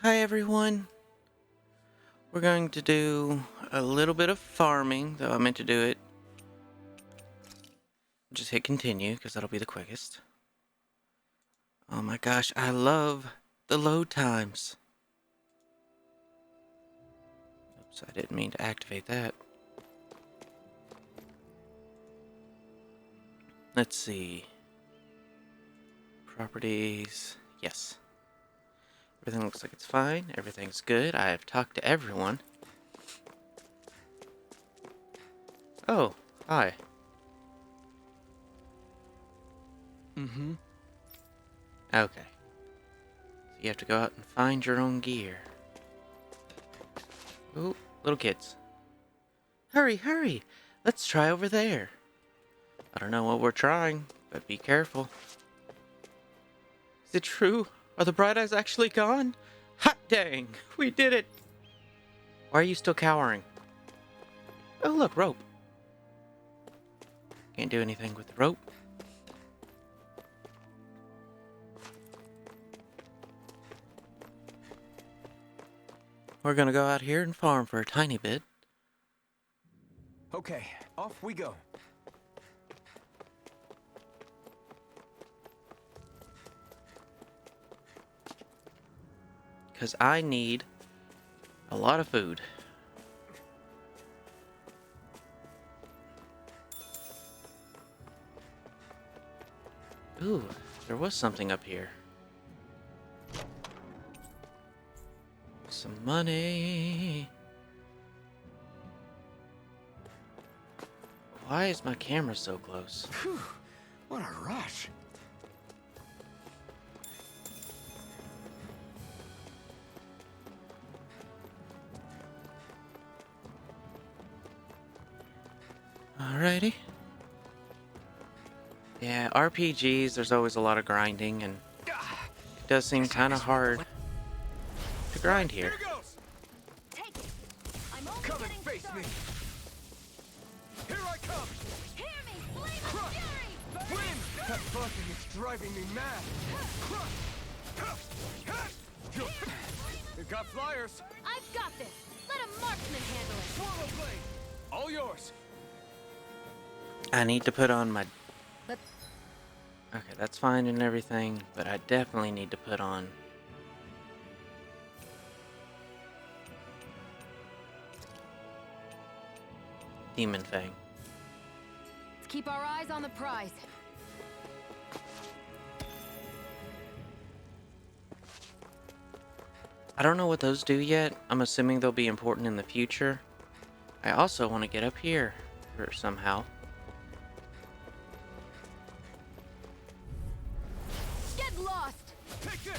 Hi everyone. We're going to do a little bit of farming, though I meant to do it. Just hit continue because that'll be the quickest. Oh my gosh, I love the load times. Oops, I didn't mean to activate that. Let's see. Properties. Yes. Everything looks like it's fine. Everything's good. I have talked to everyone. Oh, hi. Mm-hmm. Okay. So you have to go out and find your own gear. Ooh, little kids. Hurry, hurry! Let's try over there. I don't know what we're trying, but be careful. Is it true? Are the bright eyes actually gone? Hot dang! We did it! Why are you still cowering? Oh look, rope. Can't do anything with the rope. We're gonna go out here and farm for a tiny bit. Okay, off we go. Because I need a lot of food. Ooh, there was something up here. Some money. Why is my camera so close? Phew, what a rush. Alrighty. Yeah, RPGs, there's always a lot of grinding, and it does seem kind of hard to grind here. Here goes. Take it. I'm only Come and getting face started. me. Here I come. Hear me, flame of fury! Wind! That buzzing is driving me mad. You got flyers. I've got this. Let a marksman handle it. Swallow blade. All yours. I need to put on my... But Okay, that's fine and everything, but I definitely need to put on... Demon Fang. let's keep our eyes on the prize. I don't know what those do yet. I'm assuming they'll be important in the future. I also want to get up here, or somehow. Get lost! Take this.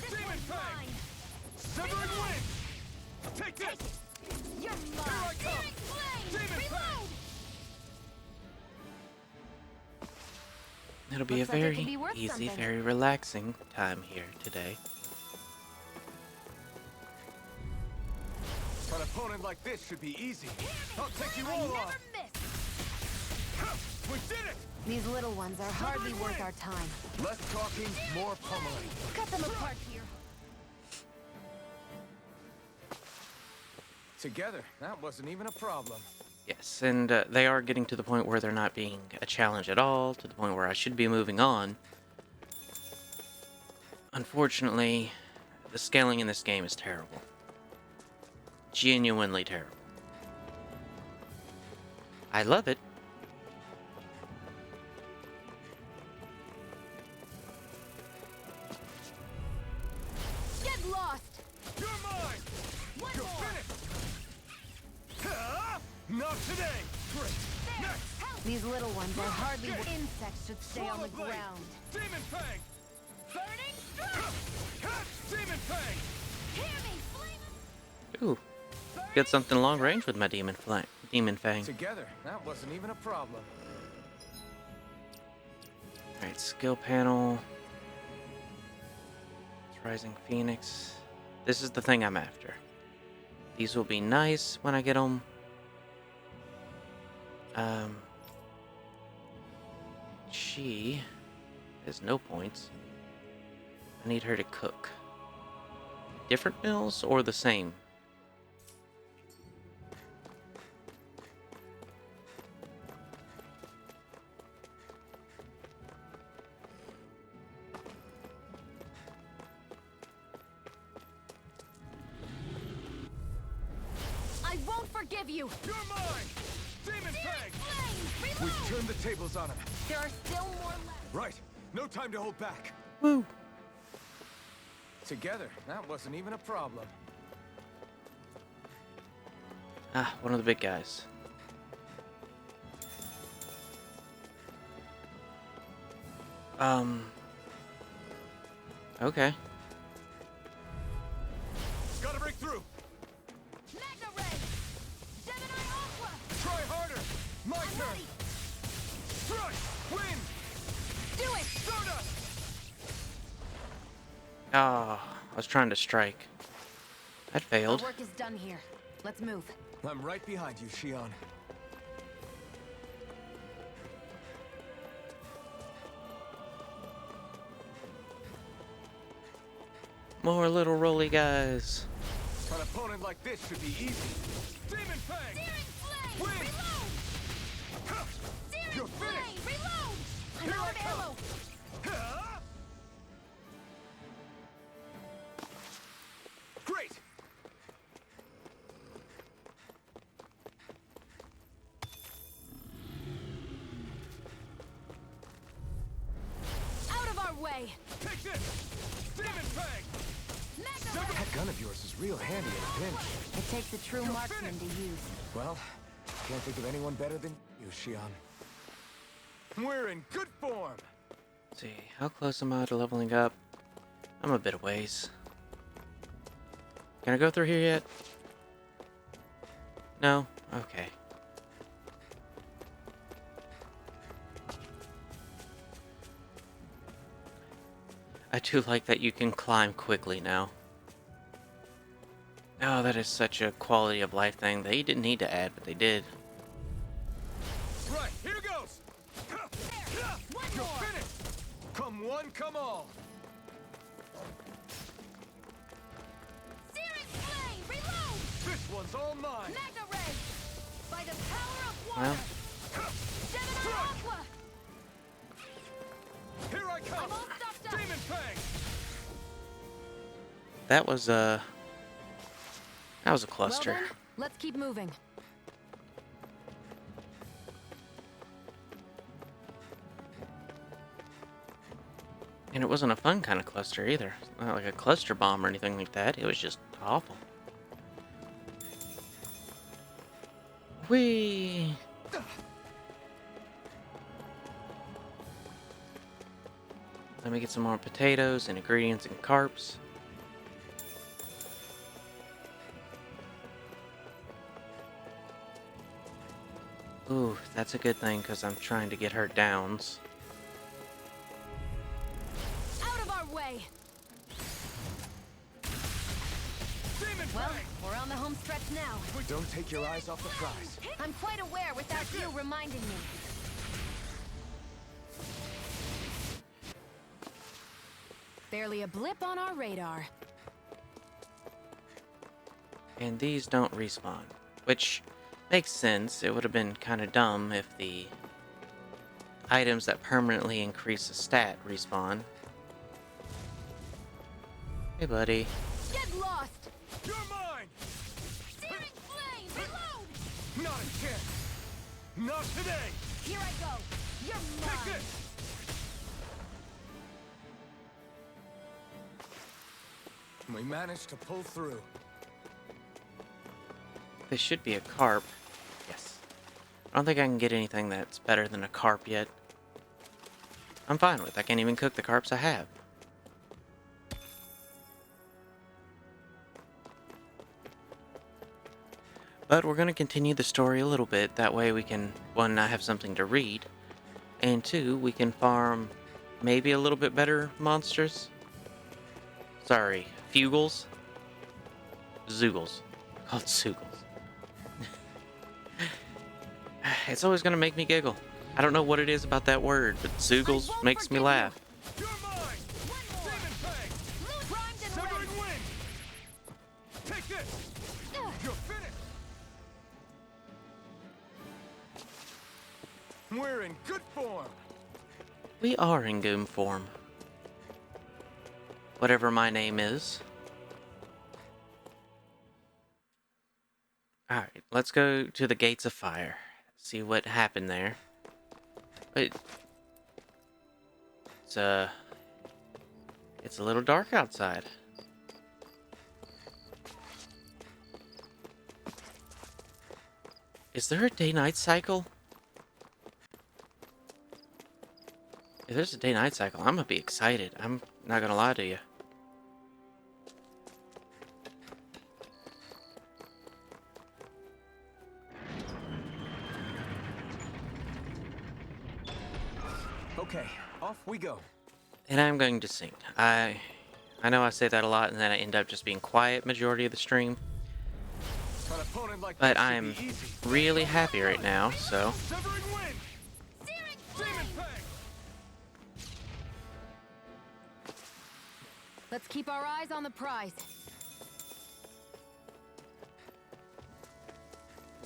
This Demon one's Fang. mine! Severing wind. Take this. You're Here I mine! come. Searing flame! Demon Fang. Reload! It'll be Looks a like it very could be worth easy, something. very relaxing time here today. An opponent like this should be easy. I'll take you I all never on. miss! We did it. These little ones are hardly worth our time. Less talking, more pummeling. Cut them apart here. Together, that wasn't even a problem. Yes, and they are getting to the point where they're not being a challenge at all, to the point where I should be moving on. Unfortunately, the scaling in this game is terrible. Genuinely terrible. I love it. Get lost! You're mine! One You're more! finished! Not today! Great! There! Next! Help! These little ones are hardly Get. insects should stay on the Swallow blade. ground. Demon Fang! Burning strike! Demon Fang! Hear me, flame! Ooh, get something long range with my Demon Fang. Together, that wasn't even a problem. Alright, skill panel. Rising Phoenix. This is the thing I'm after. These will be nice when I get them. She has no points. I need her to cook. different mills or the same? I won't forgive you. You're mine! Demon Fang! Flames, We've reload. turned the tables on him. There are still more left. Right. No time to hold back. Woo! Together, that wasn't even a problem. Ah, one of the big guys. Okay. Gotta break through! Magna Ray. Gemini Aqua. Try harder! My I'm turn! ready. Strike! Win! Do it. Stardust! Ah, I was trying to strike. That Our failed. work is done here. Let's move. I'm right behind you, Shion. More little roly guys. An opponent like this should be easy. Demon Fang! Searing Flame. Win. Reload. Ha! Searing You're Flame. finished. Reload. I'm Here out I of come. ammo. Ha! Great! Out of our way. Take this! Demon Fang! Magna Ray. That gun of yours is real handy in a pinch. It takes a true You're marksman to finished. use. Well, can't think of anyone better than you, Shion. We're in good form. Let's see, how close am I to leveling up? I'm a bit of ways. Can I go through here yet? No? Okay. I do like that you can climb quickly now. Oh, that is such a quality of life thing they didn't need to add, but they did. Right, here goes! One You're more. finished! Come one, come all! Searing Flame. Reload. This one's all mine! Magna Ray. By the power of Well. water. Gemini Aqua. Here I come! I'm all stocked up. Demon Fang! That was a cluster. Well then, let's keep moving. And it wasn't a fun kind of cluster either. Not like a cluster bomb or anything like that. It was just awful. Whee! Let me get some more potatoes and ingredients and carps. Ooh, that's a good thing because I'm trying to get her downs. Out of our way. Demon Well, Fang! we're on the home stretch now. Don't take your eyes off the prize. I'm quite aware without you reminding me. Barely a blip on our radar. And these don't respawn, which makes sense. It would have been kind of dumb if the items that permanently increase a stat respawn. Hey, buddy. Get lost! You're mine! Searing Flame! Reload! Not a chance! Not today! Here I go! You're Take mine! this! We managed to pull through. This should be a carp. Yes. I don't think I can get anything that's better than a carp yet. I'm fine with it. I can't even cook the carps I have. But we're going to continue the story a little bit. That way we can, one, not have something to read. And two, we can farm maybe a little bit better monsters. Sorry, fugals. Zoogles. Called Zoogles. It's always going to make me giggle. I don't know what it is about that word, but Zoogles won't makes me forgive you. laugh. You're mine! One more! Demon Fang! Blue primed and Severing ready! wind! We're in good form. We are in goom form. Whatever my name is. Alright, let's go to the Gates of Fire. See what happened there. Wait. It's a little dark outside. Is there a day-night cycle? If there's a day-night cycle, I'm gonna be excited. I'm not gonna lie to you. Okay, off we go. And I'm going to sing. I know I say that a lot, and then I end up just being quiet majority of the stream. An opponent like But this should I'm be easy. really happy right now, so... Severing wind. Demon fang. Let's keep our eyes on the prize.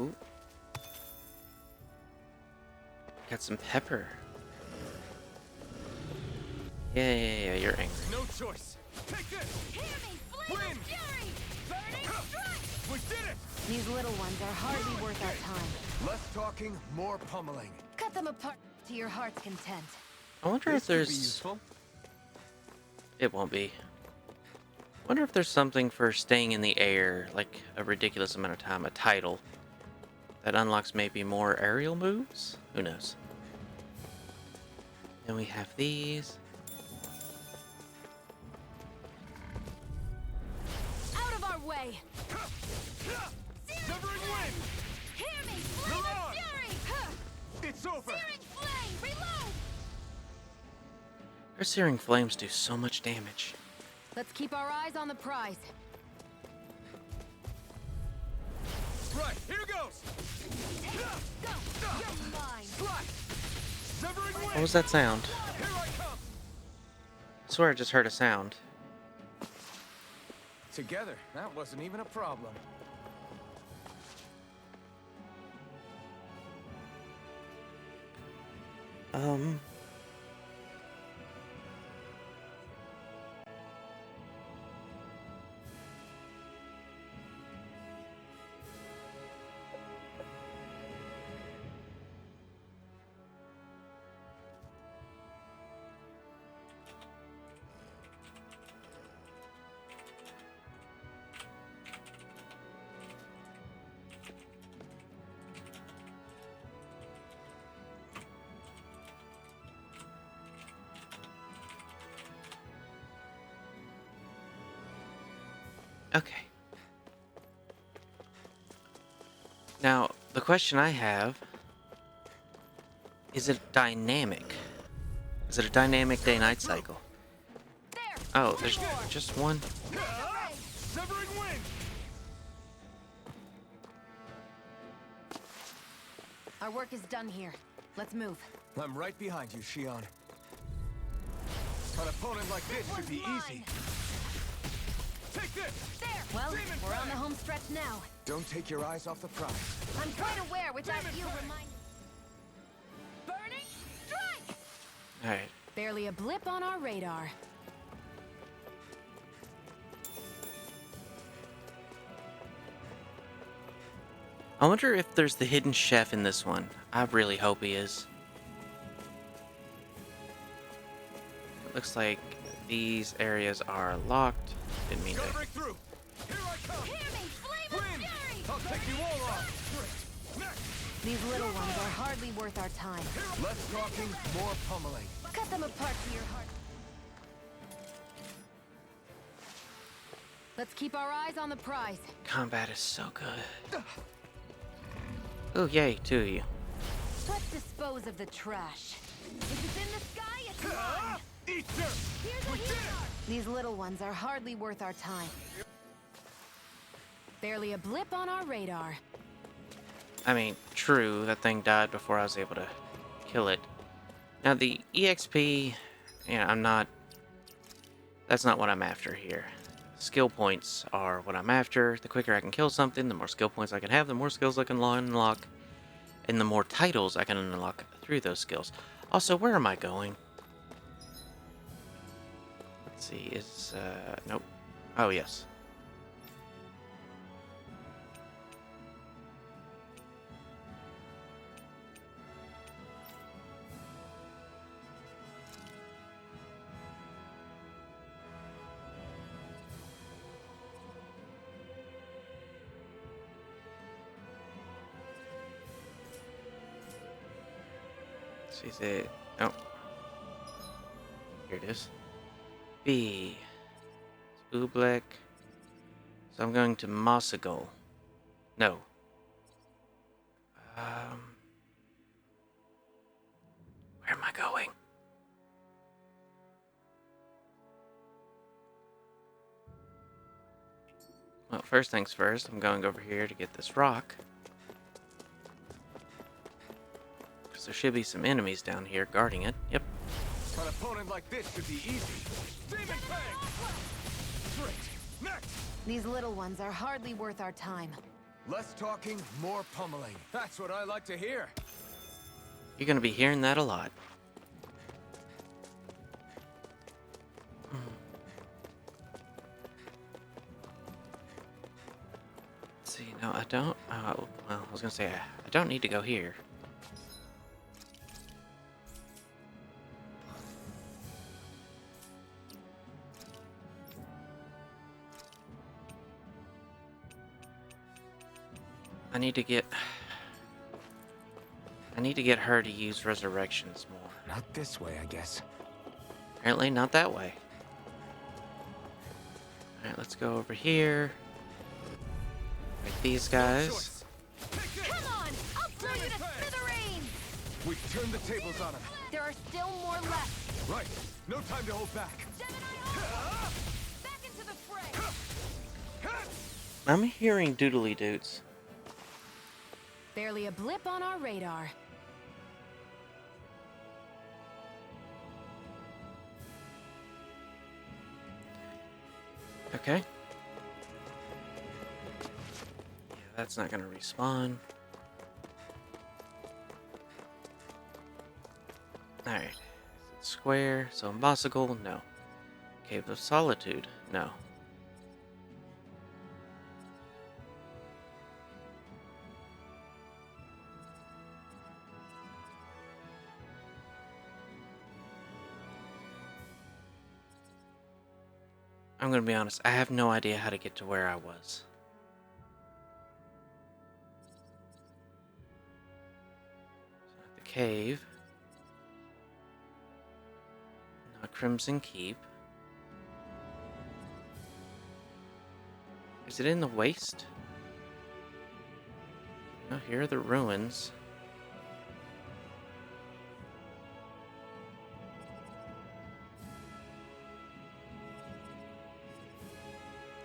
Ooh. Got some pepper. Yeah, you're angry. No choice. Take this. Hear me, flame Wind. of fury! Burning strike! We did it. These little ones are hardly worth our time. Less talking, more pummeling. Cut them apart to your heart's content. I wonder if This could be there's... useful. It won't be. Wonder if there's something for staying in the air, like a ridiculous amount of time, a title, that unlocks maybe more aerial moves? Who knows? Then we have these. Out of our way! Severing wind. Hear me, flame of Mirage. fury! Huh. It's over. Searing flame, reload! Our searing flames do so much damage. Let's keep our eyes on the prize. Right, here goes. Go! You're mine! Slash. Severing wind. What was that sound? Here I come. I swear I just heard a sound. Together, that wasn't even a problem. Okay. Now, the question I have, is it dynamic? Is it a dynamic day-night cycle? There! Oh, there's just one. Severing wind. Our work is done here. Let's move. I'm right behind you, Shion. An opponent like this should be easy. Take this. There! Well, we're on the home stretch now. Don't take your eyes off the prize. I'm quite aware without you remind... Burning strike! Alright. Barely a blip on our radar. I wonder if there's the hidden chef in this one. I really hope he is. It looks like these areas are locked. Didn't mean Gotta to. break through. Here I come. Hear me, flame of Wind. fury! I'll take you all off. Next. These little ones are hardly worth our time. Less talking, more pummeling. Cut them apart to your heart. Let's keep our eyes on the prize. Combat is so good. Oh, yay, two of you. Let's dispose of the trash. If it's in the sky, it's mine. Easter. Here's a healer. These little ones are hardly worth our time. Barely a blip on our radar. I mean, true, that thing died before I was able to kill it. Now, the EXP, that's not what I'm after here. Skill points are what I'm after. The quicker I can kill something, the more skill points I can have, the more skills I can unlock, and the more titles I can unlock through those skills. Also, where am I going? Let's see, nope. Oh, yes. See, is it? Oh, here it is. B. Oobleck. So I'm going to Mossagol. No. Where am I going? Well, first things first, I'm going over here to get this rock. Because there should be some enemies down here guarding it. Yep. An opponent like this should be easy. Demon Fang! Straight. Next! These little ones are hardly worth our time. Less talking, more pummeling. That's what I like to hear. You're going to be hearing that a lot. Let's see, no, I don't. Well, I was going to say, I don't need to go here. I need to get her to use resurrections more. Not this way, I guess. Apparently not that way. Alright, let's go over here. Like these guys. Come on! I'll blow you to smithereens! We've turned the tables on him. There are still more left. Right. No time to hold back. Back into the fray! I'm hearing doodly doots. Barely a blip on our radar. Okay. Yeah, that's not gonna respawn. Alright. Square, so impossible, no. Cave of Solitude, no. I'm gonna be honest, I have no idea how to get to where I was. The cave. Not Crimson Keep. Is it in the waste? No, here are the ruins.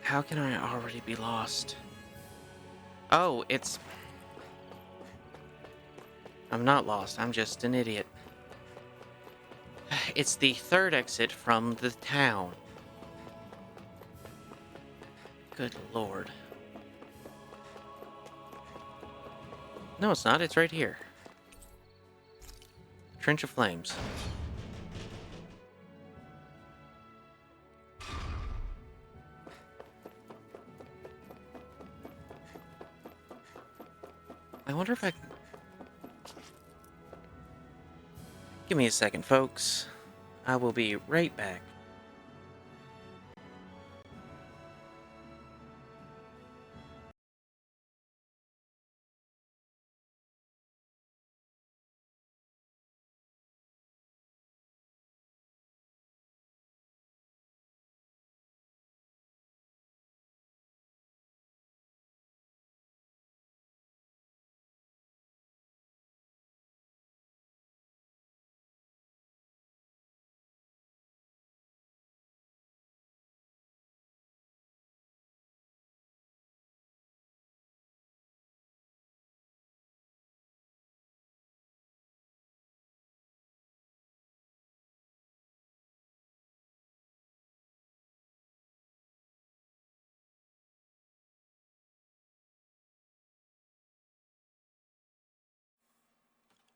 How can I already be lost? Oh, it's... I'm not lost, I'm just an idiot. It's the third exit from the town. Good lord. No, it's not, it's right here. Trench of Flames. I wonder if I can... Give me a second, folks. I will be right back.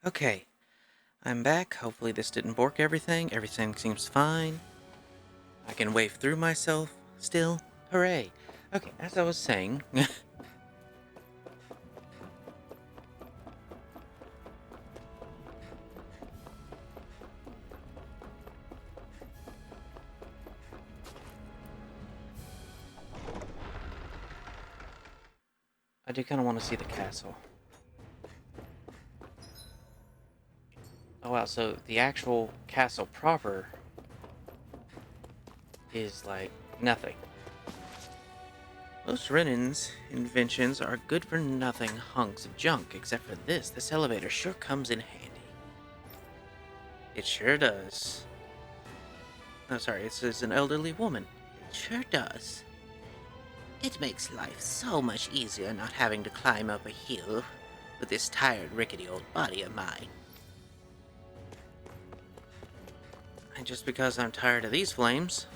Okay. I'm back. Hopefully this didn't bork everything. Everything seems fine. I can wave through myself still. Hooray. Okay, as I was saying... I do kind of want to see the castle. Oh wow, so the actual castle proper is like nothing. Most Renan's inventions are good for nothing hunks of junk, except for this. This elevator sure comes in handy. It sure does. Oh, sorry, it says an elderly woman. It sure does. It makes life so much easier not having to climb up a hill with this tired, rickety old body of mine. And just because I'm tired of these flames,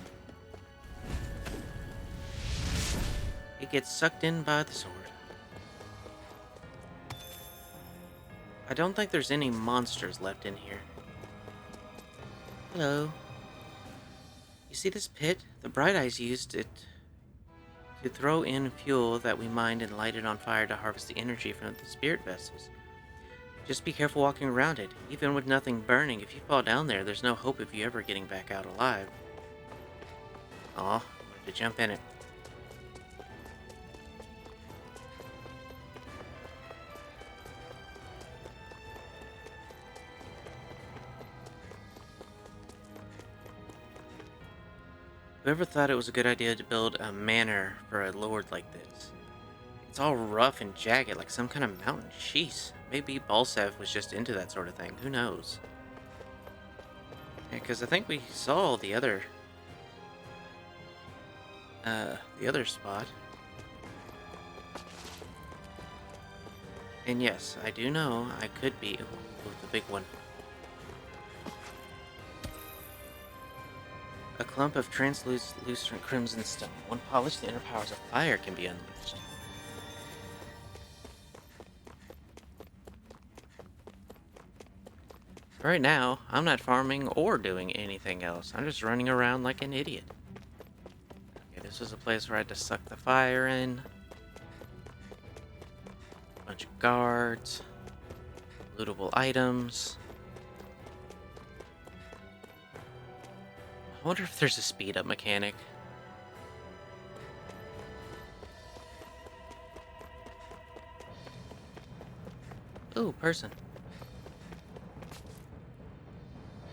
it gets sucked in by the sword. I don't think there's any monsters left in here. Hello. You see this pit? The Bright Eyes used it to throw in fuel that we mined and light it on fire to harvest the energy from the spirit vessels. Just be careful walking around it. Even with nothing burning, if you fall down there, there's no hope of you ever getting back out alive. Aw, I wanted to jump in it. Whoever thought it was a good idea to build a manor for a lord like this? It's all rough and jagged like some kind of mountain. Sheesh. Maybe Balsev was just into that sort of thing. Who knows? Yeah, because I think we saw the other spot. And yes, I do know I could be the big one. A clump of translucent crimson stone. When polished, the inner powers of fire can be unleashed. Right now, I'm not farming or doing anything else. I'm just running around like an idiot. Okay, this was a place where I had to suck the fire in. Bunch of guards. Lootable items. I wonder if there's a speed up mechanic. Ooh, person.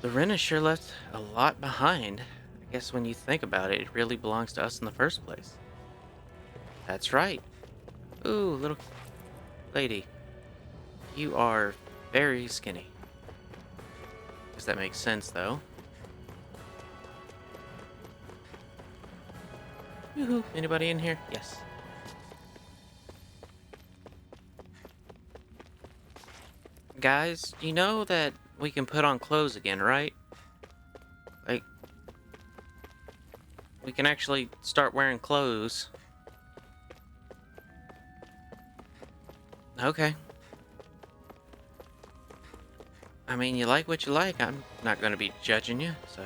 The Rena sure left a lot behind. I guess when you think about it, it really belongs to us in the first place. That's right. Ooh, little lady. You are very skinny. Guess that makes sense, though. Yoo-hoo. Anybody in here? Yes. Guys, you know that we can put on clothes again, right? Like, we can actually start wearing clothes. Okay. I mean, you like what you like. I'm not going to be judging you, so...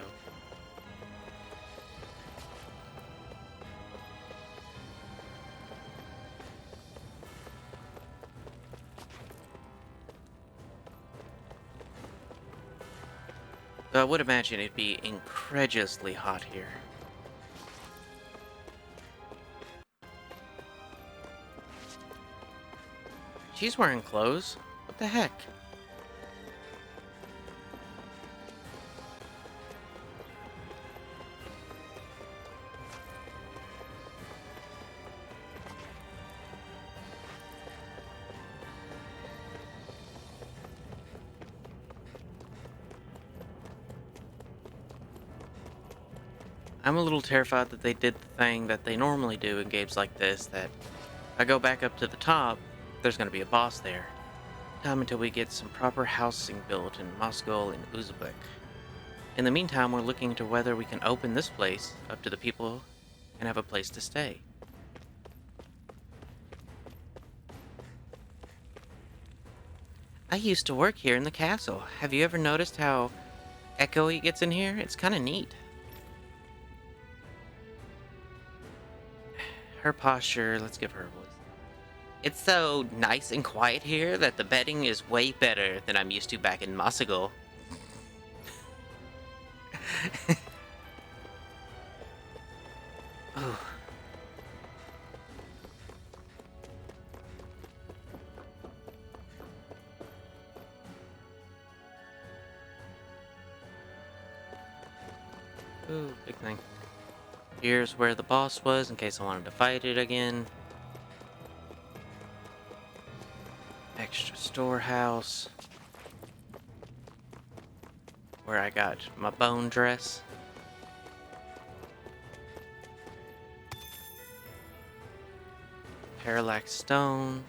I would imagine it'd be incredulously hot here. She's wearing clothes. What the heck? I'm a little terrified that they did the thing that they normally do in games like this, that if I go back up to the top, there's going to be a boss there. Time until we get some proper housing built in Moscow and Uzbek. In the meantime, we're looking into whether we can open this place up to the people and have a place to stay. I used to work here in the castle. Have you ever noticed how echoey it gets in here? It's kind of neat. Her posture, let's give her a voice. It's so nice and quiet here that the bedding is way better than I'm used to back in Masago. Ooh. Ooh, big thing. Here's where the boss was in case I wanted to fight it again. Extra storehouse. Where I got my bone dress. Parallax stone.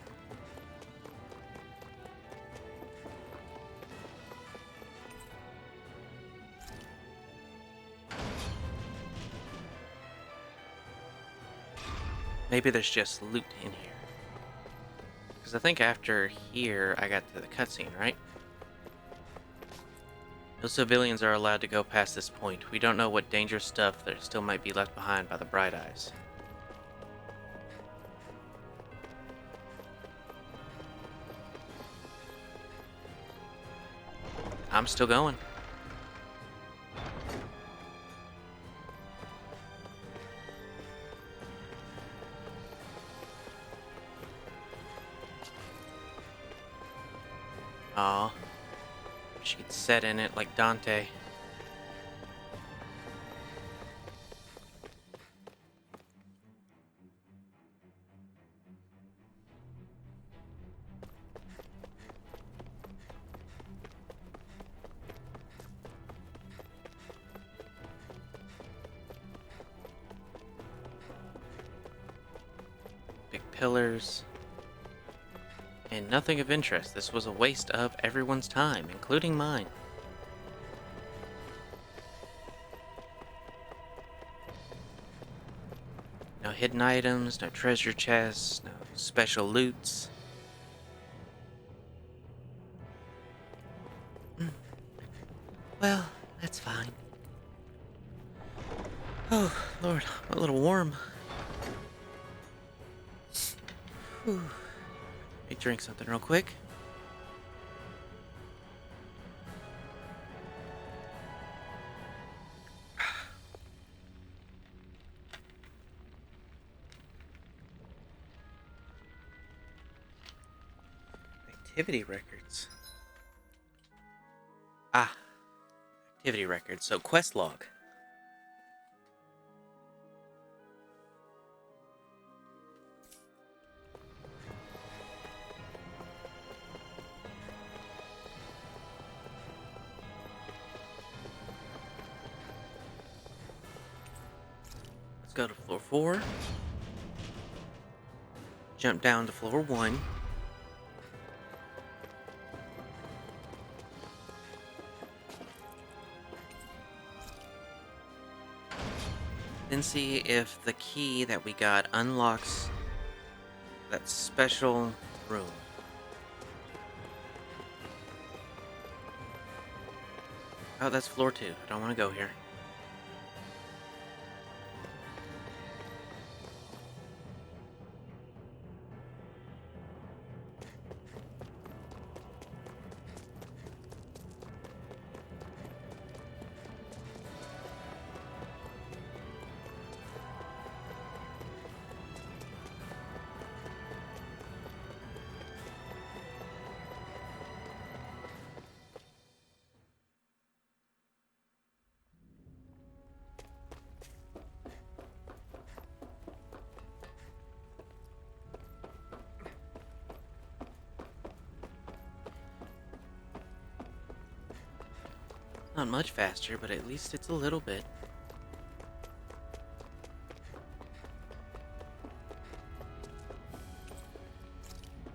Maybe there's just loot in here. Because I think after here, I got to the cutscene, right? No civilians are allowed to go past this point. We don't know what dangerous stuff there still might be left behind by the Bright Eyes. I'm still going. Aw. She could set in it like Dante. Big pillars. And nothing of interest. This was a waste of everyone's time, including mine. No hidden items, no treasure chests, no special loots. Well, that's fine. Oh, Lord, I'm a little warm. Whew. Let me drink something real quick. Activity records. Ah, activity records. So quest log. Let's go to floor 4. Jump down to floor 1. Then see if the key that we got unlocks that special room. Oh, that's floor 2. I don't want to go here. Not much faster, but at least it's a little bit.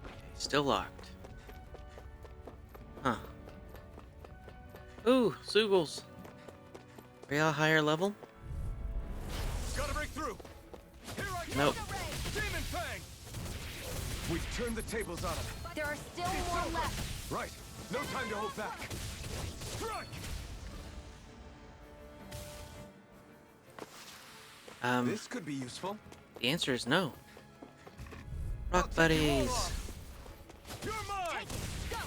Okay, still locked. Huh. Ooh, Sugals. Are y'all higher level? Gotta break through. Here I go. Nope. Demon Fang. We've turned the tables on him. There are still more left. Right. No time to hold back. Strike! This could be useful. The answer is no. Rock I'll take you all buddies. off. You're mine! Go!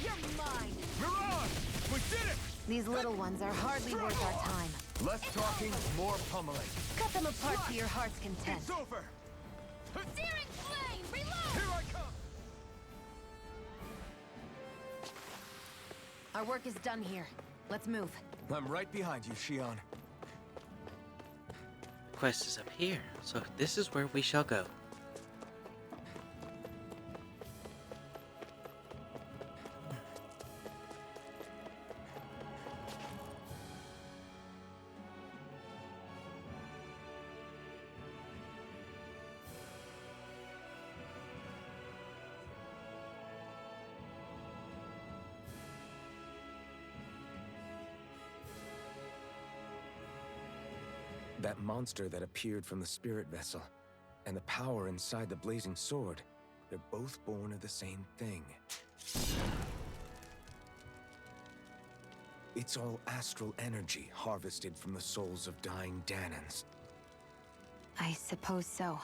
You're mine! Mirage! We did it! These little ones are hardly worth our time. Less talking, more pummeling. Cut them apart to your heart's content. It's over! Searing flame! Reload! Here I come! Our work is done here. Let's move. I'm right behind you, Shion. Quest is up here, so this is where we shall go. That monster that appeared from the spirit vessel, and the power inside the blazing sword, they're both born of the same thing. It's all astral energy harvested from the souls of dying Danans. I suppose so.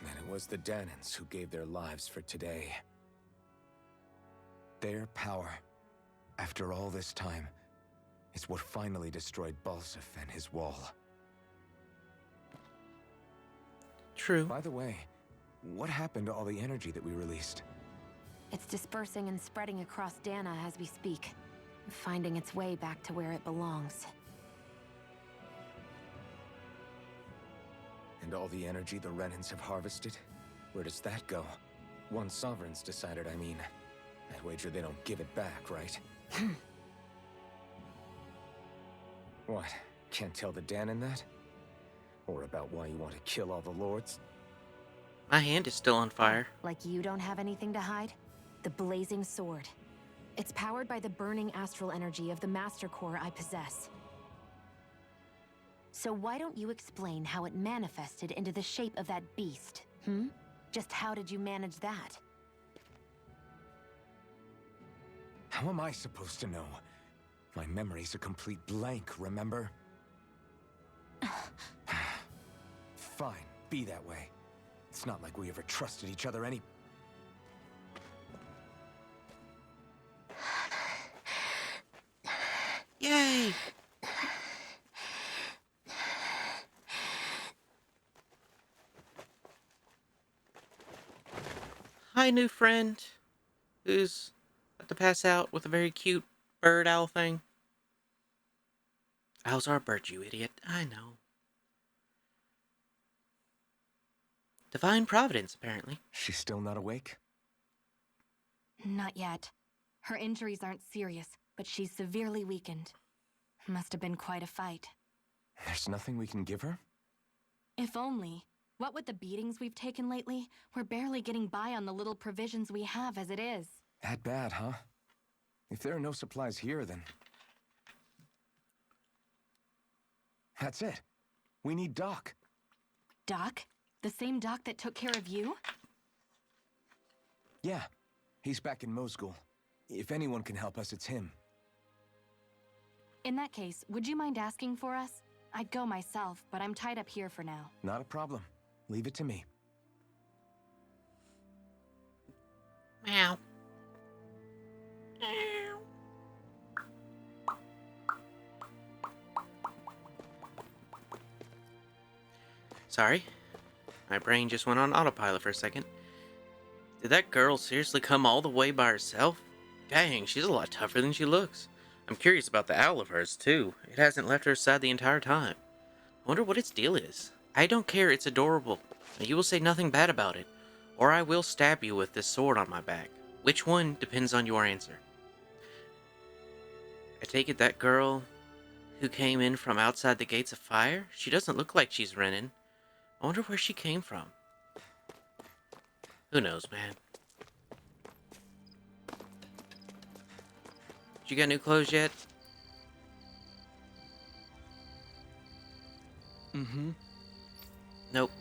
And it was the Danans who gave their lives for today. Their power, after all this time, is what finally destroyed Balsif and his wall. True. By the way, what happened to all the energy that we released? It's dispersing and spreading across Dana as we speak, finding its way back to where it belongs. And all the energy the Renans have harvested? Where does that go? Once Sovereign's decided, I mean. I'd wager they don't give it back, right? What? Can't tell the Danan that? Or about why you want to kill all the lords? My hand is still on fire. Like you don't have anything to hide? The blazing sword. It's powered by the burning astral energy of the Master Core I possess. So why don't you explain how it manifested into the shape of that beast, Just how did you manage that? How am I supposed to know? My memory's a complete blank, remember? Fine, be that way. It's not like we ever trusted each other any... Yay! Hi, new friend. Who's about to pass out with a very cute bird owl thing. Owls are a bird, you idiot. I know. Divine Providence, apparently. She's still not awake? Not yet. Her injuries aren't serious, but she's severely weakened. Must have been quite a fight. There's nothing we can give her? If only. What with the beatings we've taken lately, we're barely getting by on the little provisions we have as it is. That bad, huh? If there are no supplies here, then... That's it. We need Doc. Doc? The same Doc that took care of you? Yeah. He's back in Mosgul. If anyone can help us, it's him. In that case, would you mind asking for us? I'd go myself, but I'm tied up here for now. Not a problem. Leave it to me. Meow. Sorry. My brain just went on autopilot for a second. Did that girl seriously come all the way by herself? Dang, she's a lot tougher than she looks. I'm curious about the owl of hers, too. It hasn't left her side the entire time. I wonder what its deal is. I don't care, it's adorable. You will say nothing bad about it, or I will stab you with this sword on my back. Which one depends on your answer. I take it that girl who came in from outside the gates of fire? She doesn't look like she's Renan. I wonder where she came from. Who knows, man? You got new clothes yet? Mm-hmm. Nope.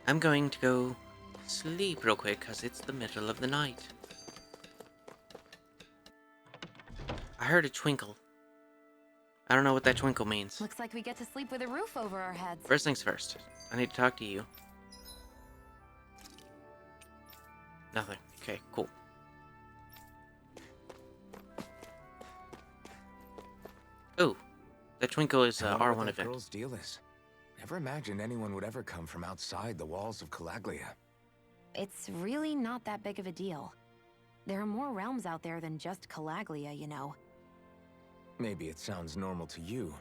I'm going to go sleep real quick because it's the middle of the night. I heard a twinkle. I don't know what that twinkle means. Looks like we get to sleep with a roof over our heads. First things first, I need to talk to you. Nothing. Okay, cool. Oh, that twinkle is I wonder R1 what that event. girl's deal is. Never imagined anyone would ever come from outside the walls of Calaglia. It's really not that big of a deal. There are more realms out there than just Calaglia, you know. Maybe it sounds normal to you,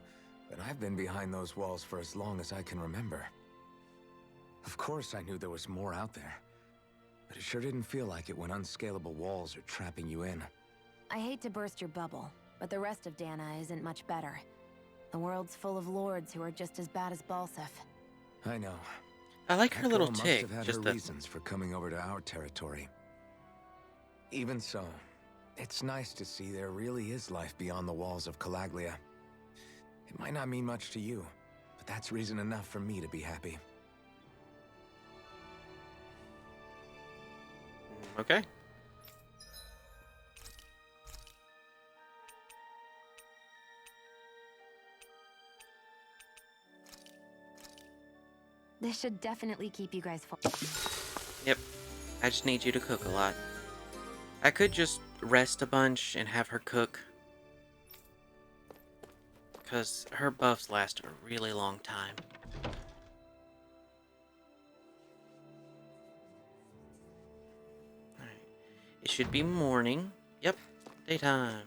but I've been behind those walls for as long as I can remember. Of course I knew there was more out there, but it sure didn't feel like it when unscalable walls are trapping you in. I hate to burst your bubble, but the rest of Dana isn't much better. The world's full of lords who are just as bad as Balsef. I know. I like her That little girl tick. must have had Just her the reasons for coming over to our territory. Even so, it's nice to see there really is life beyond the walls of Calaglia. It might not mean much to you, but that's reason enough for me to be happy. okay. This should definitely keep you guys full. Yep. I just need you to cook a lot. I could just rest a bunch and have her cook, because her buffs last a really long time. Alright. It should be morning. Yep. Daytime.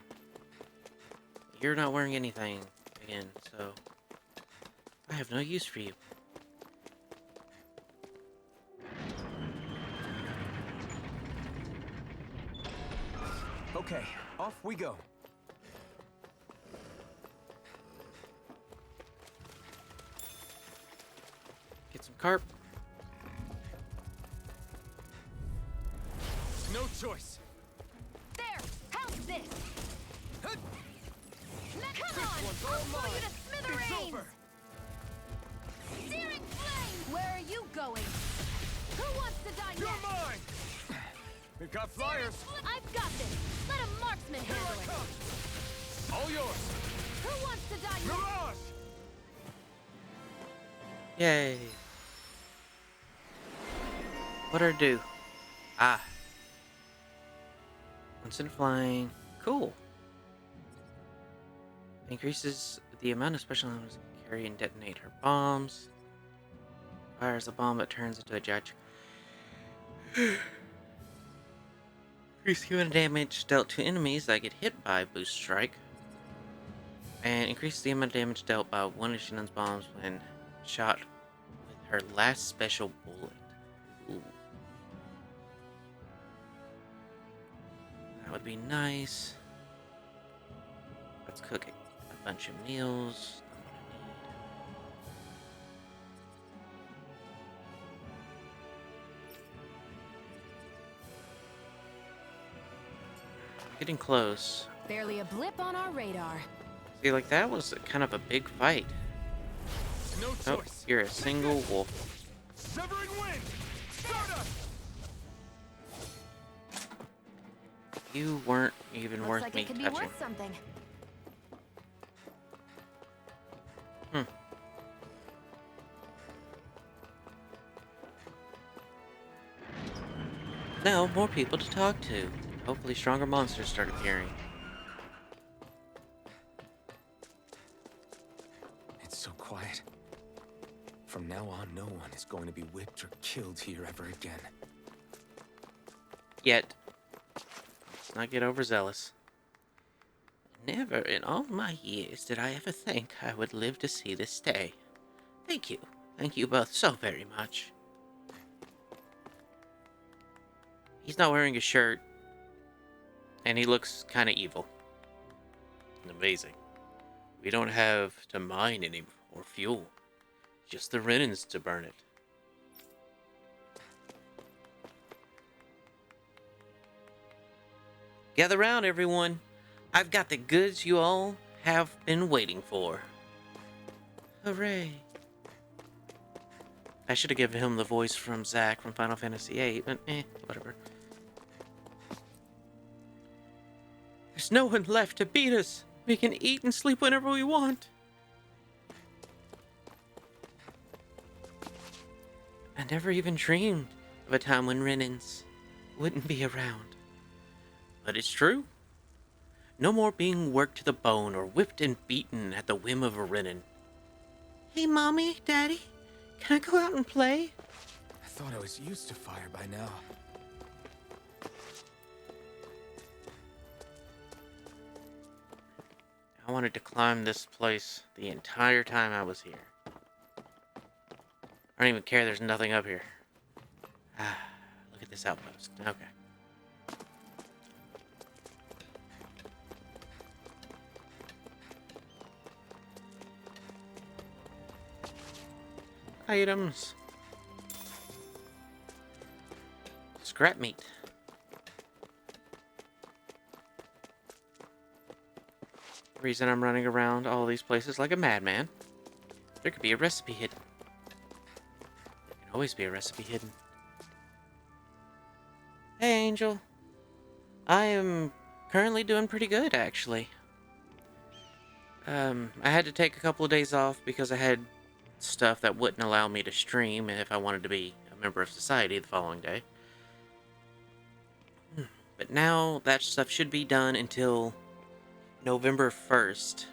You're not wearing anything again, so I have no use for you. Okay, off we go. Get some carp. No choice. There! How's this? Hut! Come on! I'll blow you to smithereens! Searing flame! Where are you going? Who wants to die You're next? mine! We've got flyers. I've got this! Let a marksman Here handle I it! come. All yours. Who wants to die next? Mirage! Yay. What'd I do? Ah. Instant flying. Cool. Increases the amount of special items that can carry and detonate her bombs. Fires a bomb that turns into a judge. Increase the amount of damage dealt to enemies that get hit by boost strike. And increases the amount of damage dealt by one of Shannon's bombs when shot with her last special bullet. Ooh. That would be nice. Let's cook a bunch of meals. Getting close. Barely a blip on our radar. See, like that was kind of a big fight. No Oh, choice. you're a single wolf. Severing wind. Stardust. You weren't even Looks worth like me it could be touching. worth something. Now, more people to talk to. Hopefully stronger monsters start appearing. It's so quiet. From now on, no one is going to be whipped or killed here ever again. Yet. Let's not get overzealous. Never in all my years did I ever think I would live to see this day. Thank you. Thank you both so very much. He's not wearing a shirt. And he looks kind of evil. Amazing. We don't have to mine any more fuel. Just the Renans to burn it. Gather round, everyone. I've got the goods you all have been waiting for. Hooray! I should have given him the voice from Zack from Final Fantasy VIII, but whatever. There's no one left to beat us. We can eat and sleep whenever we want. I never even dreamed of a time when Renans wouldn't be around. But it's true. No more being worked to the bone or whipped and beaten at the whim of a Renan. Hey, Mommy, Daddy, can I go out and play? I thought I was used to fire by now. I wanted to climb this place the entire time I was here. I don't even care there's nothing up here. Ah, look at this outpost. Okay. Items. Scrap meat. The reason I'm running around all these places like a madman. There could be a recipe hidden. There can always be a recipe hidden. Hey, Angel. I am currently doing pretty good, actually. I had to take a couple of days off because I had stuff that wouldn't allow me to stream if I wanted to be a member of society the following day. But now that stuff should be done until November 1st.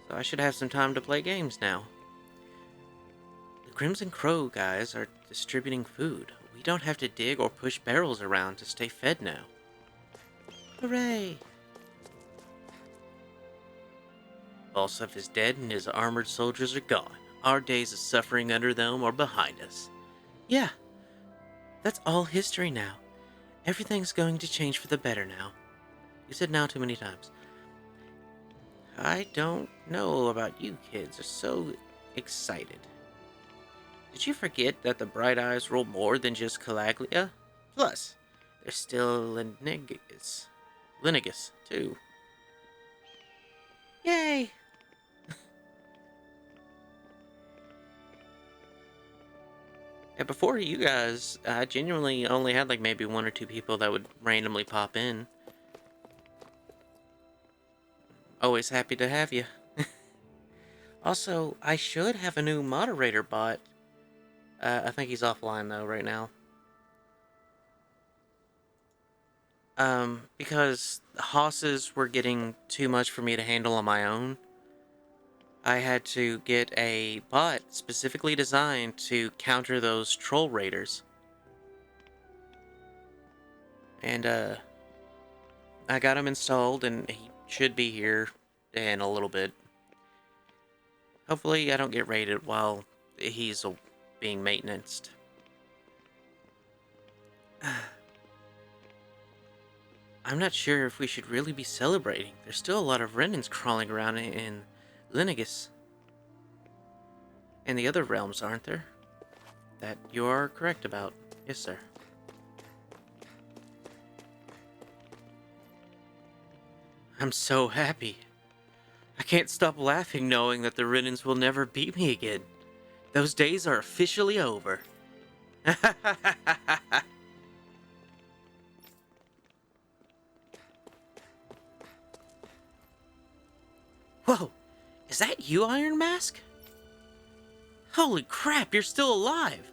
So I should have some time to play games now. The Crimson Crow guys are distributing food. We don't have to dig or push barrels around to stay fed now. Hooray! Balsuf is dead and his armored soldiers are gone. Our days of suffering under them are behind us. Yeah, that's all history now. Everything's going to change for the better now. You said now too many times. I don't know about you kids. Are so excited. Did you forget that the Bright Eyes rule more than just Calaglia? Plus, there's still Linigus, too. Yay! Yeah, before you guys, I genuinely only had like maybe one or two people that would randomly pop in. Always happy to have you. Also, I should have a new moderator bot. I think he's offline though right now. Because hosses were getting too much for me to handle on my own. I had to get a bot specifically designed to counter those troll raiders. And, I got him installed and he should be here in a little bit. Hopefully I don't get raided while he's being maintained. I'm not sure if we should really be celebrating. There's still a lot of Renans crawling around in Linigus. And the other realms, aren't there? That you are correct about. Yes, sir. I'm so happy. I can't stop laughing knowing that the Renans will never beat me again. Those days are officially over. Whoa, is that you, Iron Mask? Holy crap, you're still alive!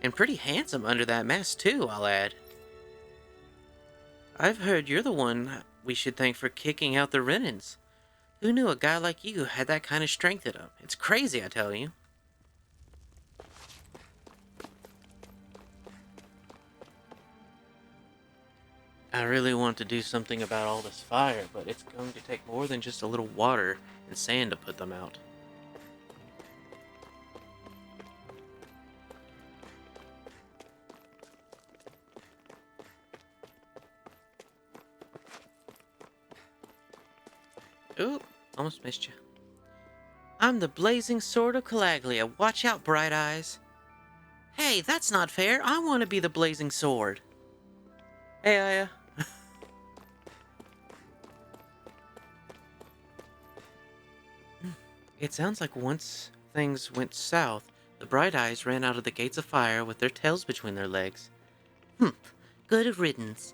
And pretty handsome under that mask too, I'll add. I've heard you're the one we should thank for kicking out the Renans. Who knew a guy like you had that kind of strength in him? It's crazy, I tell you. I really want to do something about all this fire, but it's going to take more than just a little water and sand to put them out. Ooh, almost missed you. I'm the blazing sword of Calaglia. Watch out, Bright Eyes. Hey, that's not fair. I want to be the blazing sword. Hey, Aya. It sounds like once things went south, the Bright Eyes ran out of the gates of fire with their tails between their legs. Humph, good riddance.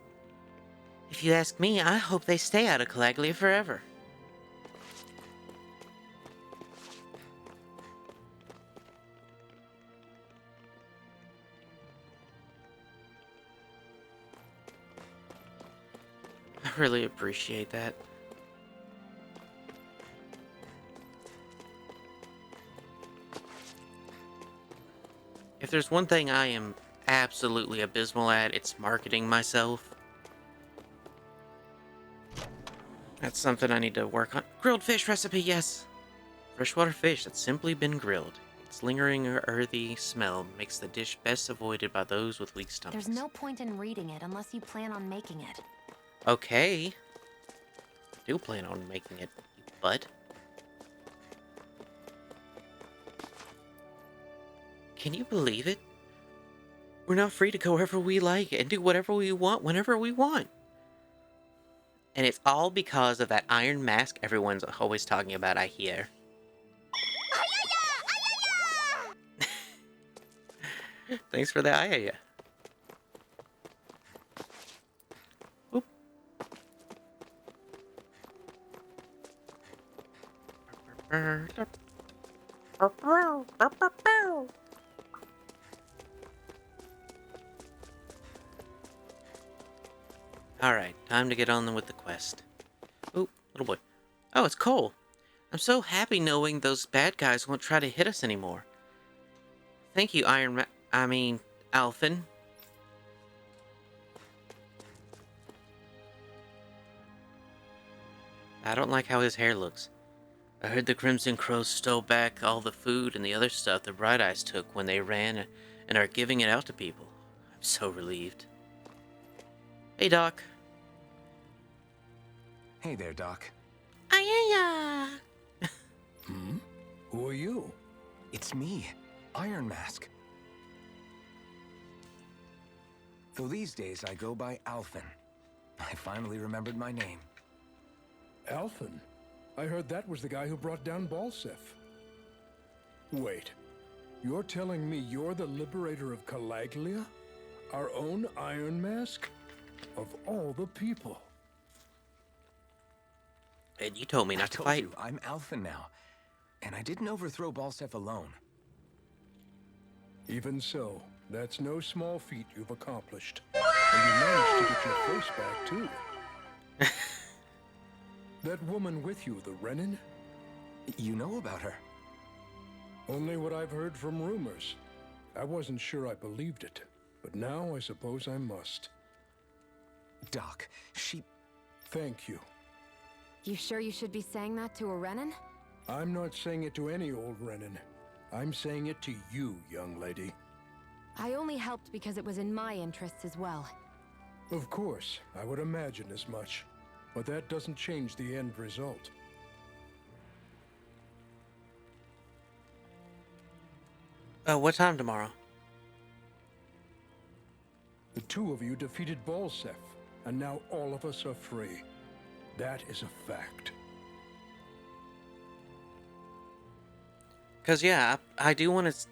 If you ask me, I hope they stay out of Calaglia forever. I really appreciate that. If there's one thing I am absolutely abysmal at, it's marketing myself. That's something I need to work on. Grilled fish recipe, yes! Freshwater fish that's simply been grilled. Its lingering earthy smell makes the dish best avoided by those with weak stomachs. There's no point in reading it unless you plan on making it. Okay. I do plan on making it, you butt. Can you believe it? We're now free to go wherever we like and do whatever we want whenever we want. And it's all because of that iron mask everyone's always talking about, I hear. Thanks for the ayaya. Oop. Alright, time to get on with the quest. Oop, little boy. Oh, it's Cole. I'm so happy knowing those bad guys won't try to hit us anymore. Thank you, Alphin. I don't like how his hair looks. I heard the Crimson Crows stole back all the food and the other stuff the Bright Eyes took when they ran and are giving it out to people. I'm so relieved. Hey, Doc. Hey there, Doc. Ayaya! Hmm? Who are you? It's me, Iron Mask. Though these days I go by Alphin. I finally remembered my name. Alphin? I heard that was the guy who brought down Balsef. Wait, you're telling me you're the liberator of Calaglia? Our own Iron Mask? Of all the people. And you told me not to I told fight. you, I'm Alphin now. And I didn't overthrow Balsef alone. Even so, that's no small feat you've accomplished. And you managed to get your face back, too. That woman with you, the Renin? You know about her? Only what I've heard from rumors. I wasn't sure I believed it, but now I suppose I must. Doc, she... Thank you. You sure you should be saying that to a Renin? I'm not saying it to any old Renin. I'm saying it to you, young lady. I only helped because it was in my interests as well. Of course, I would imagine as much. But that doesn't change the end result. What time tomorrow? The two of you defeated Balsef, and now all of us are free. That is a fact. Because, yeah, I do want to...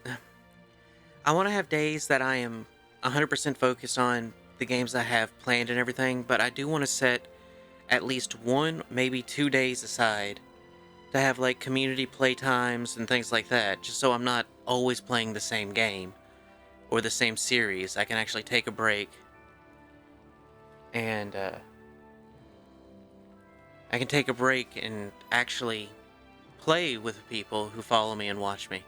I want to have days that I am 100% focused on the games I have planned and everything, but I do want to set at least 1, maybe 2 days aside to have, like, community playtimes and things like that, just so I'm not always playing the same game or the same series. I can actually take a break and, I can take a break and actually play with people who follow me and watch me.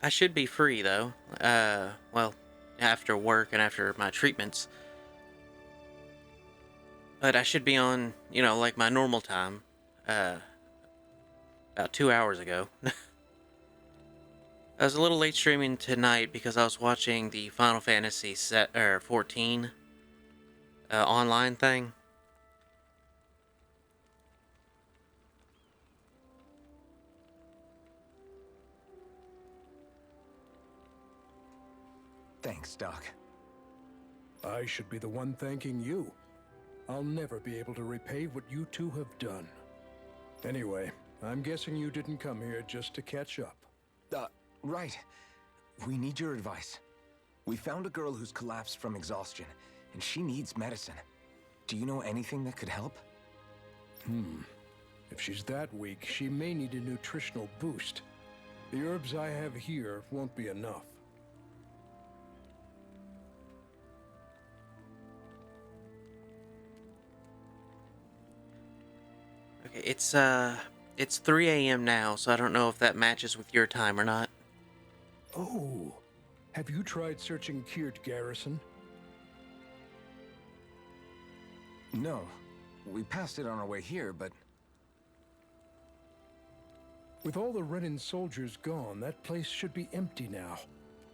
I should be free, though. Well, after work and after my treatments. But I should be on, you know, like my normal time. About 2 hours ago. I was a little late streaming tonight because I was watching the Final Fantasy 14 online thing. Thanks, Doc. I should be the one thanking you. I'll never be able to repay what you two have done. Anyway, I'm guessing you didn't come here just to catch up. Right. We need your advice. We found a girl who's collapsed from exhaustion, and she needs medicine. Do you know anything that could help? If she's that weak, she may need a nutritional boost. The herbs I have here won't be enough. Okay, it's 3 a.m. now, so I don't know if that matches with your time or not. Oh, have you tried searching Kirt Garrison? No. We passed it on our way here, but... With all the Renan soldiers gone, that place should be empty now.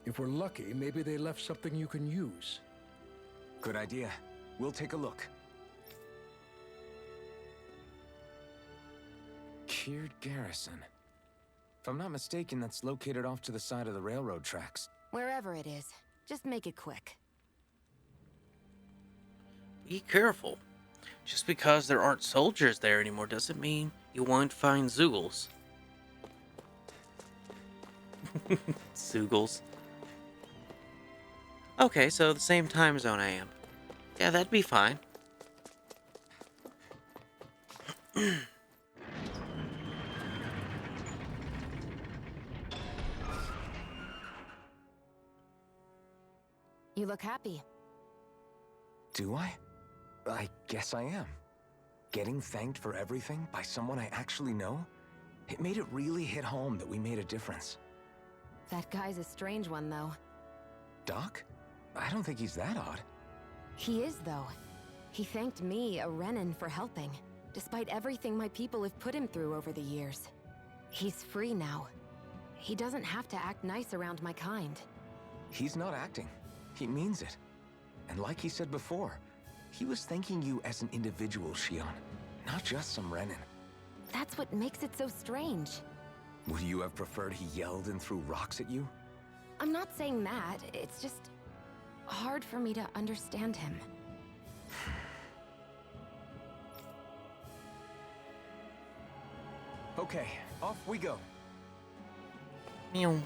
If we're lucky, maybe they left something you can use. Good idea. We'll take a look. Kirt Garrison. If I'm not mistaken, that's located off to the side of the railroad tracks. Wherever it is, just make it quick. Be careful. Just because there aren't soldiers there anymore doesn't mean you won't find Zoogles. Zoogles. Okay, so the same time zone I am. Yeah, that'd be fine. You look happy. Do I? I guess I am. Getting thanked for everything by someone I actually know? It made it really hit home that we made a difference. That guy's a strange one, though. Doc? I don't think he's that odd. He is, though. He thanked me, a Renan, for helping, despite everything my people have put him through over the years. He's free now. He doesn't have to act nice around my kind. He's not acting. He means it. And like he said before, he was thanking you as an individual, Shion, not just some Renan. That's what makes it so strange. Would you have preferred he yelled and threw rocks at you? I'm not saying that, it's just hard for me to understand him. Okay, off we go. Meow.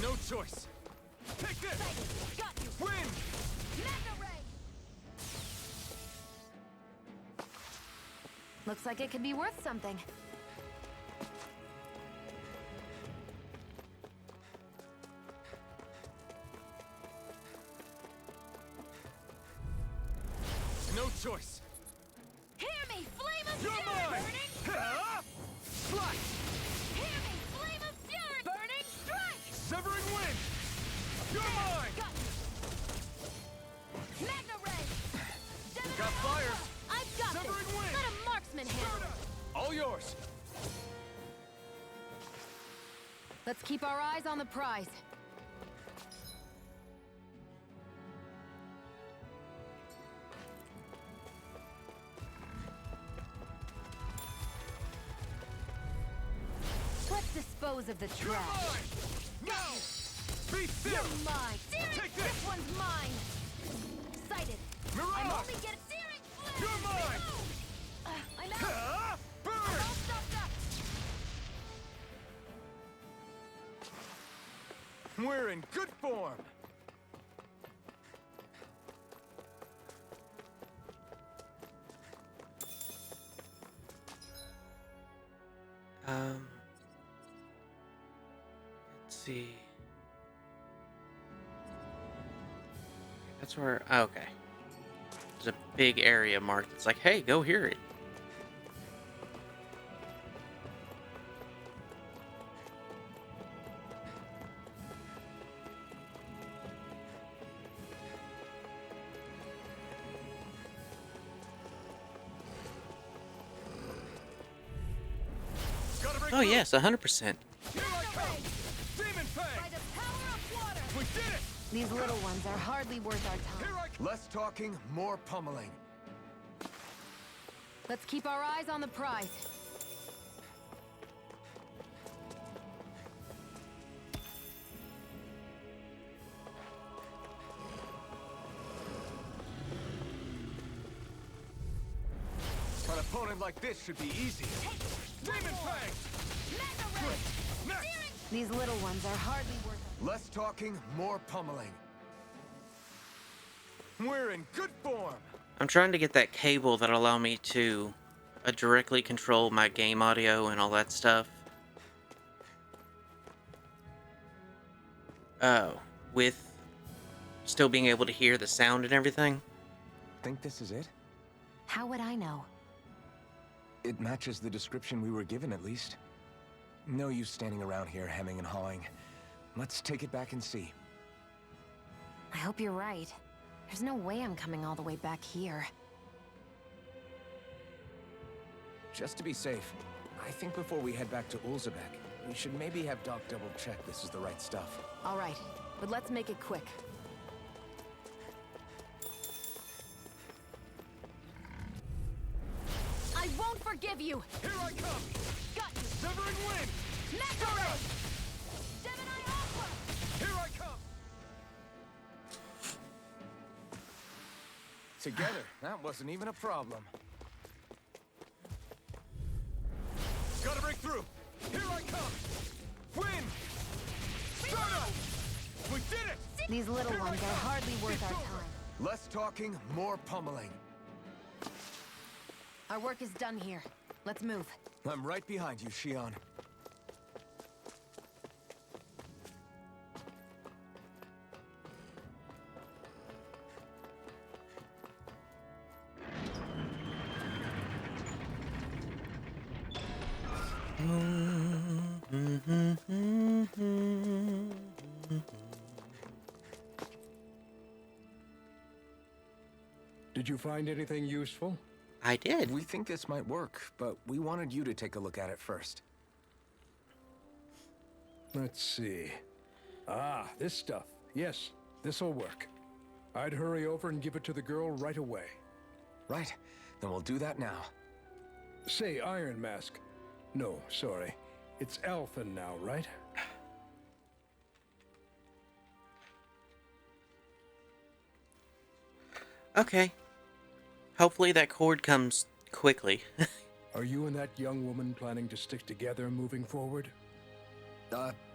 No choice. Take this! Got you! Win! Mega Ray! Looks like it could be worth something. No choice. Hear me, flame of You're fury! mine! Burning! Slice! Hear me, flame of fury! Burning strike! Severing wind! You're mine! Got you! Magna Ray! Got fire! I've got Severing this! wind! Let a marksman handle! All yours! Let's keep our eyes on the prize. Let's dispose of the You're trash. mine! Now! Be still! You're mine. Take this! This one's mine. Sighted. Mirage! I'm only getting searing flare. You're mine! I'm out. Burn! All stopped up. We're in good form! Let's see. That's where, oh, okay. There's a big area marked. It's like, hey, go hear it. Gotta break Oh, through. yes, 100%. Here I come! Demon By Fang! the power of water. We did it! These little ones are hardly worth our time. Here I Less talking, more pummeling. Let's keep our eyes on the prize. opponent like this should be easy. Demon Fang! Next! These little ones are hardly worth it. Less talking, more pummeling. We're in good form. I'm trying to get that cable that allow me to directly control my game audio and all that stuff. With still being able to hear the sound and everything. Think this is it? How would I know? It matches the description we were given, at least. No use standing around here hemming and hawing. Let's take it back and see. I hope you're right. There's no way I'm coming all the way back here. Just to be safe, I think before we head back to Ulzebek, we should maybe have Doc double-check this is the right stuff. All right, but let's make it quick. I won't forgive you! Here I come! Got you! Severing Wind! Macaron! Gemini Aqua! Here I come! Together, that wasn't even a problem. Gotta break through! Here I come! Wind! Stardust! We did it! These little Here I ones are come. hardly worth It's our over. time. Less talking, more pummeling. Our work is done here. Let's move. I'm right behind you, Shion. Did you find anything useful? I did. We think this might work, but we wanted you to take a look at it first. Let's see. Ah, this stuff. Yes, this'll work. I'd hurry over and give it to the girl right away. Right, then we'll do that now. Say, Iron Mask. No, sorry. It's Alphen now, right? Okay. Hopefully that cord comes quickly. Are you and that young woman planning to stick together moving forward?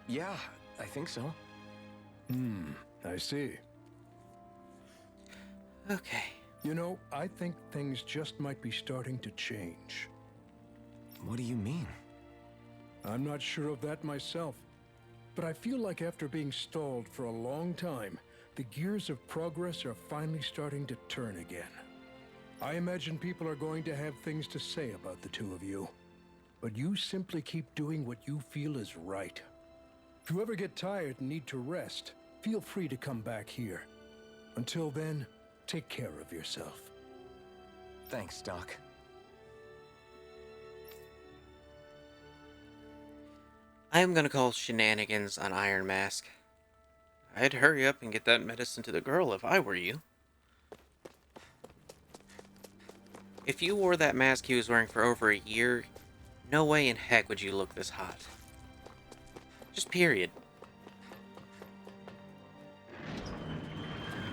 Yeah, I think so. I see. Okay. You know, I think things just might be starting to change. What do you mean? I'm not sure of that myself, but I feel like after being stalled for a long time, the gears of progress are finally starting to turn again. I imagine people are going to have things to say about the two of you, but you simply keep doing what you feel is right. If you ever get tired and need to rest, feel free to come back here. Until then, take care of yourself. Thanks, Doc. I am gonna call shenanigans on Iron Mask. I'd hurry up and get that medicine to the girl if I were you. If you wore that mask he was wearing for over a year, no way in heck would you look this hot. Just period.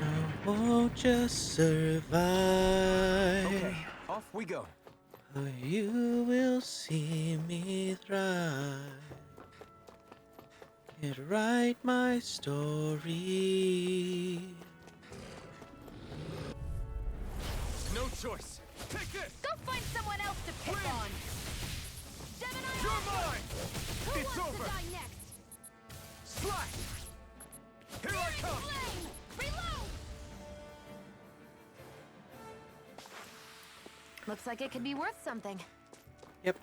I won't just survive. Okay, off we go. Oh, you will see me thrive. Yet write my story. No choice. Take this! Go find someone else to pick Win. on! Gemini You're Aqua! mine! Who It's wants over! to die next? Slash! Here I Fury come! Flame! Reload! Looks like it could be worth something. Yep.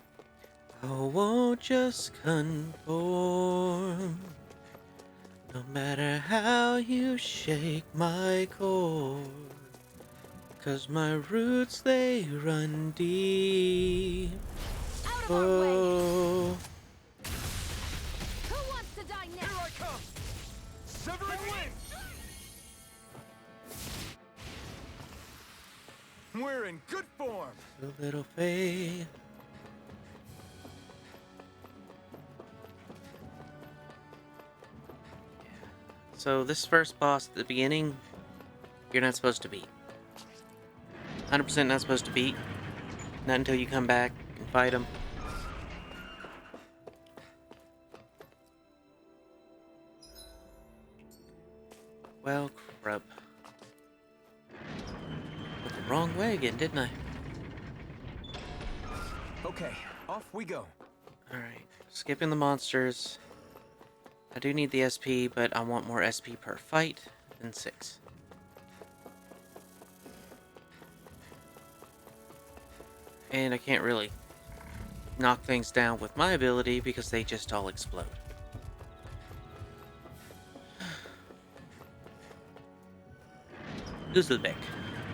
I won't just conform. No matter how you shake my core. 'Cause my roots, they run deep. Out of our way! Oh, Who wants to die next? Here I come! Severing Wind! We're in good form! a little faith. So this first boss at the beginning, you're not supposed to beat. 100% not supposed to beat. Not until you come back and fight him. Well, crap. Went the wrong way again, didn't I? Okay, off we go. Alright, skipping the monsters. I do need the SP, but I want more SP per fight than 6. And I can't really knock things down with my ability because they just all explode. Uzlebek.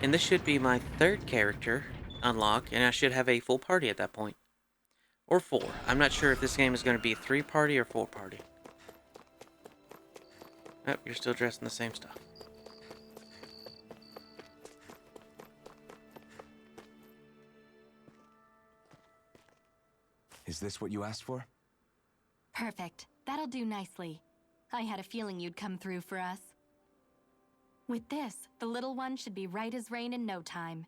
And this should be my 3rd character unlock, and I should have a full party at that point. Or 4. I'm not sure if this game is going to be 3-party or 4-party. Oh, you're still dressed in the same stuff. Is this what you asked for? Perfect. That'll do nicely. I had a feeling you'd come through for us. With this, the little one should be right as rain in no time.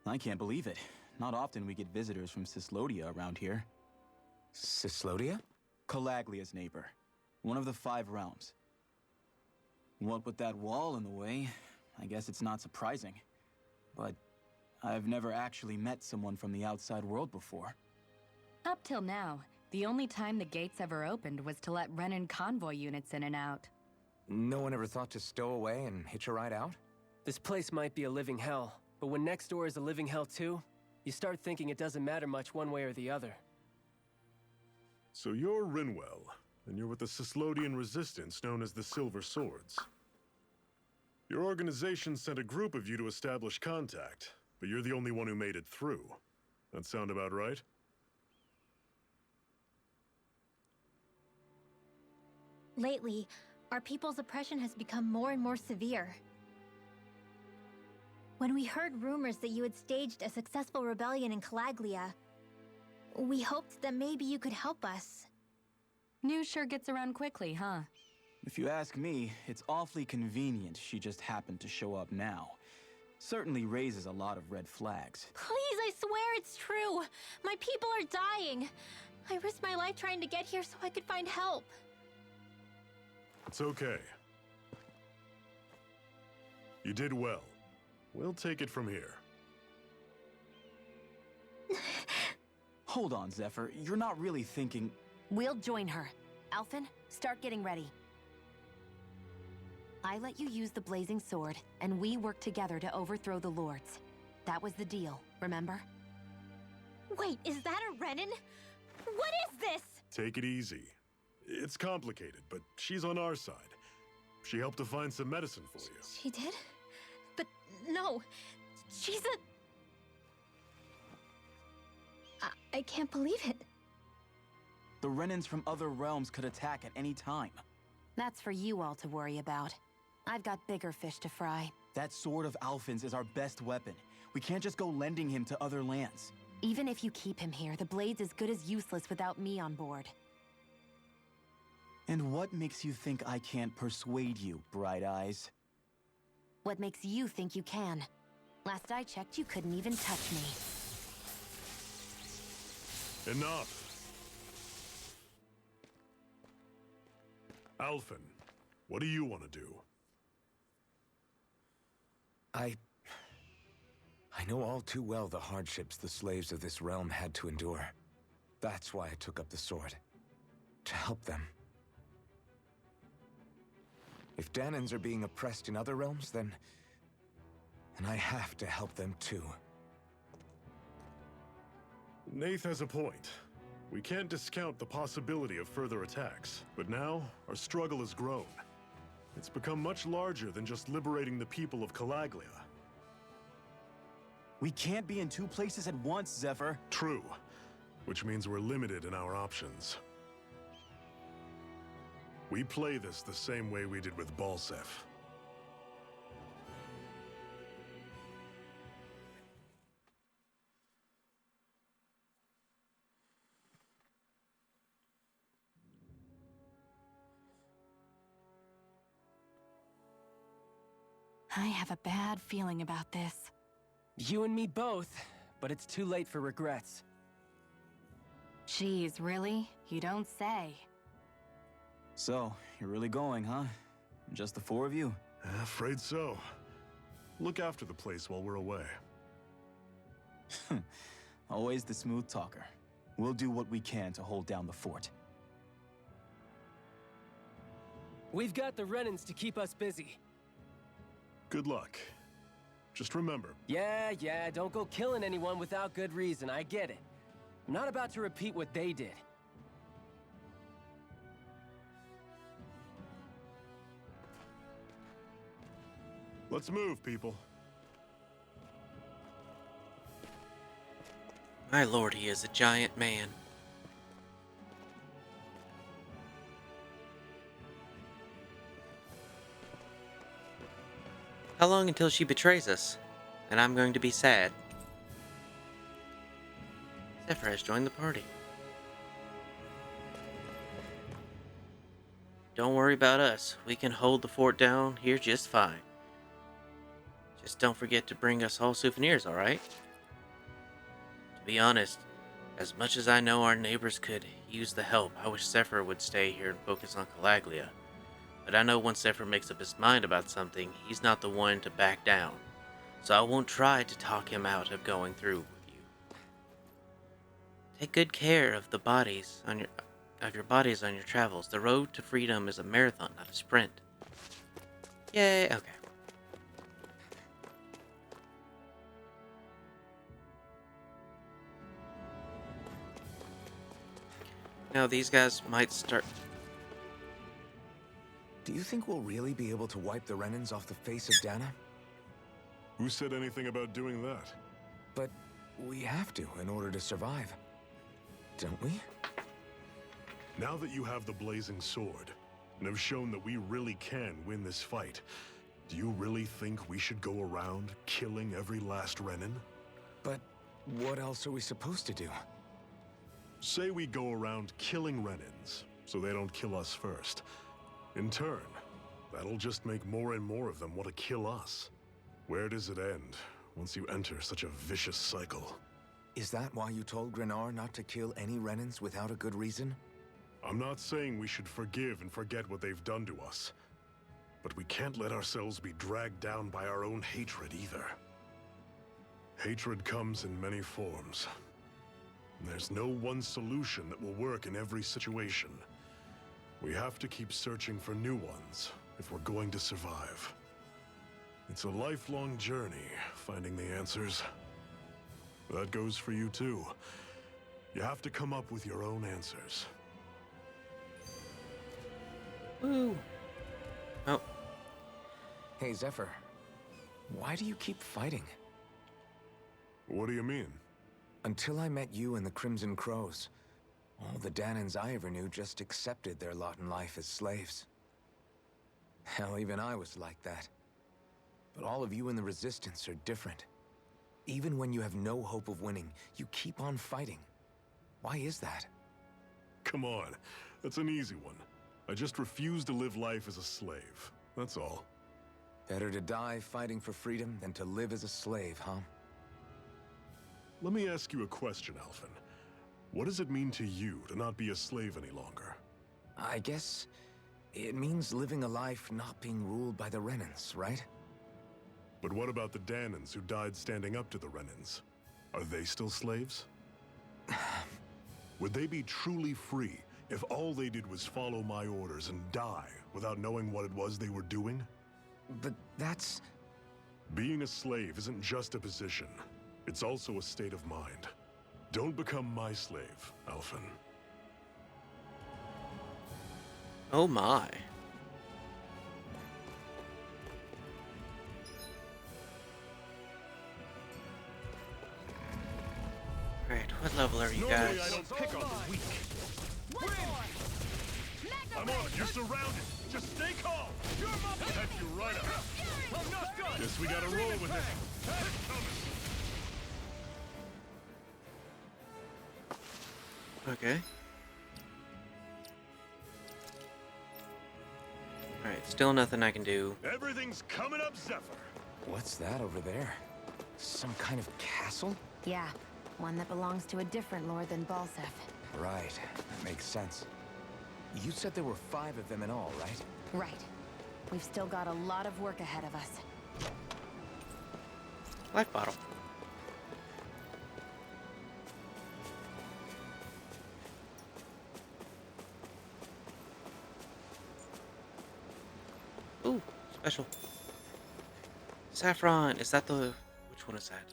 I can't believe it. Not often we get visitors from Cyslodia around here. Cyslodia? Calaglia's neighbor. One of the 5 realms. What with that wall in the way, I guess it's not surprising. But I've never actually met someone from the outside world before. Up till now, the only time the gates ever opened was to let Renan convoy units in and out. No one ever thought to stow away and hitch a ride out? This place might be a living hell, but when next door is a living hell too, you start thinking it doesn't matter much one way or the other. So you're Rinwell, and you're with the Cyslodian resistance known as the Silver Swords. Your organization sent a group of you to establish contact, but you're the only one who made it through. That sound about right? Lately, our people's oppression has become more and more severe. When we heard rumors that you had staged a successful rebellion in Calaglia, we hoped that maybe you could help us. News sure gets around quickly, huh? If you ask me, it's awfully convenient she just happened to show up now. Certainly raises a lot of red flags. Please, I swear it's true! My people are dying! I risked my life trying to get here so I could find help. It's okay. You did well. We'll take it from here. Hold on, Zephyr. You're not really thinking... We'll join her. Alphen, start getting ready. I let you use the blazing sword, and we worked together to overthrow the lords. That was the deal, remember? Wait, is that a Renan? What is this? Take it easy. It's complicated, but she's on our side. She helped to find some medicine for you. She did? But no, she's a... I can't believe it. The Renans from other realms could attack at any time. That's for you all to worry about. I've got bigger fish to fry. That sword of Alphen's is our best weapon. We can't just go lending him to other lands. Even if you keep him here, the blade's as good as useless without me on board. And what makes you think I can't persuade you, Bright Eyes? What makes you think you can? Last I checked, you couldn't even touch me. Enough! Alphen, what do you want to do? I know all too well the hardships the slaves of this realm had to endure. That's why I took up the sword. To help them. If Danans are being oppressed in other realms, then I have to help them too. Nath has a point. We can't discount the possibility of further attacks, but now our struggle has grown. It's become much larger than just liberating the people of Calaglia. We can't be in 2 places at once, Zephyr. True, which means we're limited in our options. We play this the same way we did with Balsef. I have a bad feeling about this. You and me both, but it's too late for regrets. Geez, really? You don't say. So, you're really going, huh? Just the four of you? Afraid so. Look after the place while we're away. Always the smooth talker. We'll do what we can to hold down the fort. We've got the Renans to keep us busy. Good luck. Just remember, Yeah, don't go killing anyone without good reason, I get it. I'm not about to repeat what they did. let's move, people. My lord, he is a giant man. How long until she betrays us? And I'm going to be sad. Zephyr has joined the party. Don't worry about us. We can hold the fort down here just fine. Just don't forget to bring us all souvenirs, alright? To be honest, as much as I know our neighbors could use the help, I wish Zephyr would stay here and focus on Calaglia. But I know once Zephyr makes up his mind about something, he's not the one to back down. So I won't try to talk him out of going through with you. Take good care of the bodies on your bodies on your travels. The road to freedom is a marathon, not a sprint. Yay, okay. Now these guys might start. Do you think we'll really be able to wipe the Renans off the face of Dana? Who said anything about doing that? But we have to in order to survive. Don't we? Now that you have the blazing sword, and have shown that we really can win this fight, do you really think we should go around killing every last Renan? But what else are we supposed to do? Say we go around killing Renans, so they don't kill us first. In turn, that'll just make more and more of them want to kill us. Where does it end, once you enter such a vicious cycle? Is that why you told Grenar not to kill any Renans without a good reason? I'm not saying we should forgive and forget what they've done to us. But we can't let ourselves be dragged down by our own hatred either. Hatred comes in many forms. And there's no one solution that will work in every situation. We have to keep searching for new ones if we're going to survive. It's a lifelong journey, finding the answers. That goes for you too. You have to come up with your own answers. Woo! Oh, Hey, Zephyr. Why do you keep fighting? What do you mean? Until I met you and the Crimson Crows, all the Danans I ever knew just accepted their lot in life as slaves. Hell, even I was like that. But all of you in the Resistance are different. Even when you have no hope of winning, you keep on fighting. Why is that? Come on, that's an easy one. I just refuse to live life as a slave, that's all. Better to die fighting for freedom than to live as a slave, huh? Let me ask you a question, Alphen. What does it mean to you to not be a slave any longer? I guess it means living a life not being ruled by the Renans, right? But what about the Danans who died standing up to the Renans? Are they still slaves? Would they be truly free if all they did was follow my orders and die without knowing what it was they were doing? But that's... Being a slave isn't just a position. It's also a state of mind. Don't become my slave, Alphen. oh my. Alright, what level are you Normally I guys? don't pick on the weak. I'm on it. You're surrounded. Just stay calm. That's you right up. I'm not done. Guess we gotta roll with it. Okay. Alright, Still nothing I can do. Everything's coming up, Zephyr. What's that over there? Some kind of castle? Yeah, one that belongs to a different lord than Balsef. Right, that makes sense. You said there were 5 of them in all, right? Right. We've still got a lot of work ahead of us. Life bottle. Ooh, special. Saffron. Is that the... Which one is that?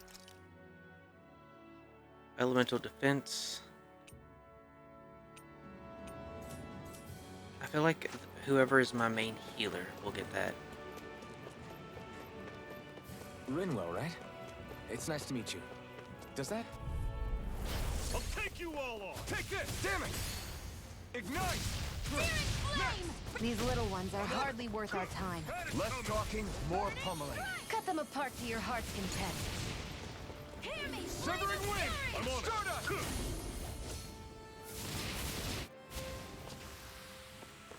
Elemental defense. I feel like whoever is my main healer will get that. Rinwell, right? It's nice to meet you. Does that? I'll take you all on. Take this! Damn it! Ignite! These little ones are hardly worth our time. Less talking, more pummeling. Cut them apart to your heart's content. Severing wind! I'm on it. Stardust!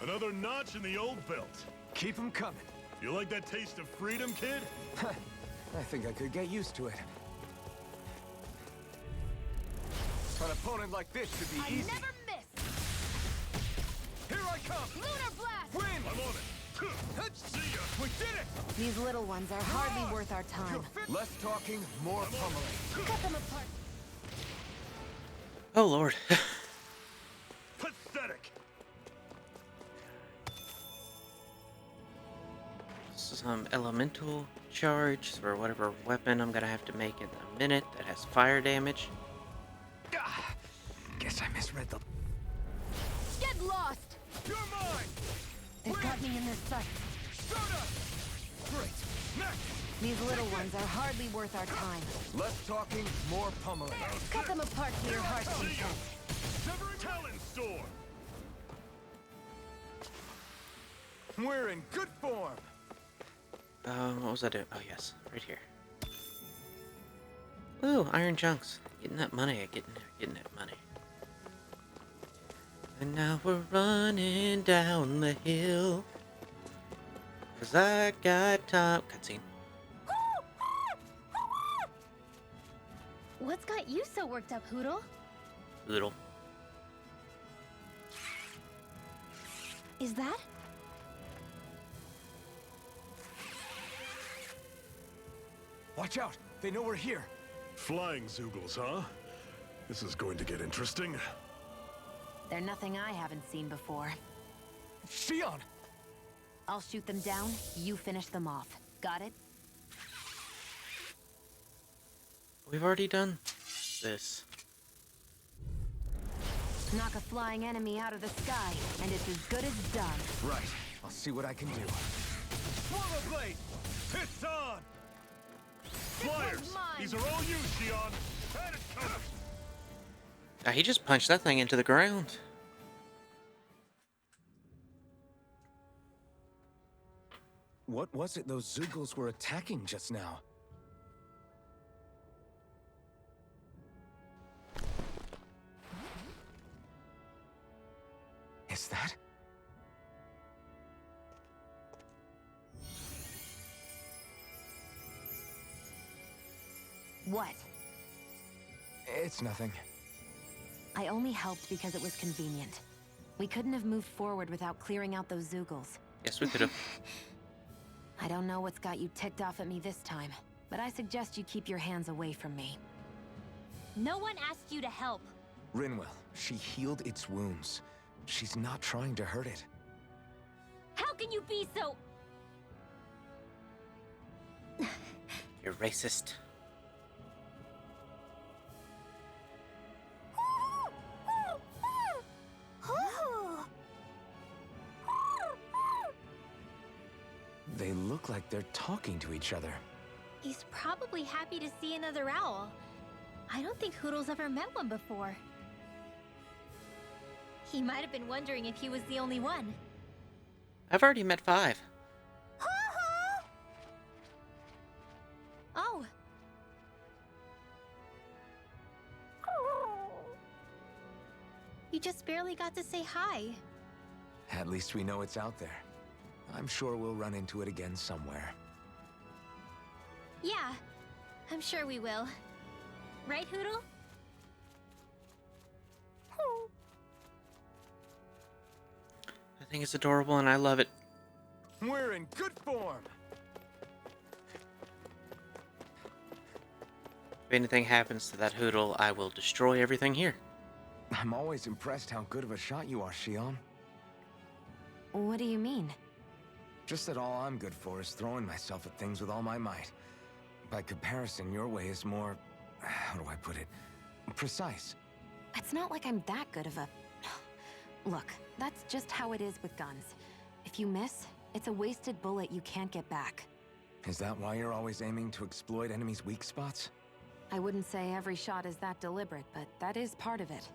Another notch in the old belt. Keep them coming. You like that taste of freedom, kid? I think I could get used to it. An opponent like this should be easy. Never miss! Here I come! Lunar blast! Win! I'm on it. See ya. We did it! These little ones are hardly worth our time. Less talking, more pummeling. Cut them apart. Oh lord. Pathetic. Some elemental charge for whatever weapon I'm gonna have to make in a minute that has fire damage. Guess I misread the... Get lost! You're mine! They've got me in their sights. Great! Next! These little ones are hardly worth our time. Less talking, more pummeling. Cut them apart to your heart's content. Severing Talon Storm. We're in good form! What was I doing? Oh yes, right here. Ooh, iron chunks. Getting that money, getting that money. And now we're running down the hill. 'Cause I got time. Cutscene. What's got you so worked up, Hootle? Little. Is that? Watch out! They know we're here! Flying Zoogles, huh? This is going to get interesting. They're nothing I haven't seen before. Shion! I'll shoot them down, you finish them off. Got it? We've already done this. Knock a flying enemy out of the sky, and it's as good as done. Right. I'll see what I can do. Swallow Blade! It's on! Flyers! These are all you, Shion! Had it coming! He just punched that thing into the ground. What was it those Zoogles were attacking just now? Is that? What? It's nothing. I only helped because it was convenient. We couldn't have moved forward without clearing out those Zoogles. Yes, we could have. I don't know what's got you ticked off at me this time, but I suggest you keep your hands away from me. No one asked you to help. Rinwell, she healed its wounds. She's not trying to hurt it. How can you be so... You're racist. They look like they're talking to each other. He's probably happy to see another owl. I don't think Hootle's ever met one before. He might have been wondering if he was the only one. I've already met 5. Oh. You just barely got to say hi. At least we know it's out there. I'm sure we'll run into it again somewhere. Yeah, I'm sure we will. Right, Hoodle? I think it's adorable and I love it. We're in good form! If anything happens to that Hoodle, I will destroy everything here. I'm always impressed how good of a shot you are, Shion. What do you mean? Just that all I'm good for is throwing myself at things with all my might. By comparison, your way is more... how do I put it? Precise. It's not like I'm that good of a... Look, that's just how it is with guns. If you miss, it's a wasted bullet you can't get back. Is that why you're always aiming to exploit enemies' weak spots? I wouldn't say every shot is that deliberate, but that is part of it.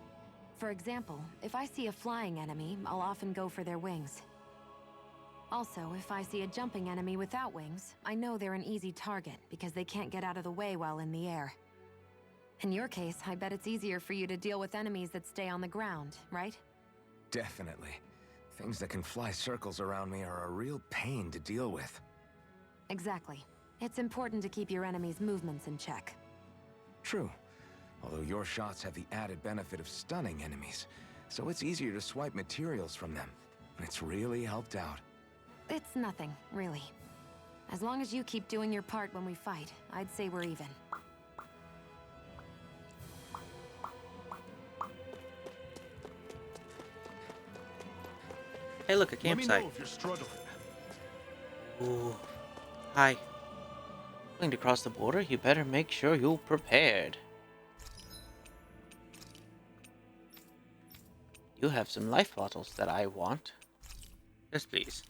For example, if I see a flying enemy, I'll often go for their wings. Also, if I see a jumping enemy without wings, I know they're an easy target because they can't get out of the way while in the air. In your case, I bet it's easier for you to deal with enemies that stay on the ground, right? Definitely. Things that can fly circles around me are a real pain to deal with. Exactly. It's important to keep your enemy's movements in check. True. Although your shots have the added benefit of stunning enemies, so it's easier to swipe materials from them. It's really helped out. It's nothing, really. As long as you keep doing your part when we fight, I'd say we're even. Hey, look, a campsite. Let me know if you're struggling. Ooh. Hi. Going to cross the border? You better make sure you're prepared. You have some life bottles that I want. Yes, please.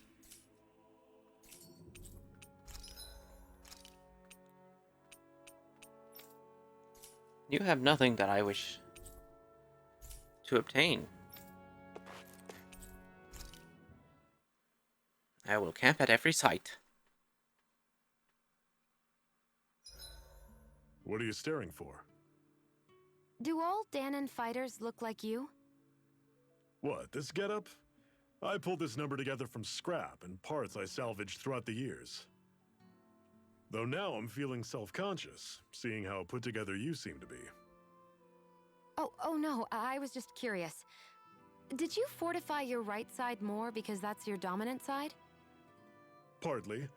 You have nothing that I wish to obtain. I will camp at every site. What are you staring for? Do all Danon fighters look like you? What, this getup? I pulled this number together from scrap and parts I salvaged throughout the years. Though now I'm feeling self-conscious, seeing how put together you seem to be. Oh no, I was just curious. Did you fortify your right side more because that's your dominant side? Partly,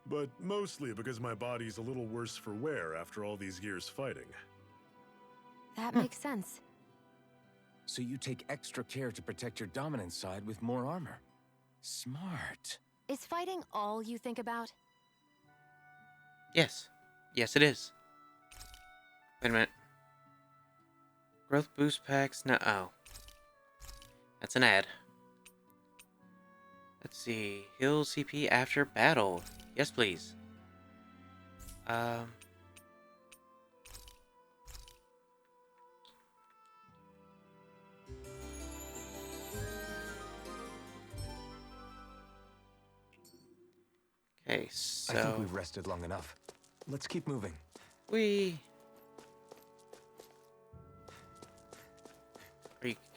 but mostly because my body's a little worse for wear after all these years fighting. That makes sense. So you take extra care to protect your dominant side with more armor. Smart. Is fighting all you think about? Yes. Yes, it is. Wait a minute. Growth boost packs? No. Oh. That's an ad. Let's see. Heal CP after battle. Yes, please. Okay, so... I think we've rested long enough. Let's keep moving. We...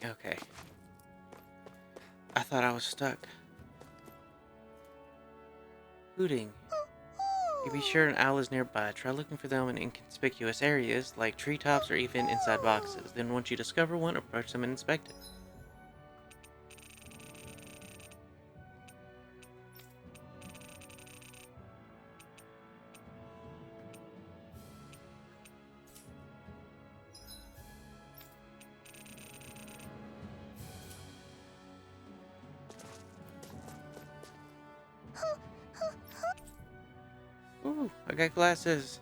Okay. I thought I was stuck. Hooting. You be sure an owl is nearby. Try looking for them in inconspicuous areas, like treetops or even inside boxes. Then once you discover one, approach them and inspect it. Ooh, I got glasses.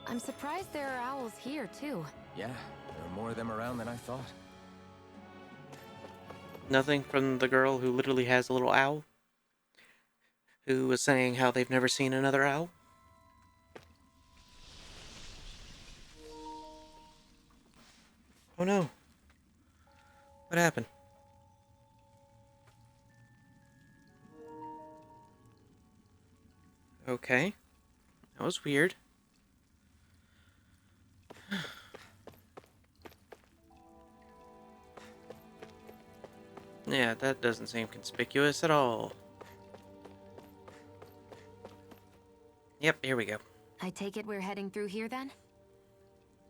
I'm surprised there are owls here, too. Yeah, there are more of them around than I thought. Nothing from the girl who literally has a little owl? Who was saying how they've never seen another owl? Oh no. What happened? Okay. That was weird. Yeah, that doesn't seem conspicuous at all. Yep, here we go. I take it we're heading through here then?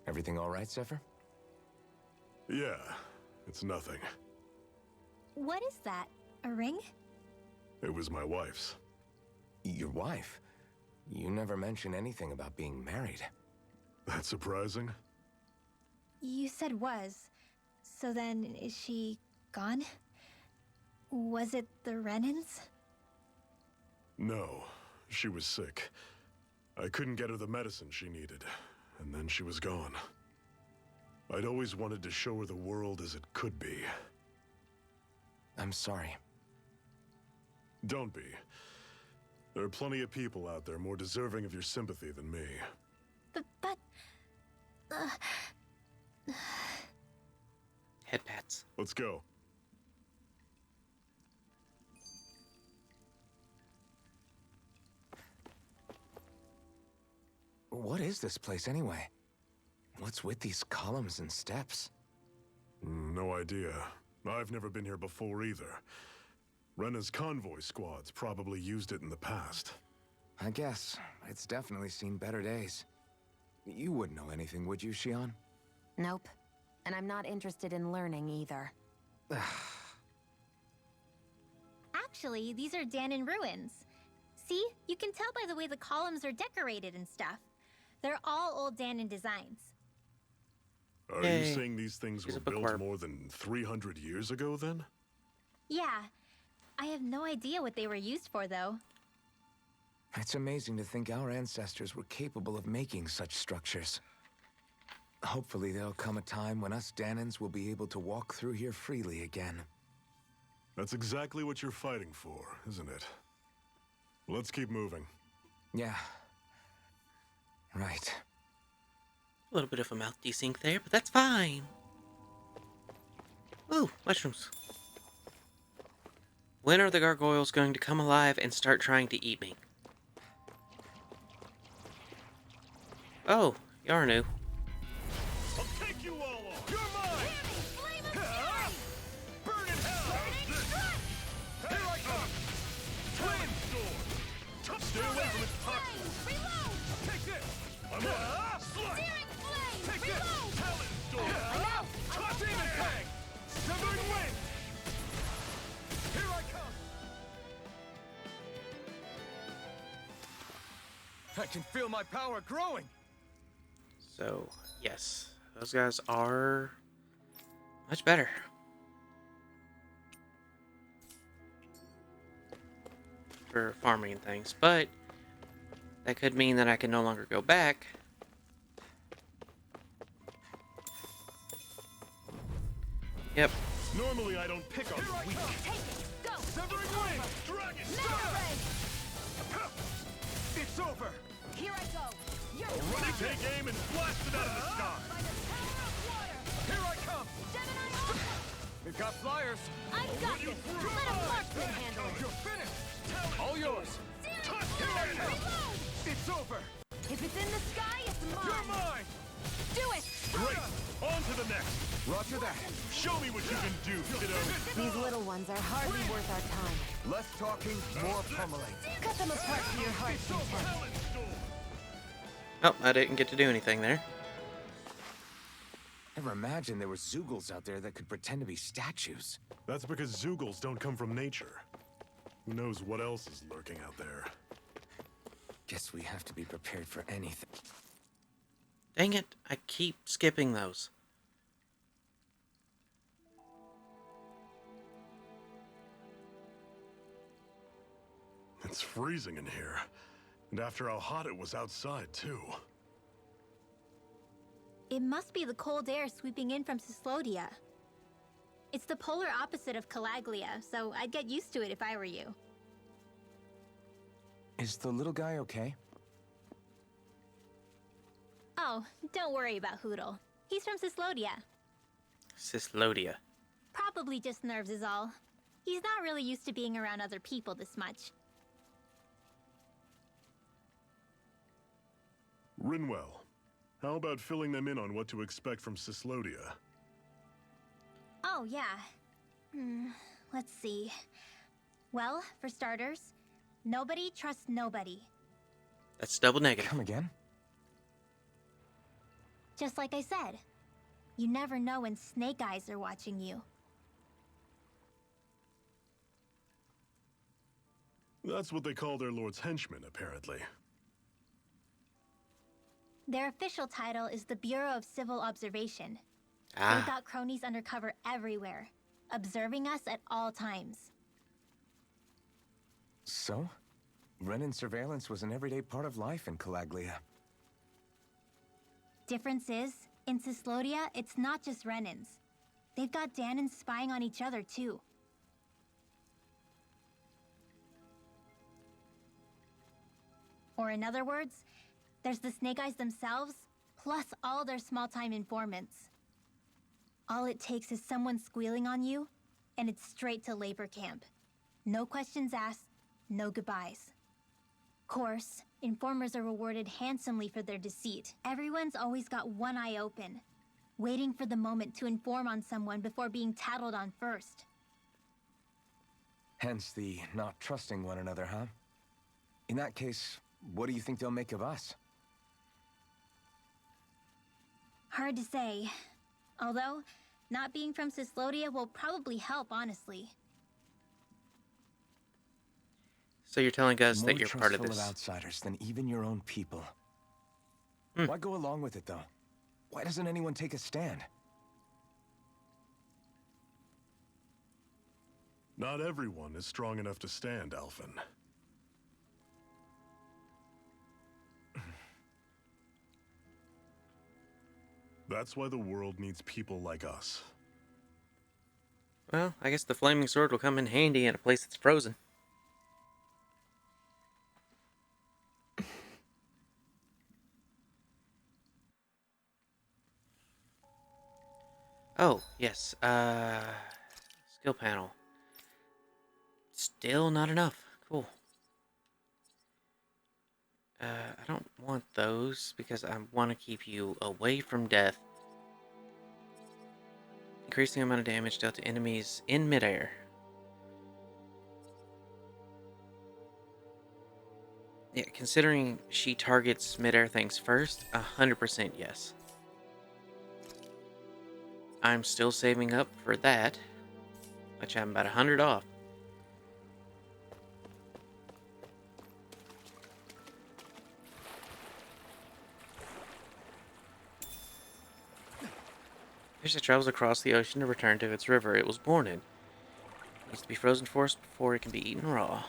Everything all right, Zephyr? Yeah, it's nothing. What is that? A ring? It was my wife's. Your wife? You never mentioned anything about being married. That's surprising? You said was. So then, is she gone? Was it the Renans? No, she was sick. I couldn't get her the medicine she needed, and then she was gone. I'd always wanted to show her the world as it could be. I'm sorry. Don't be. There are plenty of people out there more deserving of your sympathy than me. But... Head pats. Let's go. What is this place anyway? What's with these columns and steps? No idea. I've never been here before either. Rena's convoy squads probably used it in the past. I guess. It's definitely seen better days. You wouldn't know anything, would you, Shion? Nope. And I'm not interested in learning either. Actually, these are Danon ruins. See? You can tell by the way the columns are decorated and stuff. They're all old Danon designs. Are Yay. you saying these things Here's were a bookworm. built more than 300 years ago, then? Yeah. I have no idea what they were used for, though. It's amazing to think our ancestors were capable of making such structures. Hopefully there'll come a time when us Danons will be able to walk through here freely again. That's exactly what you're fighting for, isn't it? Let's keep moving. Yeah. Right. A little bit of a mouth desync there, but that's fine. Ooh, mushrooms. When are the gargoyles going to come alive and start trying to eat me? Oh, Yarnu. I'll take you all on! You're mine! Burn in hell! Here I come! Flame sword! Stay away from its toxins! Take this! I'm on! Slut! Take this! Talon sword! Toss demon fang! Severing wing! Here I come! I can feel my power growing! So, yes, those guys are much better. For farming and things, but that could mean that I can no longer go back. Yep. Normally I don't pick on the weak. Go! Severing wing! Dragon star! It's over! Here I go! You're Running take aim and blast it out of the sky! by the power of water! Here I come! Gemini, We've got flyers! I've got this! Let a marksman handle it! You're finished! All yours! Touch! Here I come! It's over! If it's in the sky, it's mine! You're mine! Do it! Great! On to the next! Roger that! Show me what you can do, kiddo! These little ones are hardly worth our time. Less talking, more pummeling. Cut them apart to your heart's content. Talon storm! Oh, I didn't get to do anything there. Never imagined there were Zeugles out there that could pretend to be statues. That's because Zeugles don't come from nature. Who knows what else is lurking out there? Guess we have to be prepared for anything. Dang it, I keep skipping those. It's freezing in here. And after how hot it was outside, too. It must be the cold air sweeping in from Cyslodia. It's the polar opposite of Calaglia, so I'd get used to it if I were you. Is the little guy okay? Oh, don't worry about Hootle. He's from Cyslodia. Cyslodia. Probably just nerves is all. He's not really used to being around other people this much. Rinwell, how about filling them in on what to expect from Cyslodia? Oh, yeah. let's see. Well, for starters, nobody trusts nobody. That's double negative. Come again? Just like I said, you never know when Snake Eyes are watching you. That's what they call their lord's henchmen, apparently. Their official title is the Bureau of Civil Observation. They've Ah, got cronies undercover everywhere, observing us at all times. So? Renin surveillance was an everyday part of life in Calaglia. Difference is, in Cyslodia, it's not just Renins. They've got Danins spying on each other, too. Or in other words, there's the Snake Eyes themselves, plus all their small-time informants. All it takes is someone squealing on you, and it's straight to labor camp. No questions asked, no goodbyes. Course, informers are rewarded handsomely for their deceit. Everyone's always got one eye open, waiting for the moment to inform on someone before being tattled on first. Hence the not trusting one another, huh? In that case, what do you think they'll make of us? Hard to say. Although, not being from Cyslodia will probably help, honestly. so you're telling us More that you're part of trustful this. of outsiders than even your own people. Hmm. Why go along with it, though? Why doesn't anyone take a stand? Not everyone is strong enough to stand, Alphen. That's why the world needs people like us. Well, I guess the flaming sword will come in handy in a place that's frozen. Oh, yes. Skill panel. Still not enough. Cool. I don't want those because I want to keep you away from death. Increasing amount of damage dealt to enemies in midair. Yeah, considering she targets midair things first, 100% yes. I'm still saving up for that, which I'm about 100 off. Fish that travels across the ocean to return to its river it was born in. It needs to be frozen first before it can be eaten raw.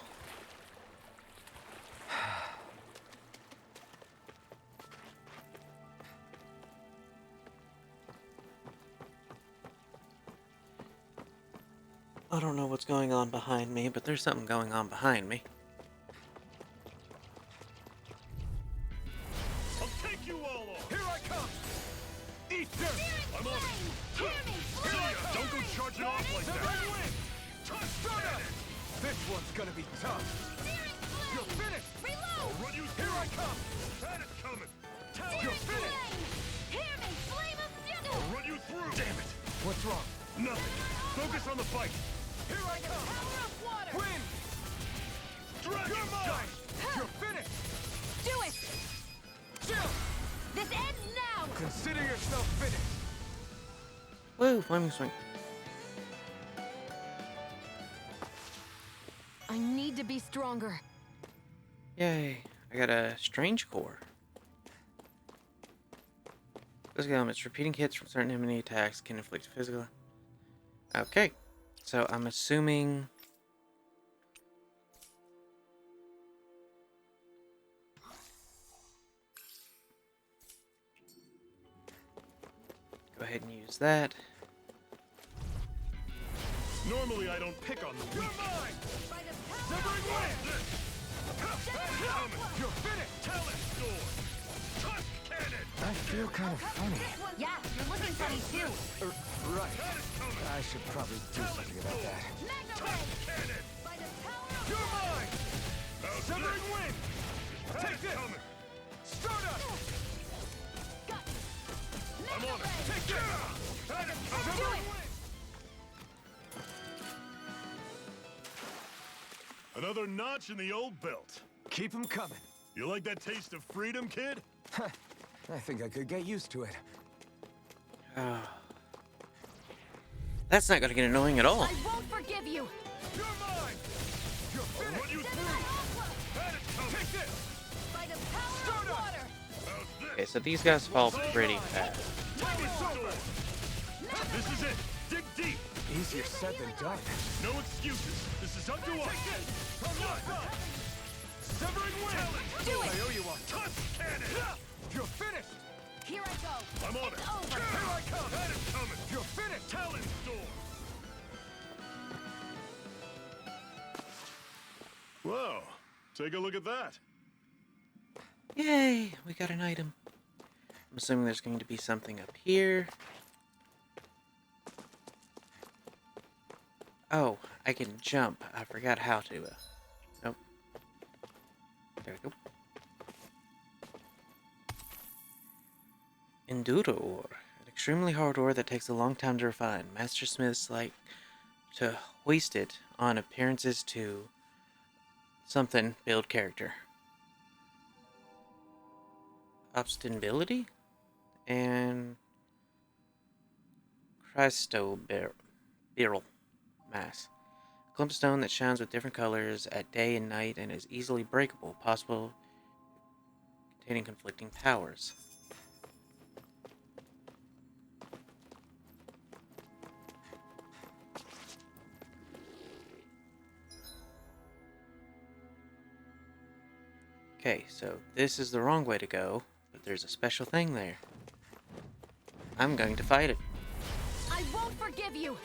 I don't know what's going on behind me, but there's something going on behind me. I'll take you all on! Here I come! Eat dirt! I'm on it! See ya! Don't go charging off like that! This one's gonna be tough. You're finished! I'll run you through! Here I come! That is coming! You're finished! I'll run you through! Damn it! What's wrong? Nothing! Focus on the fight! Here I come! Win! Dragon Shot! You're finished! Do it! Chill! This ends now! Consider yourself finished! Woo, flaming swing. I need to be stronger. Yay, I got a strange core. Physical elements. Repeating hits from certain enemy attacks can inflict physical. Okay, so I'm assuming. Go ahead and use that. Normally I don't pick on the weak. Severing wind! You're finished! Talent sword! Tusk cannon! I feel kind of funny. Yeah, you're looking funny too. Right. I should probably do something about that. Cannon! You're mine! Severing wind! Take this! Start up! I'm on it! Take this! That is coming! Another notch in the old belt. Keep them coming. You like that taste of freedom, kid? I think I could get used to it. Oh. That's not gonna get annoying at all. I won't forgive you! You're mine! You're finished! Run you through! Had it coming! Take this! By the power of water! How's this? Okay, so these guys fall pretty fast. This is it! Dig deep! Easier said than done. No excuses! This is up to us! Severing wind! Do it! I owe you one. Tusk cannon! You're finished! Here I go! I'm on it! It's over! Here I come! Had it coming! You're finished! Talon storm! Whoa! Take a look at that! Yay! We got an item. I'm assuming there's going to be something up here. Oh, I can jump. I forgot how to. Nope. There we go. Enduro ore. An extremely hard ore that takes a long time to refine. Master smiths like to hoist it on appearances to something build character. Obstinability and Christoberyl mass. A clump of stone that shines with different colors at day and night and is easily breakable, possible containing conflicting powers. Okay, so this is the wrong way to go, but there's a special thing there. I'm going to fight it. I won't forgive you!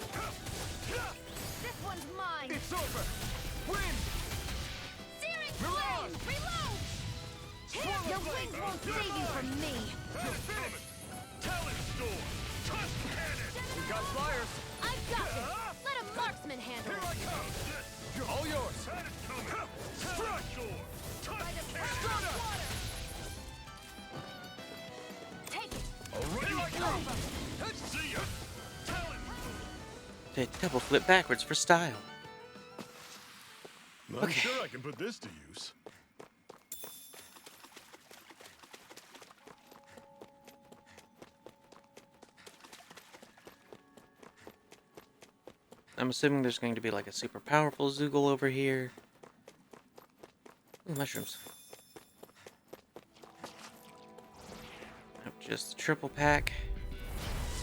This one's mine! It's over! Win! Searing flame! Reload! Your wings won't save you from me! Talon storm! Tusk cannon! We got flyers! I've got this! Let a marksman handle Here it! I come! You're all yours! Had it coming! Talon storm! By the Tusk power cannon! of water! Take it! Already Over! see ya! Talon They double flip backwards for style. storm! I'm sure I can put this to use. I'm assuming there's going to be like a super powerful Zoogle over here. Ooh, mushrooms. Nope, just the triple pack.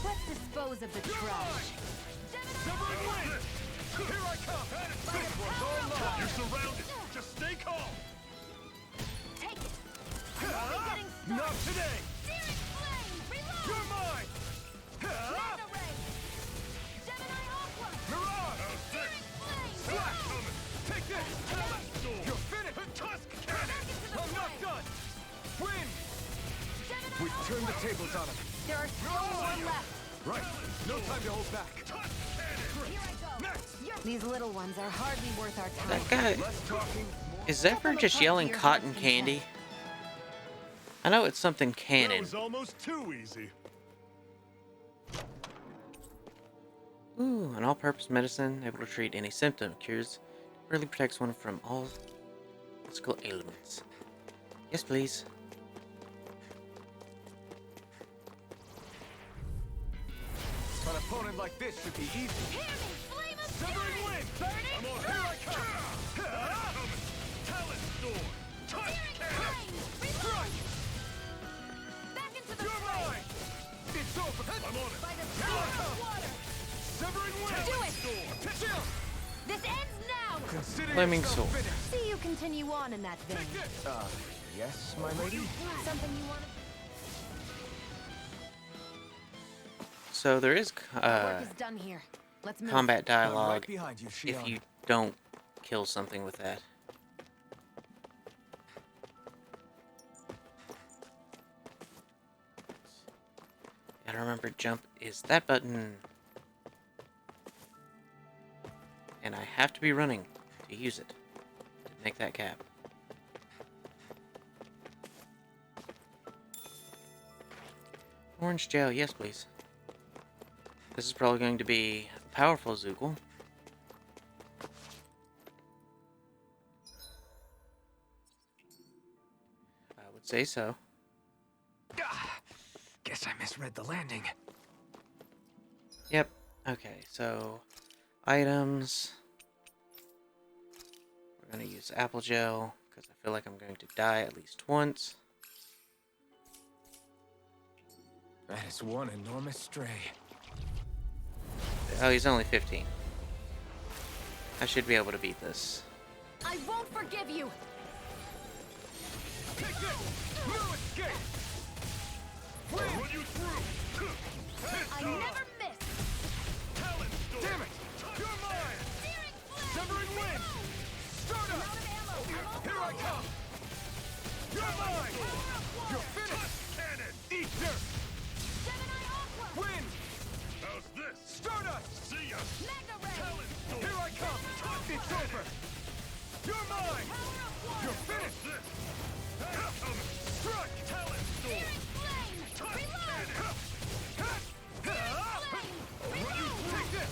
Let's dispose of the trash. Severing wind! Here I come! This one's all mine! You're surrounded! Just stay calm! Take it! I'm only getting started! Not today! Searing flame! Reload! You're mine! Manta ray! Gemini aqua! Mirage! Searing flame! Flash Reload! coming! Take this! Talon storm! You're finished! Tusk cannon! Back into the I'm not fray! done! Win! Gemini We've aqua! turned the tables on him. There are still more left! Right. No time to hold back. Tusk cannon! Here I go! These little ones are hardly worth our time. That guy, Less talking, more... is Zephyr just yelling cotton candy? I know it's something That cannon. was almost too easy. Ooh, an all-purpose medicine able to treat any symptom. Cures, really protects one from all physical ailments. Yes, please. An opponent like this should be easy. Hear me! Flame of Severing fury! wind! Burning I'm on! Here I come! Coming! Talon storm! Tusk Searing cannon! flame! Reload! Back into the You're fray! mine! It's over! I'm on it! By the power of water! Severing wind! Do it! Storm! Chill! This ends now! Consider Flaming yourself sword. finished. See you continue on in that vein. Take this! Yes, my lady? Something you want to... So there is Work is done here. Let's move. combat I'm right dialogue behind you, if Shion. you don't kill something with that. Gotta remember, jump is that button. And I have to be running to use it to make that cap. Orange gel, yes please. This is probably going to be a powerful Zoogle. Say so. Guess I misread the landing. Yep. Okay, so items. We're gonna use apple gel because I feel like I'm going to die at least once. That is one enormous stray. Oh, he's only 15. I should be able to beat this. I won't forgive you! Take this! No escape! I'll run you through! I never miss! Talent storm! Damn it! You're mine! Severing wind! Stardust! Here I come! You're mine! You're finished! Cannon! Eat dirt! Wind! How's this? Stardust! See ya! Talent storm! Here I come! It's over! You're mine! You're finished! This! That's coming! Strike! Talent storm! Touch cannon! Run you Take this!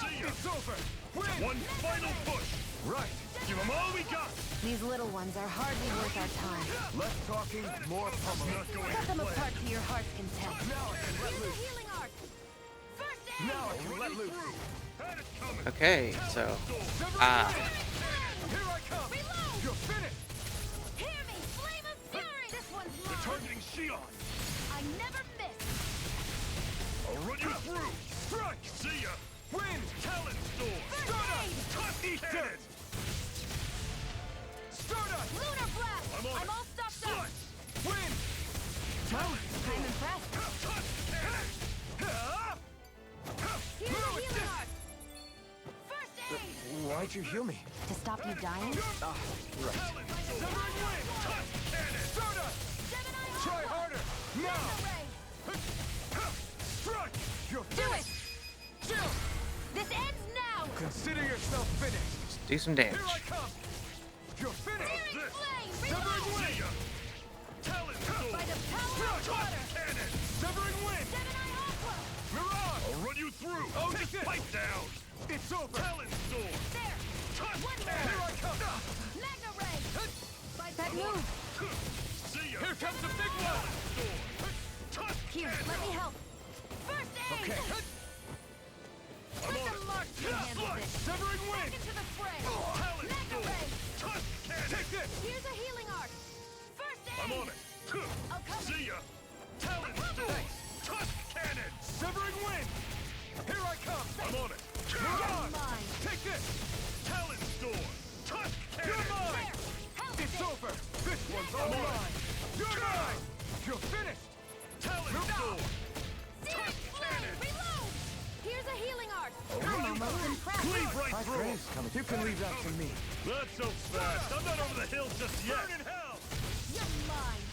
See ya! It's over! Wind! One final push! Right! Give 'em all we got! These little ones are hardly worth our time. Less talking, more pummeling. Not going Cut them to play! apart to your heart's content. Now I can let loose! Healing arc! First aid! Now I can Run let you loose! through! Had it coming! Okay, so Severing ah, wind! Here I come! Reload! You're finished! Hear me! Flame of fury! This one's mine! Targeting Shion! I never miss! I'll run you through! Strike! See ya! Wind! Talent storm! Stardust! Touch Eat cannon! dirt! Stardust! Lunar blast! I'm on it! all stocked up! Slice! Wind! Talent I'm impressed. touch cannon! Here's a healing arc! First aid! Why'd you heal me? To stop you dying? Ah, right. Talent storm! Severing wind! Touch cannon! Stardust! Try harder! Now! Strike! You're Do finished! it! Chill! This ends now! Consider yourself finished! let's do some damage. Here I come! You're finished! This! Flame! Severing Reload! wind! See ya! Talent storm! By the power of Touch water! cannon! Severing wind! Gemini Aqua! Mirage! I'll run you through! Oh, Just take this! pipe down! It's over! Talent storm! There! Touch One more! Here cannon! I come! Magna Ray! By that move! See ya! Here comes the big one! Storm! Touch Here, cannon! let me help! First aid! Okay. I'm Let on the it! marksman handle this! Severing wind! Into the fray! Talent Magna storm! Ray! Touch cannon! Take this! Here's a healing arc! First aid! I'm on it! I'll cover See ya! Talent storm! Touch cannon! Severing wind! Here I come! I'm on it! Mirage! mine! Take this! Talent storm! Touch You're cannon! mine! Help It's this! over! This one's all mine! You're mine! You're finished! Talent storm! Searing flame! Reload! Here's a healing arc! I'll run you almost through! impressed. Cleave right My through! grave's coming. You can leave that to me. Not so fast! I'm not over the hill just yet! Burn in hell! You're mine!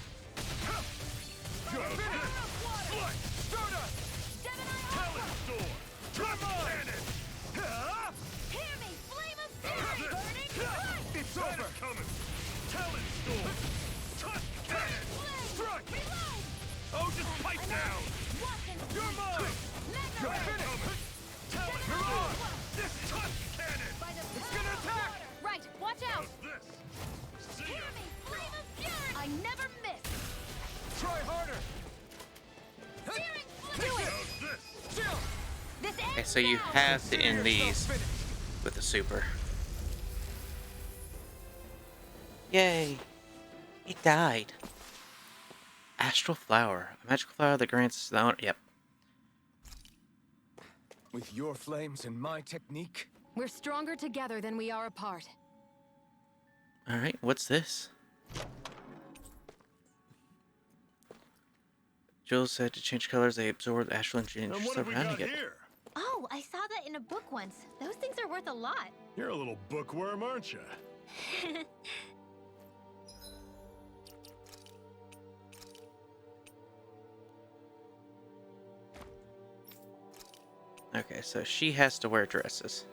You're How's finished! this? Slice! Stardust! Gemini Talent Aqua! storm! Touch cannon! Hear me! Flame of fury! Burning bright! It's Had over! it coming! Talent storm! Touch cannon! Strike! Reload! Oh, just pipe down! Walk in You're mine! Magna You're Ray! finished! Talent Mirage! This touch cannon! By the It's power gonna of attack! water! Right, watch out! How's this? See Hear ya! me! Flame of fury! I never miss! Try harder! Searing flame! Do it! How's this? Chill! This ends Okay, so you now! have to Consider end yourself these finished. with the super. Yay! It died. Astral flower, a magical flower that grants the owner. Yep. With your flames and my technique, We're stronger together than we are apart. All right. What's this? Jules said to change colors, they absorb the astral energy and And what have we surrounding got it. here? Oh, I saw that in a book once. Those things are worth a lot. You're a little bookworm, aren't you? Okay, so she has to wear dresses.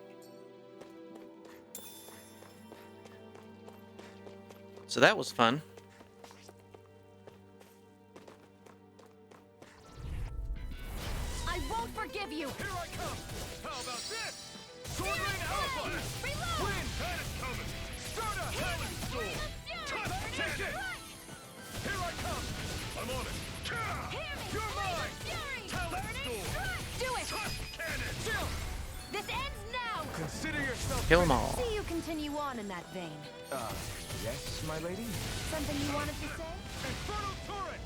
So that was fun. I won't forgive you! Here I come! How about this? Sword Rain Alpha! Reload! Wind! Had it coming! Stardust! Talent storm! Touch Take cannon! it! Here Kill them all. See you continue on in that vein. Yes, my lady? Something you wanted to say? Infernal turret!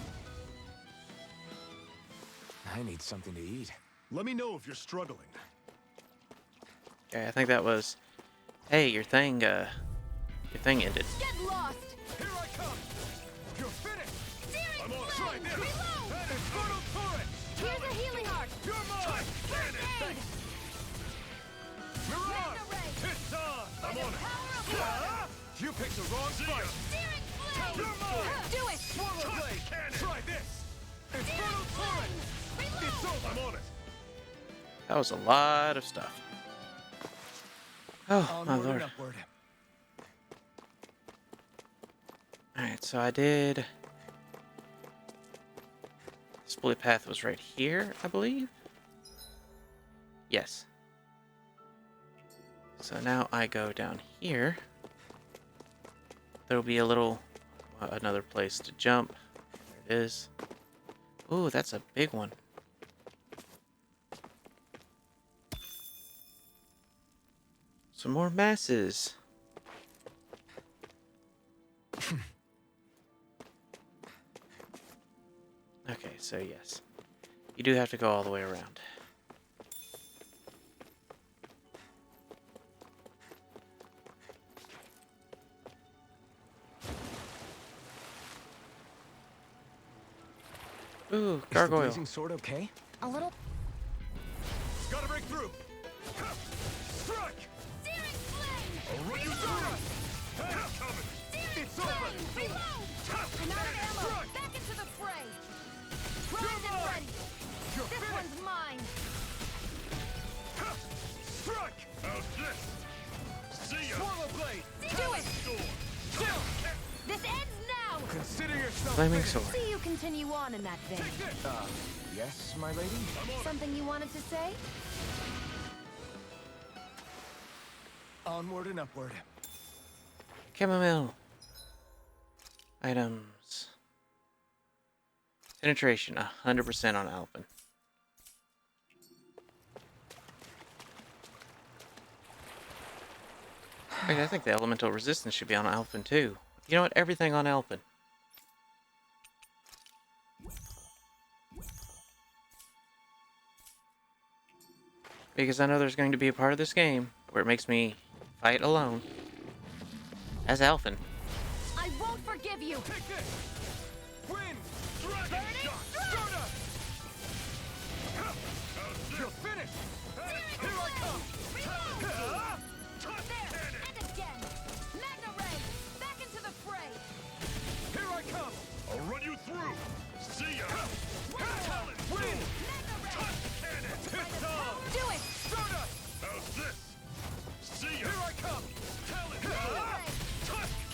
I need something to eat. Let me know if you're struggling. Okay, I think that was... Hey, your thing ended. Get lost! Here I come! You're finished! Searing I'm on flame! right now! Reload! An infernal turret! Here's a healing art! You're mine! First aid! Mirage! Magna ray! It's on! By I'm the on it! power of water! You picked the wrong fight! Searing flame! You're mine! Do it! Swallow blade! Try this! Infernal turret! It's over! I'm on it! That was a lot of stuff. Oh, my Onward lord. and upward. Alright, so I did... Split path was right here, I believe? Yes. So now I go down here. There'll be a little... another place to jump. There it is. Ooh, that's a big one. Some more masses. Okay, so yes. You do have to go all the way around. Ooh, Is the gargoyle. blazing sword okay? A little... Gotta break through! Strike! Searing flame! I'll run you through! I'm coming! It's over! Reload! I'm out of ammo! Back into the fray! Primed and ready! You're This finished! one's mine! Strike! How's this? See ya! Swallow blade! Do it! Sword! This ends now! Consider yourself Flaming finished. sword. See you continue on in that vein. Yes, my lady? Something you wanted to say? Onward and upward. Chamomile. Items. Penetration, 100% on Alpin. Wait, I think the elemental resistance should be on Alpin too. You know what? Everything on Alpin. Because I know there's going to be a part of this game where it makes me fight alone. As Alpin. I won't forgive you! Take this! Win! Dragon Burning shot! strike! Soda! You're finished! Here I come! There! And again! Magna ray! Back into the fray! Here I come! I'll run you through! See ya! Talon! Win! Magna ray! Cannon! It's on! Do it! Soda! How's this? See ya! Here I come! Talon! Magna ray!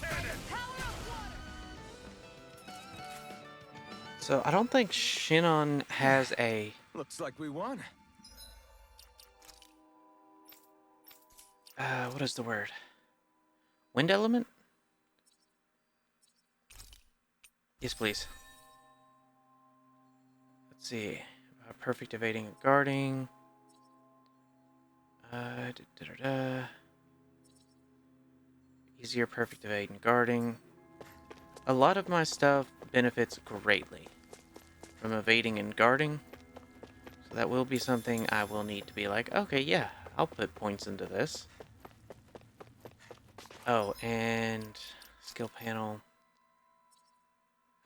Cannon! Power of water! So I don't think Shinon has a... Looks like we won. what is the word? Wind element? Yes, please. Let's see. Perfect evading and guarding. Easier perfect evade and guarding. A lot of my stuff benefits greatly from evading and guarding. So that will be something I will need to be like, okay, yeah, I'll put points into this. Oh, and skill panel.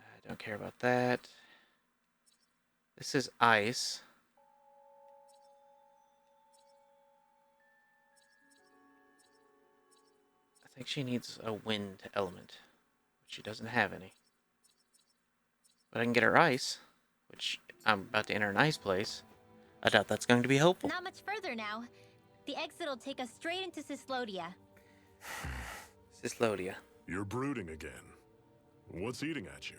I don't care about that. This is ice. I think she needs a wind element, but she doesn't have any. But I can get her ice, which I'm about to enter an ice place. I doubt that's going to be helpful. Not much further now. The exit will take us straight into Cyslodia. Cyslodia. You're brooding again. What's eating at you?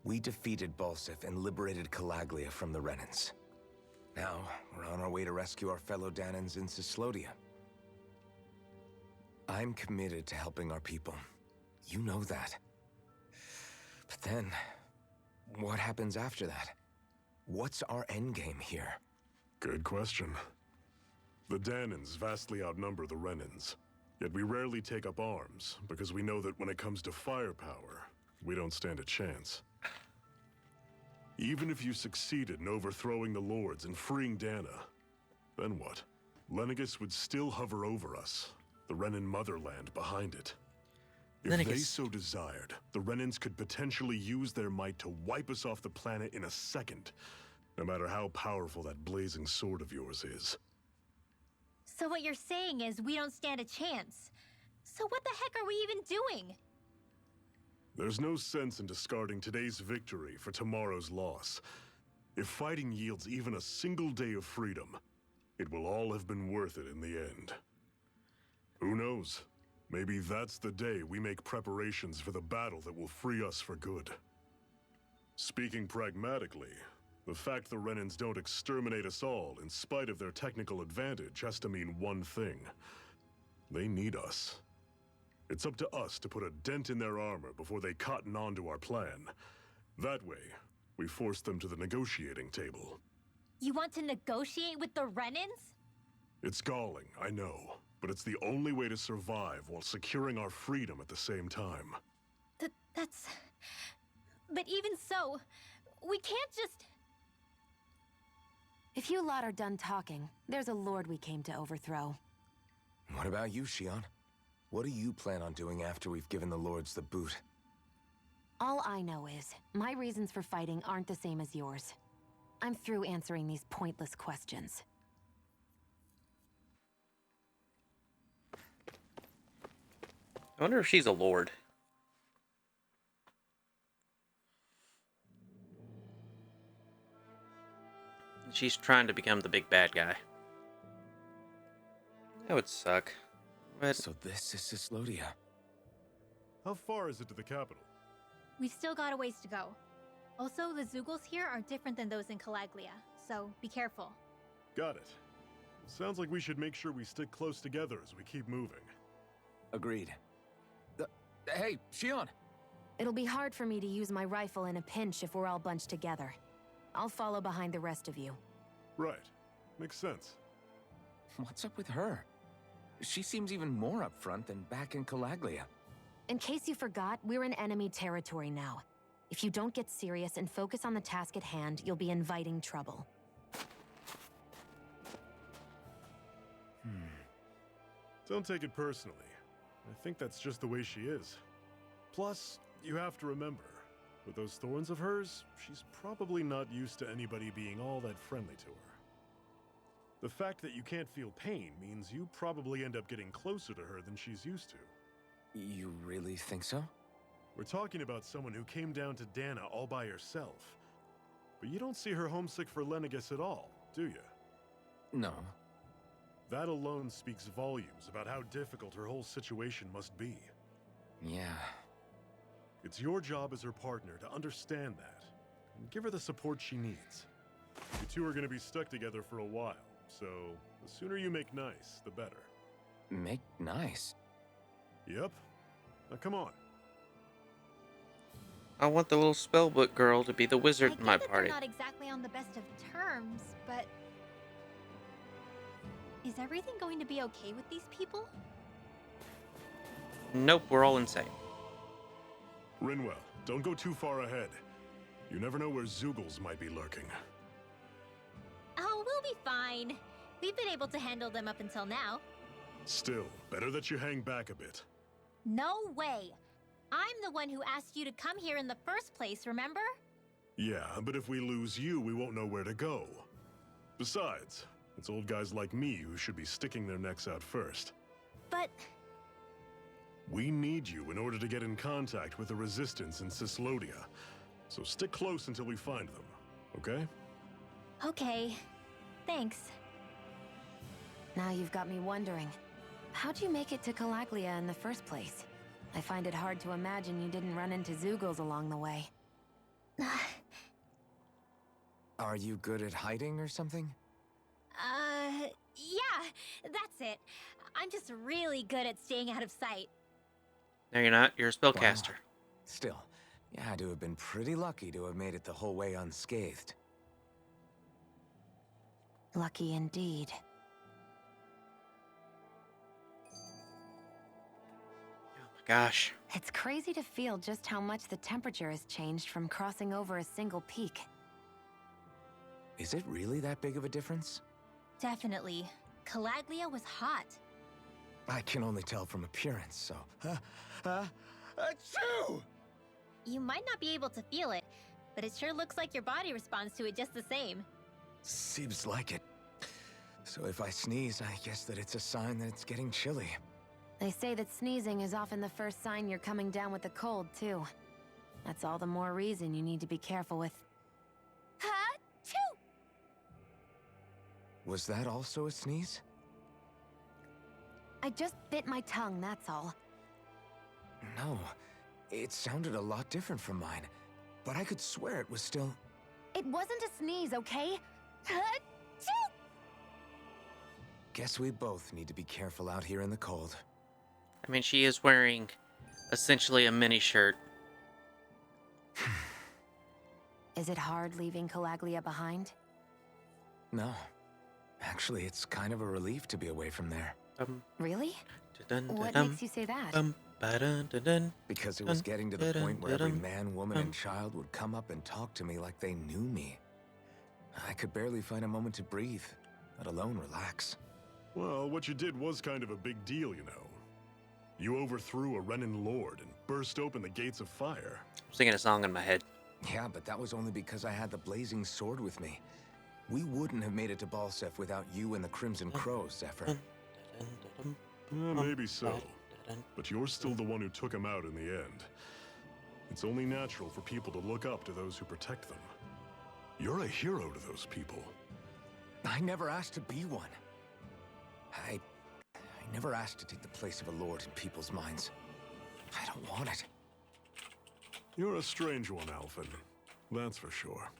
We defeated Balsif and liberated Calaglia from the Renans. Now, we're on our way to rescue our fellow Danans in Cyslodia. I'm committed to helping our people. You know that. But then, what happens after that? What's our endgame here? Good question. The Danans vastly outnumber the Renans. Yet we rarely take up arms, because we know that when it comes to firepower, we don't stand a chance. Even if you succeeded in overthrowing the Lords and freeing Dana, then what? Lenegis would still hover over us, the Renan motherland behind it. If they so desired, the Renans could potentially use their might to wipe us off the planet in a second, no matter how powerful that blazing sword of yours is. So what you're saying is we don't stand a chance. So what the heck are we even doing? There's no sense in discarding today's victory for tomorrow's loss. If fighting yields even a single day of freedom, it will all have been worth it in the end. Who knows? Maybe that's the day we make preparations for the battle that will free us for good. Speaking pragmatically, the fact the Renans don't exterminate us all in spite of their technical advantage has to mean one thing. They need us. It's up to us to put a dent in their armor before they cotton on to our plan. That way, we force them to the negotiating table. You want to negotiate with the Renans? It's galling, I know, but it's the only way to survive while securing our freedom at the same time. That's... But even so, we can't just... If you lot are done talking, there's a lord we came to overthrow. What about you, Shion? What do you plan on doing after we've given the Lords the boot? All I know is, my reasons for fighting aren't the same as yours. I'm through answering these pointless questions. I wonder if she's a lord. She's trying to become the big bad guy. That would suck. But So this is Cislodia. How far is it to the capital? We've still got a ways to go. Also, the Zeugles here are different than those in Calaglia, so be careful. Got it. Sounds like we should make sure we stick close together as we keep moving. Agreed. Hey, Shion! It'll be hard for me to use my rifle in a pinch if we're all bunched together. I'll follow behind the rest of you. Right. Makes sense. What's up with her? She seems even more upfront than back in Calaglia. In case you forgot, we're in enemy territory now. If you don't get serious and focus on the task at hand, you'll be inviting trouble. Don't take it personally. I think that's just the way she is. Plus, you have to remember, with those thorns of hers, she's probably not used to anybody being all that friendly to her. The fact that you can't feel pain means you probably end up getting closer to her than she's used to. You really think so? We're talking about someone who came down to Dana all by herself. But you don't see her homesick for Lenegis at all, do you? No. That alone speaks volumes about how difficult her whole situation must be. Yeah. It's your job as her partner to understand that, and give her the support she needs. You two are going to be stuck together for a while, so the sooner you make nice, the better. Make nice? Yep. Now come on. I want the little spellbook girl to be the wizard in my I get that party. they're not exactly on the best of terms, but... Is everything going to be okay with these people? Nope, we're all insane. Rinwell, don't go too far ahead. You never know where Zeugles might be lurking. Oh, we'll be fine. We've been able to handle them up until now. Still, better that you hang back a bit. No way! I'm the one who asked you to come here in the first place, remember? Yeah, but if we lose you, we won't know where to go. Besides, it's old guys like me who should be sticking their necks out first. But... We need you in order to get in contact with the Resistance in Cislodia. So stick close until we find them, okay? Okay. Thanks. Now you've got me wondering. How'd you make it to Calaglia in the first place? I find it hard to imagine you didn't run into Zeugles along the way. Are you good at hiding or something? Yeah, that's it. I'm just really good at staying out of sight. No, you're not. You're a spellcaster. Wow. Still, you had to have been pretty lucky to have made it the whole way unscathed. Lucky indeed. gosh. It's crazy to feel just how much the temperature has changed from crossing over a single peak. Is it really that big of a difference? Definitely. Calaglia was hot. I can only tell from appearance, so... Achoo! You might not be able to feel it, but it sure looks like your body responds to it just the same. Seems like it. So if I sneeze, I guess that it's a sign that it's getting chilly. They say that sneezing is often the first sign you're coming down with a cold, too. That's all the more reason you need to be careful with... Ha-choo! Was that also a sneeze? I just bit my tongue, that's all. No. It sounded a lot different from mine. But I could swear it was still... It wasn't a sneeze, okay? Ha-choo! Guess we both need to be careful out here in the cold. I mean, she is wearing essentially a mini shirt. Is it hard leaving Calaglia behind? No. Actually, it's kind of a relief to be away from there. Really? What makes you say that? Because it was getting to the point where every man, woman, and child would come up and talk to me like they knew me. I could barely find a moment to breathe, let alone relax. Well, what you did was kind of a big deal, you know. You overthrew a Renin lord and burst open the gates of fire. I'm singing a song in my head. Yeah, but that was only because I had the blazing sword with me. We wouldn't have made it to Balsef without you and the Crimson Crows, Zephyr. Maybe so. But you're still the one who took him out in the end. It's only natural for people to look up to those who protect them. You're a hero to those people. I never asked to be one. I never asked to take the place of a lord in people's minds. I don't want it. You're a strange one, Alphen. That's for sure.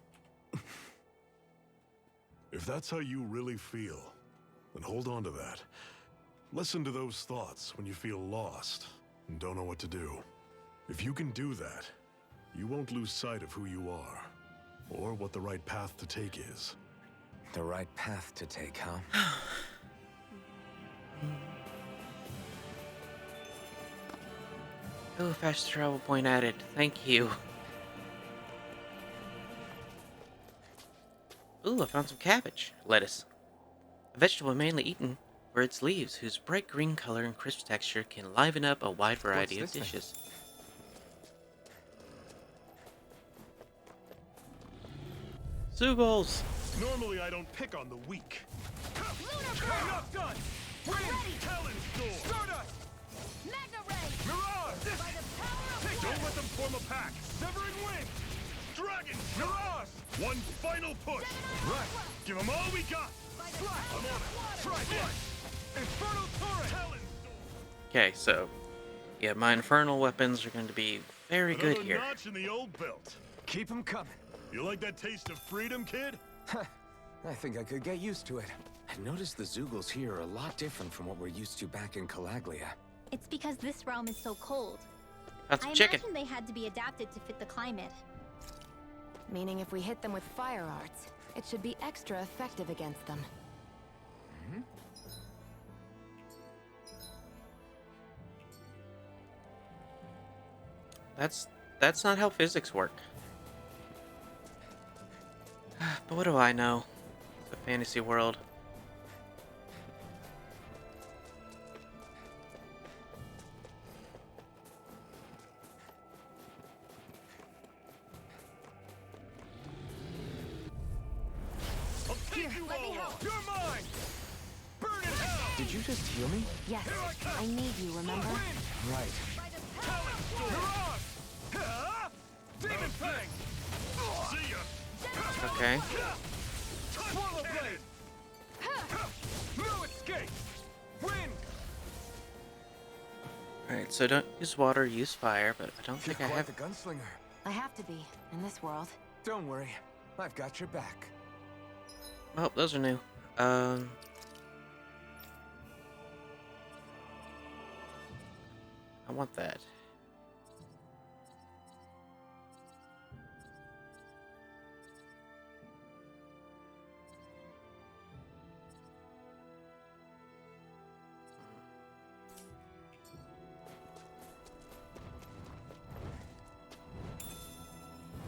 If that's how you really feel, then hold on to that. Listen to those thoughts when you feel lost and don't know what to do. If you can do that, you won't lose sight of who you are, or what the right path to take is. The right path to take, huh? Oh, fast travel point added. Thank you. Ooh, I found some cabbage. Lettuce. A vegetable mainly eaten for its leaves, whose bright green color and crisp texture can liven up a wide variety of dishes. Zoogles! Normally I don't pick on the weak. Enough done! Ready! Talon Storm! Stardust! Magna Ray! Mirage! By the power of Don't let them form a pack! Severing Wing! Dragon! Mirage! One final push! Right! Give them all we got! I'm on it! Try this! Infernal Torrent! Talon Storm! Okay, so yeah, my infernal weapons are going to be very good Another here. notch in the old belt. Keep them coming. You like that taste of freedom, kid? I think I could get used to it. I noticed the Zoogles here are a lot different from what we're used to back in Calaglia. It's because this realm is so cold. That's I chicken. imagine they had to be adapted to fit the climate. Meaning if we hit them with fire arts, it should be extra effective against them. That's not how physics work. But what do I know? The fantasy world. I'll take you all! You're mine! Burn in hell! Did you just heal me? Yes, I need you, remember? Right. Talon Storm! Mirage! Ha! Demon Fang! See ya! Okay. Swallow Blade! No escape! Wind! Alright, so don't use water, use fire, but I don't You're think I quite have... the gunslinger. I have to be, in this world. Don't worry. I've got your back. Oh, those are new. I want that.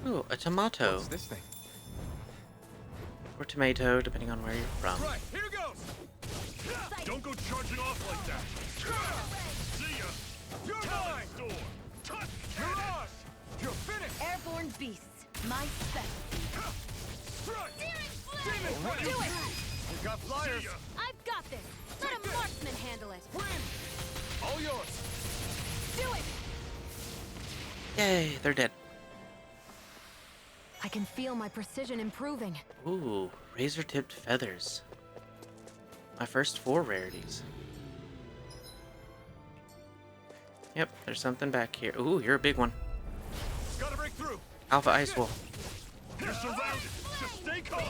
Ooh, a tomato. What's this thing? Or tomato, depending on where you're from. Right, here goes! Don't go charging off like that! See ya! You're mine! Door! Touch! Mirage! You're finished! Airborne beasts, my specialty. Strike! Demon Flame! Do it! You got flyers! See ya! I've got this! Let a marksman handle it! Win! All yours! Do it! Yay, they're dead. I can feel my precision improving. Ooh, razor-tipped feathers. My first 4 rarities. Yep, there's something back here. Ooh, you're a big one. Gotta break through! Alpha Ice Wolf. You're surrounded! Just stay calm!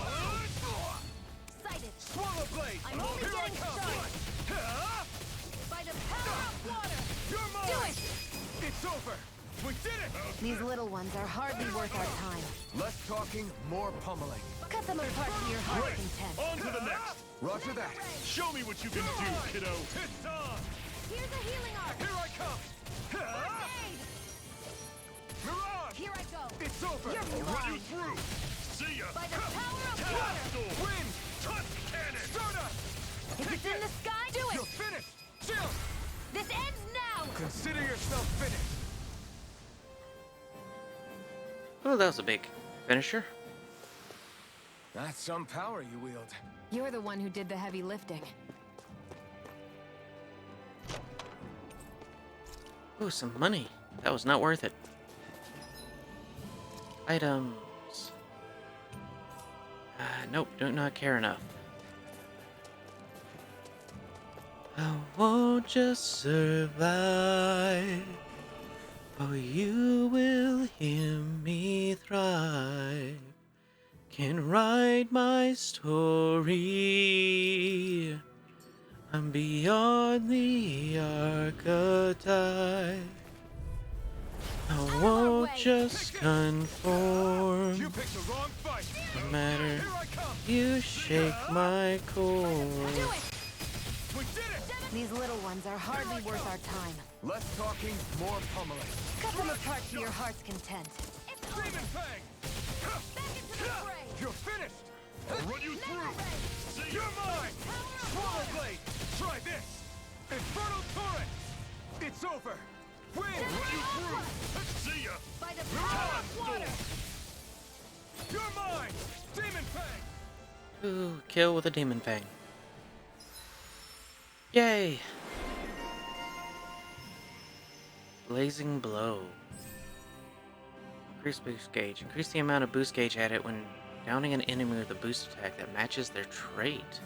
Sighted! Swallow blade! I'm only Here I getting come! started. By the power of water! You're mine! Do it! It's over! We did it! These little ones are hardly worth our time. Less talking, more pummeling. Cut them apart to your heart's content. On to the next! Roger that. Show me what you can do, kiddo! It's on! Here's a healing arc! Here I come! Aid! Mirage! Here I go! It's over! You're I'll run you mine. through! See ya! By the power of Tap water! door! Wind! Touch cannon! Stardust! If it's in the sky, do You're it! finished! Chill! This ends now! Consider yourself finished. Oh, that was a big finisher. That's some power you wield. You're the one who did the heavy lifting. Ooh, some money. That was not worth it. Items. Nope, do not care enough. I won't just survive. Oh, you will hear me thrive. Can write my story. I'm beyond the archetype. I won't just conform. You picked the wrong fight! No matter, Here I come! you shake my core. Do it! We did it! These little ones are hardly worth our time. Less talking, more pummeling. Cut them apart to your heart's content. Demon Fang! You're finished! I'll run you through! See, you're mine! Swallow Blade! Try this! Infernal Torrent! It's over! Win! I'll run you through! See ya! By the power of water! You're mine! Demon Fang! Ooh, kill with a demon fang. Yay! Blazing Blow. Increase boost gauge. Increase the amount of boost gauge added when downing an enemy with a boost attack that matches their trait.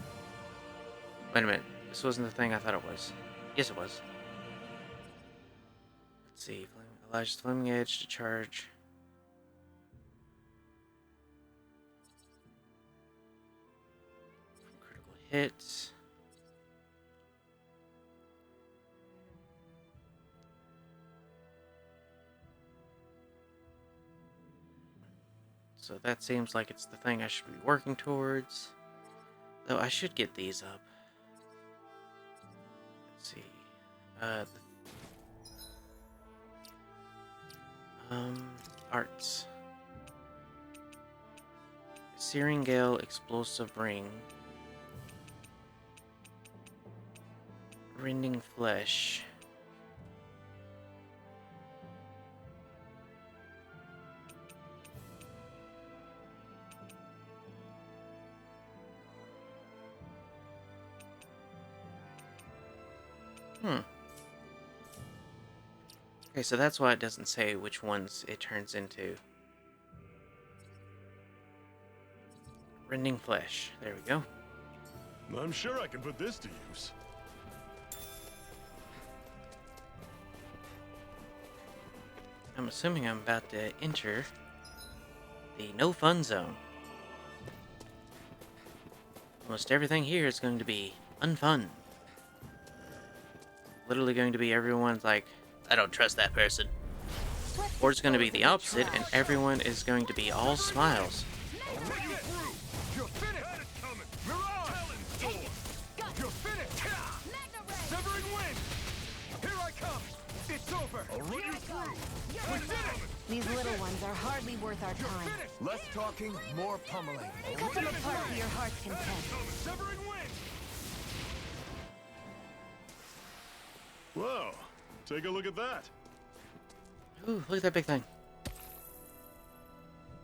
Wait a minute. This wasn't the thing I thought it was. Yes, it was. Let's see. Allows flaming edge to charge. Critical hits. So that seems like it's the thing I should be working towards. Though I should get these up. Let's see. Arts. Searing Gale Explosive Ring. Rending Flesh. Okay, so that's why it doesn't say which ones it turns into. Rending Flesh. There we go. I'm sure I can put this to use. I'm assuming I'm about to enter the no fun zone. Almost everything here is going to be unfun. Literally going to be everyone's like, I don't trust that person. Or it's going to be the opposite, and everyone is going to be all smiles. I'll run you through! You're finished! Had it coming! Mirage! Talon's door! You're finished! Severing wind! Here I come! It's over! I'll run you through! We did it! These little ones things are hardly worth our time. Less talking, more pummeling. Cut them apart to your heart's content. Whoa, take a look at that. Ooh, look at that big thing.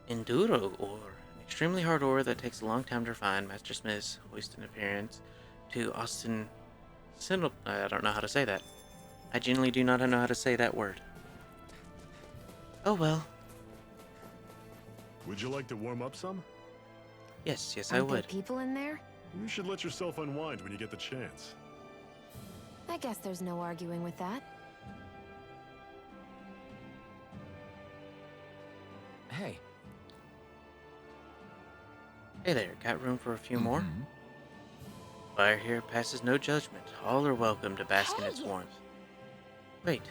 Enduro ore. An extremely hard ore that takes a long time to refine. Master Smith's hoist an appearance to Austin Sindel. I don't know how to say that. I genuinely do not know how to say that word. Oh well. Would you like to warm up some? Yes, I Aren't there would. people in there? You should let yourself unwind when you get the chance. I guess there's no arguing with that. Hey. Hey there, got room for a few more? Fire here passes no judgment. All are welcome to bask in its warmth. Wait.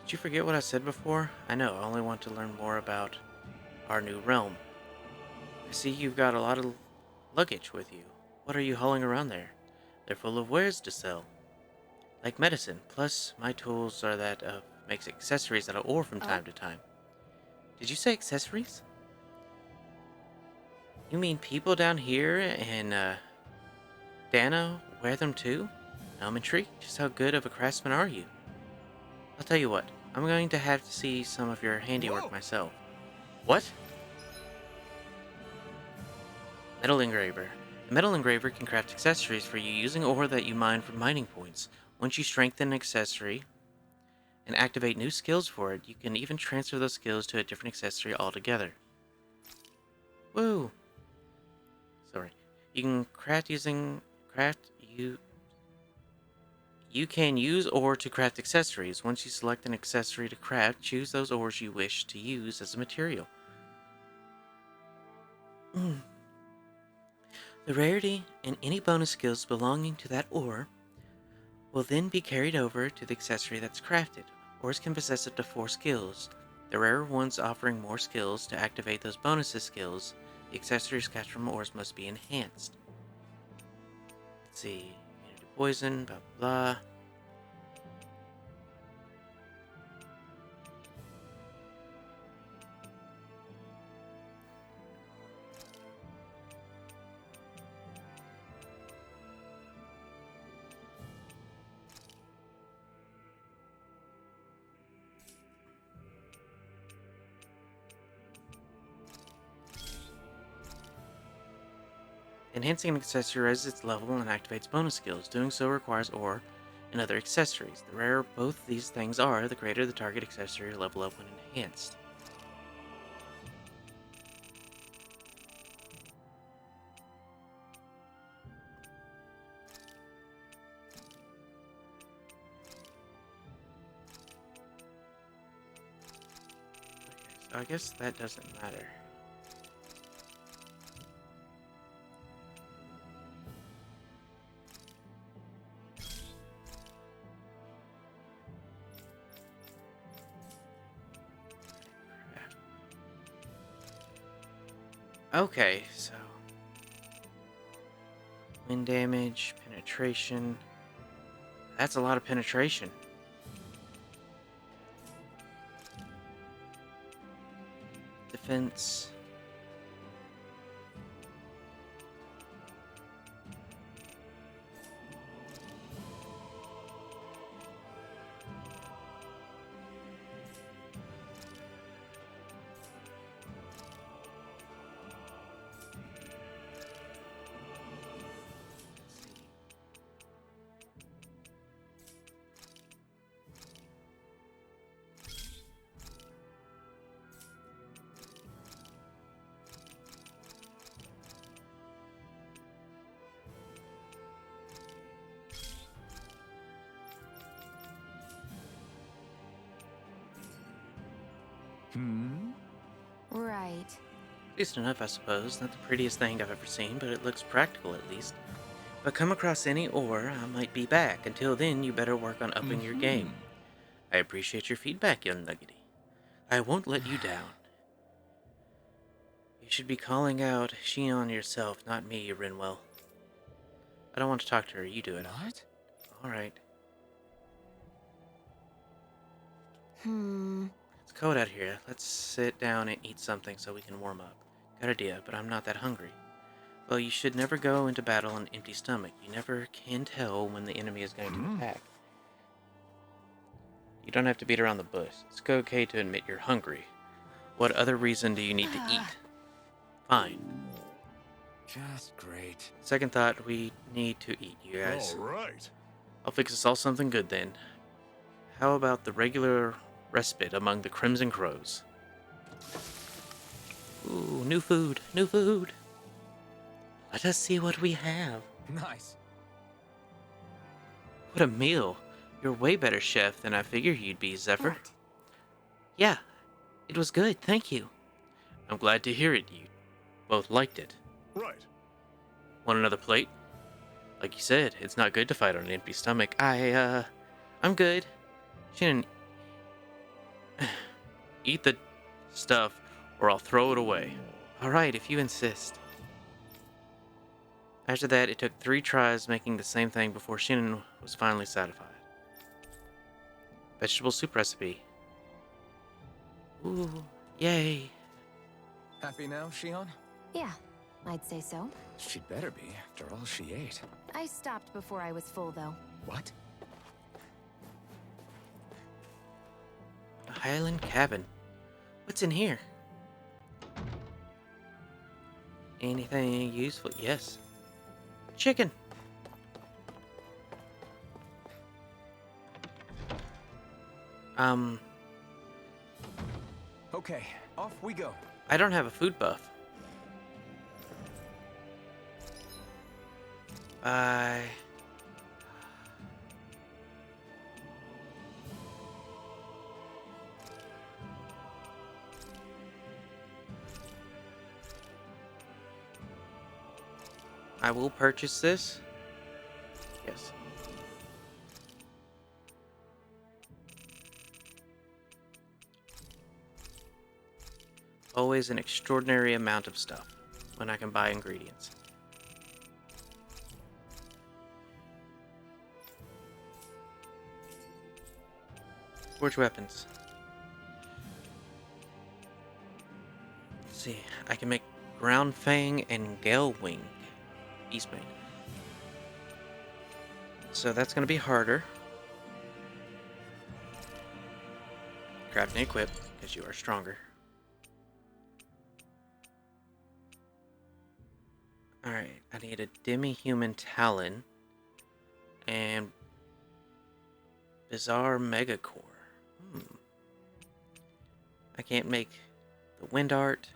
Did you forget what I said before? I know, I only want to learn more about our new realm. I see you've got a lot of luggage with you. What are you hauling around there? They're full of wares to sell. Like medicine, plus my tools are that makes accessories out of ore from time to time. Did you say accessories? You mean people down here in Dano wear them too? Now I'm intrigued. Just how good of a craftsman are you? I'll tell you what, I'm going to have to see some of your handiwork myself. What? Metal engraver. The metal engraver can craft accessories for you using ore that you mine from mining points. Once you strengthen an accessory and activate new skills for it, you can even transfer those skills to a different accessory altogether. Woo! Sorry. You can You can use ore to craft accessories. Once you select an accessory to craft, choose those ores you wish to use as a material. The rarity and any bonus skills belonging to that ore will then be carried over to the accessory that's crafted. Ores can possess up to 4 skills. The rarer ones offering more skills to activate those bonuses skills. The accessories cast from ores must be enhanced. Let's see. Immunity to poison, blah blah. Enhancing an accessory raises its level and activates bonus skills. Doing so requires ore and other accessories. The rarer both these things are, the greater the target accessory level up when enhanced. Okay, so I guess that doesn't matter. Okay, so wind damage, penetration. That's a lot of penetration. Defense. Right. Decent enough, I suppose. Not the prettiest thing I've ever seen, but it looks practical at least. If I come across any ore, I might be back. Until then, you better work on upping your game. I appreciate your feedback, young Nuggety. I won't let you down. You should be calling out Shion yourself, not me, Rinwell. I don't want to talk to her. You do it. What? Alright. Hmm. Let's cold out here. Let's sit down and eat something so we can warm up. Good idea, but I'm not that hungry. Well, you should never go into battle on an empty stomach. You never can tell when the enemy is going to attack. You don't have to beat around the bush. It's okay to admit you're hungry. What other reason do you need to eat? Fine. Just great. Second thought, we need to eat, you guys. All right. I'll fix us all something good then. How about the regular respite among the Crimson Crows? Ooh, new food, new food. Let us see what we have. Nice. What a meal. You're way better chef than I figured you'd be, Zephyr. What? Yeah, it was good, thank you. I'm glad to hear it. You both liked it. Right. Want another plate? Like you said, it's not good to fight on an empty stomach. I'm good. Shannon, eat the stuff or I'll throw it away. Alright, if you insist. After that, it took 3 tries making the same thing before Shannon was finally satisfied. Vegetable soup recipe. Ooh, yay. Happy now, Shion? Yeah, I'd say so. She'd better be, after all she ate. I stopped before I was full, though. What? A Highland cabin. What's in here? Anything useful? Yes. Chicken. Okay, off we go. I don't have a food buff. I will purchase this. Yes. Always an extraordinary amount of stuff when I can buy ingredients. Forge weapons. Let's see. I can make Ground Fang and Gale Wing. Eastbane. So that's going to be harder. Craft and equip, because you are stronger. Alright, I need a demi-human talon and bizarre megacore. I can't make the wind art.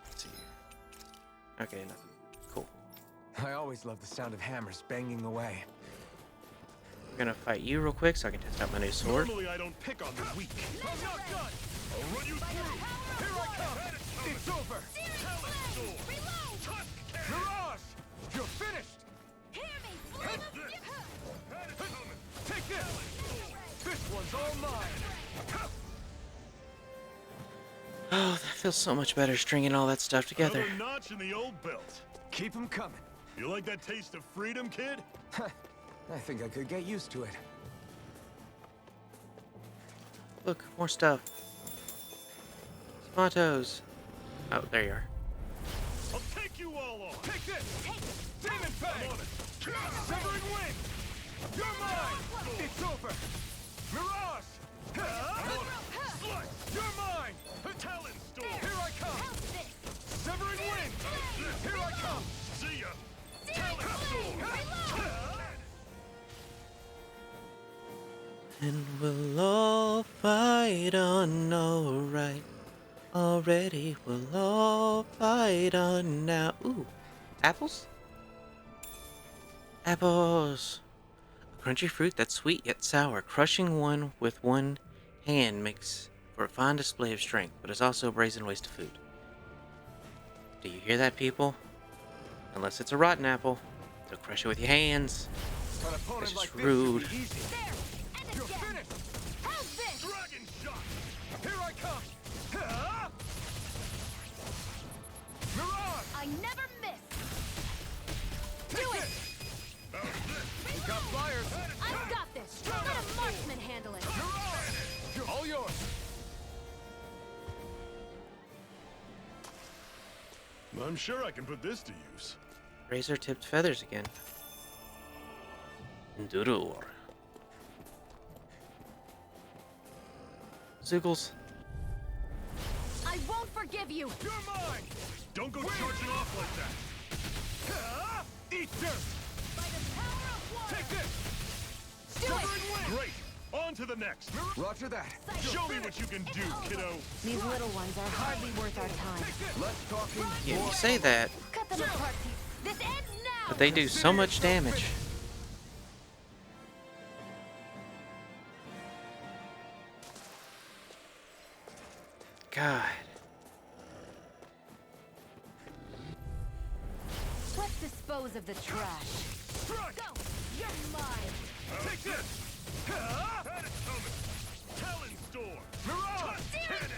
Let's see. Okay, nothing. Cool. I always love the sound of hammers banging away. We're gonna fight you real quick so I can test out my new sword. Normally I don't pick on the weak. I'm not done. I'll run you through. Here I come. It's over. Mirage, you're finished. Take this. This one's all mine. Oh, that feels so much better stringing all that stuff together. Another notch in the old belt. Keep 'em coming. You like that taste of freedom, kid? I think I could get used to it. Look, more stuff. Spontos. Oh, there you are. I'll take you all on. Take this. Demon Fang. Severing Wing. You're mine. It's over. Mirage. Slice. You're mine. Talon Storm. Here I come. Severing Wing. Here I come. See ya. Talon Storm. And we'll all fight on, alright. Already, we'll all fight on now. Ooh, apples? Apples! A crunchy fruit that's sweet yet sour. Crushing one with one hand makes for a fine display of strength, but is also a brazen waste of food. Do you hear that, people? Unless it's a rotten apple, so crush it with your hands. That's just rude. You're finished. How's this? Dragon shot. Here I come. Mirage. I never miss. Do it. We got flyers. I've got this. I'm sure I can put this to use. Razor-tipped feathers again. Enduror. Zoogles. I won't forgive you! You're mine! Don't go charging off like that! Eat dirt! By the power of water! Take this! Do it! Great! On to the next! Roger that. Show me what you can do, kiddo! These little ones are hardly worth our time. Less talking, Yeah, more you say that, Cut them apart. This ends now! but they do so much damage. God. Let's dispose of the trash. Strike! Go! You're mine! Take this! Had it coming! Talon Storm! Mirage! Cannon!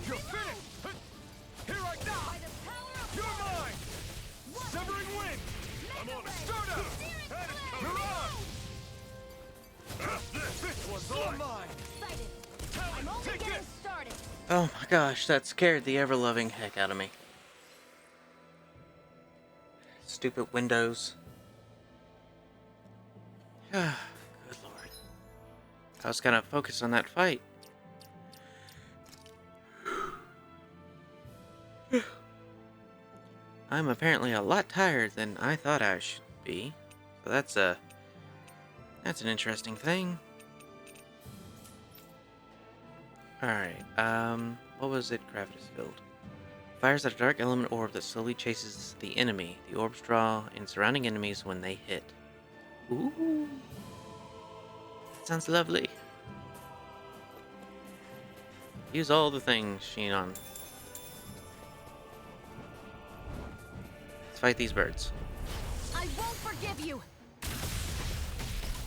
You're finished! Here I go! By the power of You're water! mine! Severing Wind! I'm on it! Start out! Had it coming! Mirage! This one's all mine! Excited. Talon, I'm only take getting this! started. Oh my gosh, that scared the ever-loving heck out of me. Stupid windows. Good lord. I was gonna focus on that fight. I'm apparently a lot tired than I thought I should be. So that's an interesting thing. Alright, what was it? Gravity field. Fires at a dark element orb that slowly chases the enemy. The orbs draw in surrounding enemies when they hit. Ooh. That sounds lovely. Use all the things, Shinon. Let's fight these birds. I won't forgive you.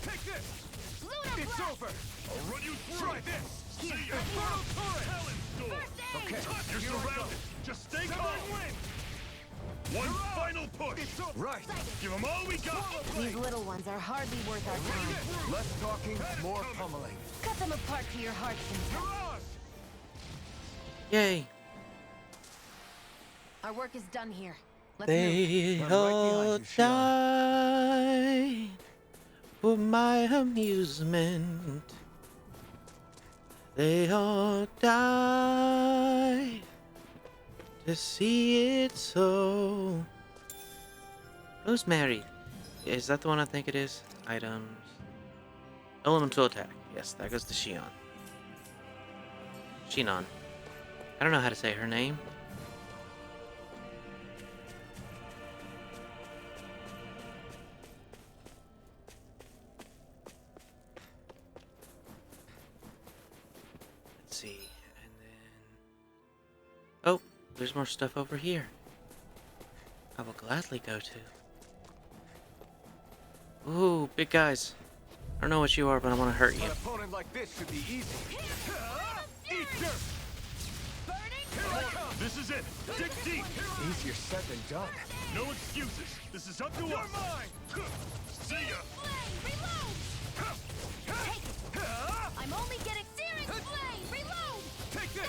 Take this! Lunar It's Blast! over! I'll run you through! Try this! See ya! let me help. Talon Storm! First aid! Okay, you're surrounded! Just stay calm! One final push! right. Give them all we got! These little ones are hardly worth our time. Less talking, more pummeling. Cut them apart to your heart's content. Mirage! Yay! Our work is done here. Let's move. They I'm right all behind you, Shion. died for my amusement. They all died to see it so. Who's married? Is that the one I think it is? Items. Elemental attack. Yes, that goes to Shion. Shinon. I don't know how to say her name. Let's see, and then... Oh, there's more stuff over here. I will gladly go to. Ooh, big guys. I don't know what you are, but I want to hurt you. An opponent like this should be easy. Eat dirt! This is it! Dig deep! Easier said than done. No excuses! This is up to us! You're mine! See ya! I'm only getting Searing Flame! Reload! Take this!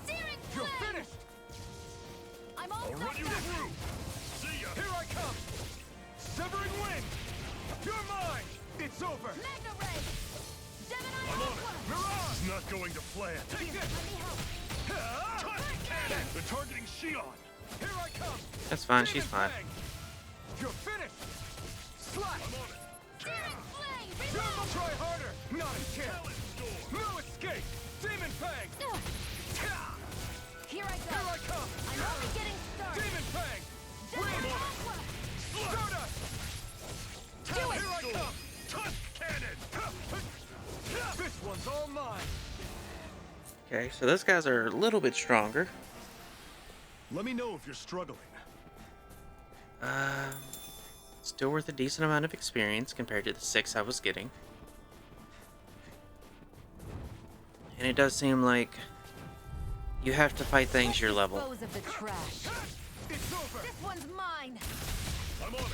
Searing You're Flame! finished! I'm I'll almost run you done. through! See ya! Here I come! Severing Wind! You're mine! It's over! Magna Ray! Gemini I'm on it! Aqua! Mirage! This is not going to plan! Take this! Let me help. Cannon! They're targeting Shion! Here I come! That's fine, she's fine. Fang. You're finished! Slash! I'm on it! Searing Flame! You'll Reload! try harder! Not a chance! No escape! Demon Fang! Here I go. Here I come! I'm only getting started. Demon Fang! Gemini Aqua! Stardust! Do it! Here I come! Tusk Cannon! This one's all mine! Okay, so those guys are a little bit stronger. Let me know if you're struggling. Still worth a decent amount of experience compared to the 6 I was getting. And it does seem like you have to fight things your level. Dispose of the trash. It's over! This one's mine. I'm on it!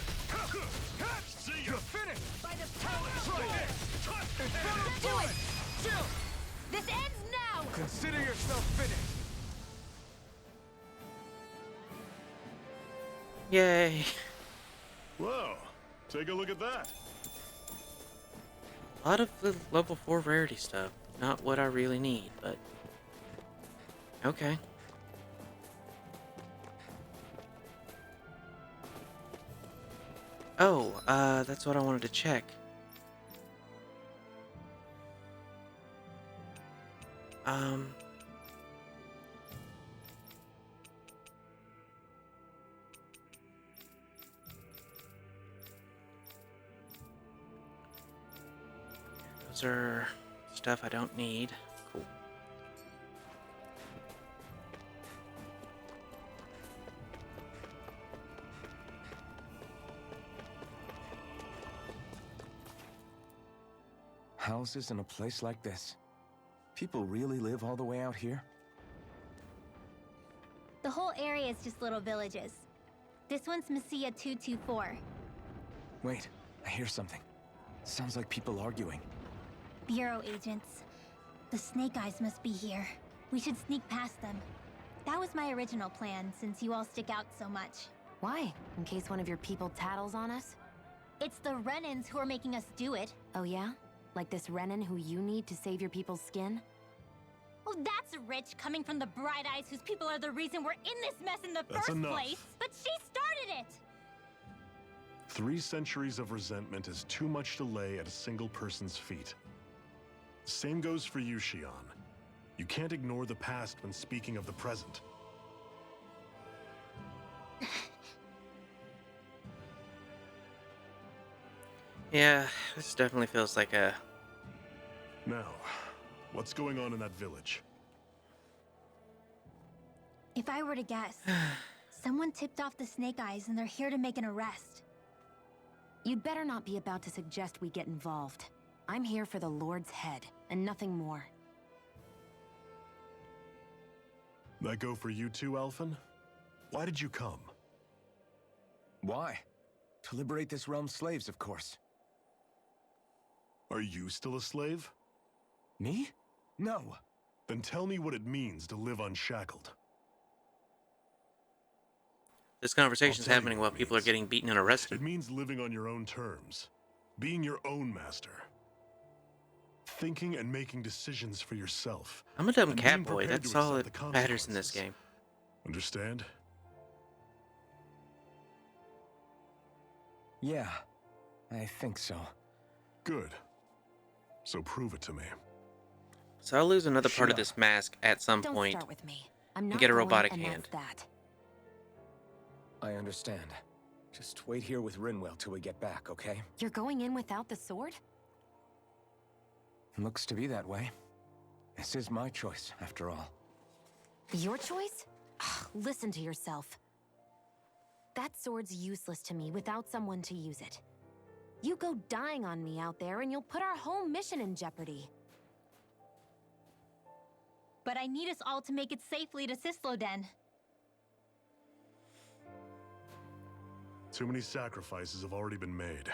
See ya! You're finished! By the power of Try water. this! Tusk Cannon! Do it! Chill! This ends now. Consider yourself finished. Yay! Whoa, take a look at that. A lot of the level 4 rarity stuff. Not what I really need, but... Okay. Oh, that's what I wanted to check. Um... Those are stuff I don't need. Cool. Houses in a place like this. People really live all the way out here? The whole area is just little villages. This one's Messiah 224. Wait, I hear something. Sounds like people arguing. Bureau agents. The Snake Eyes must be here. We should sneak past them. That was my original plan, since you all stick out so much. Why? In case one of your people tattles on us? It's the Renans who are making us do it. Oh yeah? Like this Renan who you need to save your people's skin? Oh, that's rich, coming from the Bright Eyes whose people are the reason we're in this mess in the That's first enough. place. But she started it! 3 centuries of resentment is too much to lay at a single person's feet. Same goes for you, Xion. You can't ignore the past when speaking of the present. Yeah, this definitely feels like a... Now, what's going on in that village? If I were to guess, someone tipped off the Snake Eyes and they're here to make an arrest. You'd better not be about to suggest we get involved. I'm here for the Lord's head, and nothing more. That go for you too, Alphen? Why did you come? Why? To liberate this realm's slaves, of course. Are you still a slave? Me? No. Then tell me what it means to live unshackled. This conversation's I'll tell you happening what while it people are means. getting beaten and arrested. It means living on your own terms. Being your own master. Thinking and making decisions for yourself. I'm a dumb and cat being boy. prepared That's to all accept that the matters in this consequences. game. Understand? Yeah, I think so. Good. So prove it to me. So I'll lose another part of Sure. this mask at some Don't point. start with me. I'm not get a going, robotic and hand. that's that. I understand. Just wait here with Rinwell till we get back, okay? You're going in without the sword? Looks to be that way. This is my choice, after all. Your choice? Ugh, listen to yourself. That sword's useless to me without someone to use it. You go dying on me out there and you'll put our whole mission in jeopardy. But I need us all to make it safely to Sisloden. Too many sacrifices have already been made.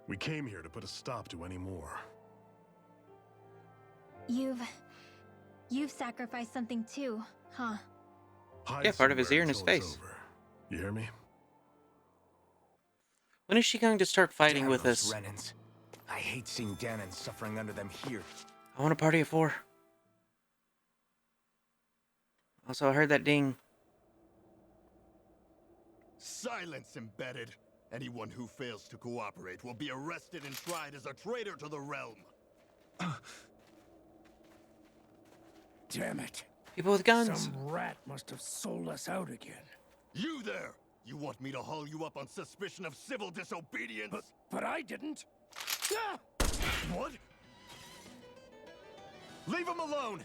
We came here to put a stop to any more. You've sacrificed something too, huh? Hide Yeah, part of his somewhere ear and his until it's face. over. You hear me? When is she going to start fighting Damn with those us? Renans. I hate seeing Danon suffering under them here. I want a party of 4. Also, I heard that ding. Silence, embedded. Anyone who fails to cooperate will be arrested and tried as a traitor to the realm. Damn it. People with guns. Some rat must have sold us out again. You there! You want me to haul you up on suspicion of civil disobedience? But I didn't. Ah! What? Leave him alone!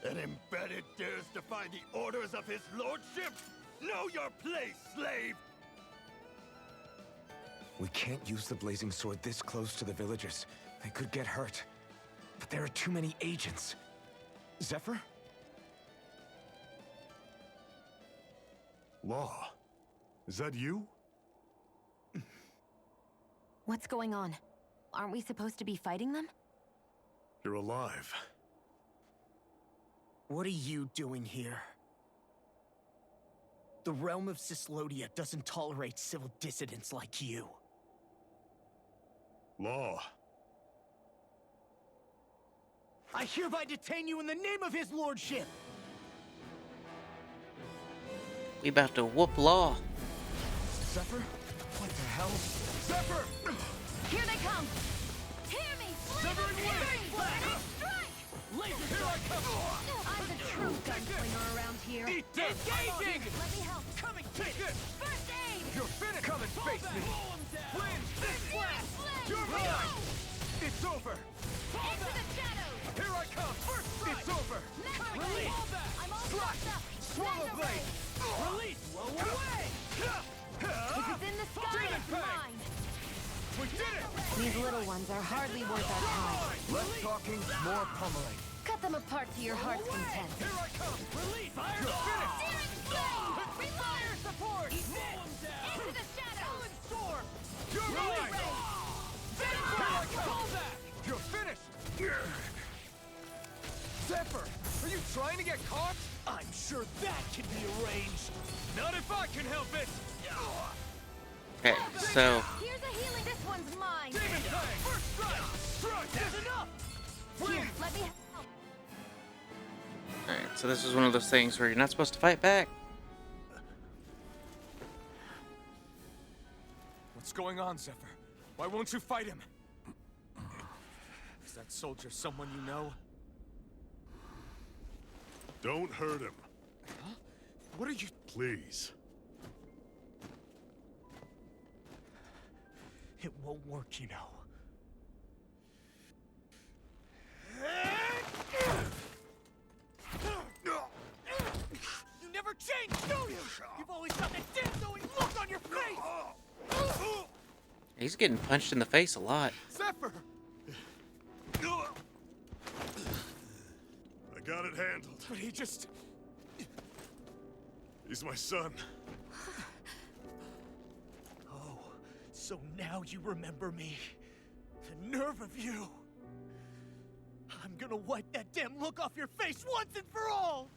An embedded dares defy the orders of his lordship? Know your place, slave! We can't use the blazing sword this close to the villagers. They could get hurt. But there are too many agents. Zephyr? Law. Is that you? What's going on? Aren't we supposed to be fighting them? You're alive. What are you doing here? The realm of Cyslodia doesn't tolerate civil dissidents like you. Law. I hereby detain you in the name of his lordship! We about to whoop Law. Zephyr? What the hell? Zephyr! Here they come! Hear me! Severing wing! Strike! Laser, here I come! I'm the true gunslinger around here. Engaging! Let me help. Coming, take it! First aid! You're finished! Come and face me! Flynn, this flash! You're mine! It's over! Into the shadows! Here I come! First strike! It's over! Release! I'm all Strike! fucked up! Swallow blade! Release! Blow away! If it's in the sky, Demon it's Fang! mine! We did it! These little ones are hardly worth our time. Less talking, more pummeling. Cut them apart to your heart's content. Here I come! Release! You're finished! Fire support! Into the shadows! Storm! You're mine! Here I come! You're finished! Zephyr! Are you trying to get caught? I'm sure that can be arranged. Not if I can help it! Okay, so Here's a healing. This one's mine. Demon Fang! First strike! Strike! That's enough! Here, let me help. alright, so this is one of those things where you're not supposed to fight back. What's going on, Zephyr? Why won't you fight him? Is that soldier someone you know? Don't hurt him. Huh? What are you... Please. It won't work, you know. You never change, do you? You've always got that damn-knowing look on your face! He's getting punched in the face a lot. Zephyr! I got it handled. But he just... He's my son. Oh, so now you remember me. The nerve of you. I'm gonna wipe that damn look off your face once and for all!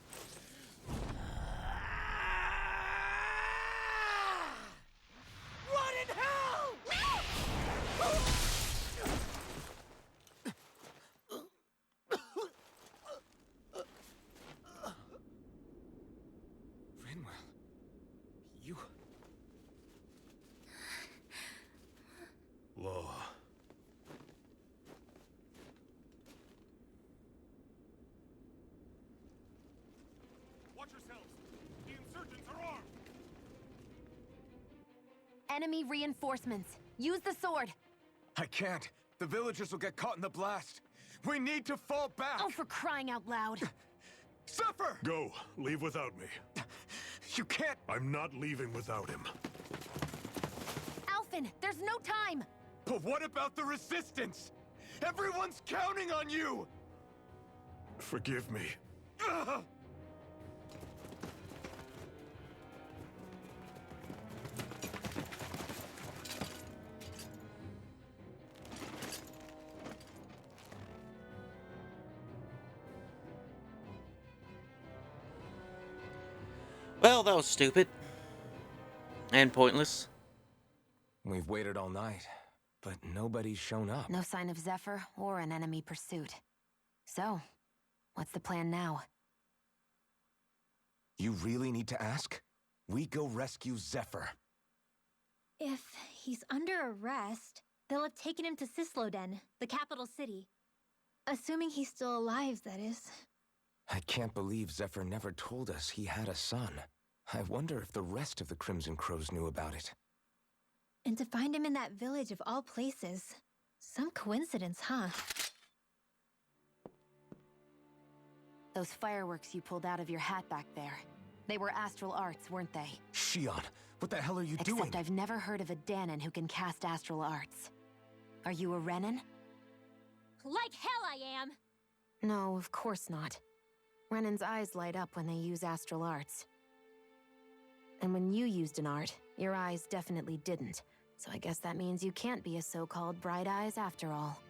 Run in hell! Rinwell, you... Law. Watch yourselves. The insurgents are armed. Enemy reinforcements. Use the sword. I can't. The villagers will get caught in the blast. We need to fall back. Oh, for crying out loud. Zephyr! Go. Leave without me. You can't. I'm not leaving without him. Alphen, there's no time. But what about the resistance? Everyone's counting on you! Forgive me. Ugh! Well, that was stupid. And pointless. We've waited all night, but nobody's shown up. No sign of Zephyr or an enemy pursuit. So, what's the plan now? You really need to ask? We go rescue Zephyr. If he's under arrest, they'll have taken him to Cysloden, the capital city. Assuming he's still alive, that is. I can't believe Zephyr never told us he had a son. I wonder if the rest of the Crimson Crows knew about it. And to find him in that village of all places. Some coincidence, huh? Those fireworks you pulled out of your hat back there. They were astral arts, weren't they? Shion, what the hell are you doing? Except I've never heard of a Danon who can cast astral arts. Are you a Renan? Like hell I am! No, of course not. Renan's eyes light up when they use astral arts. And when you used an art, your eyes definitely didn't. So I guess that means you can't be a so-called bright eyes after all.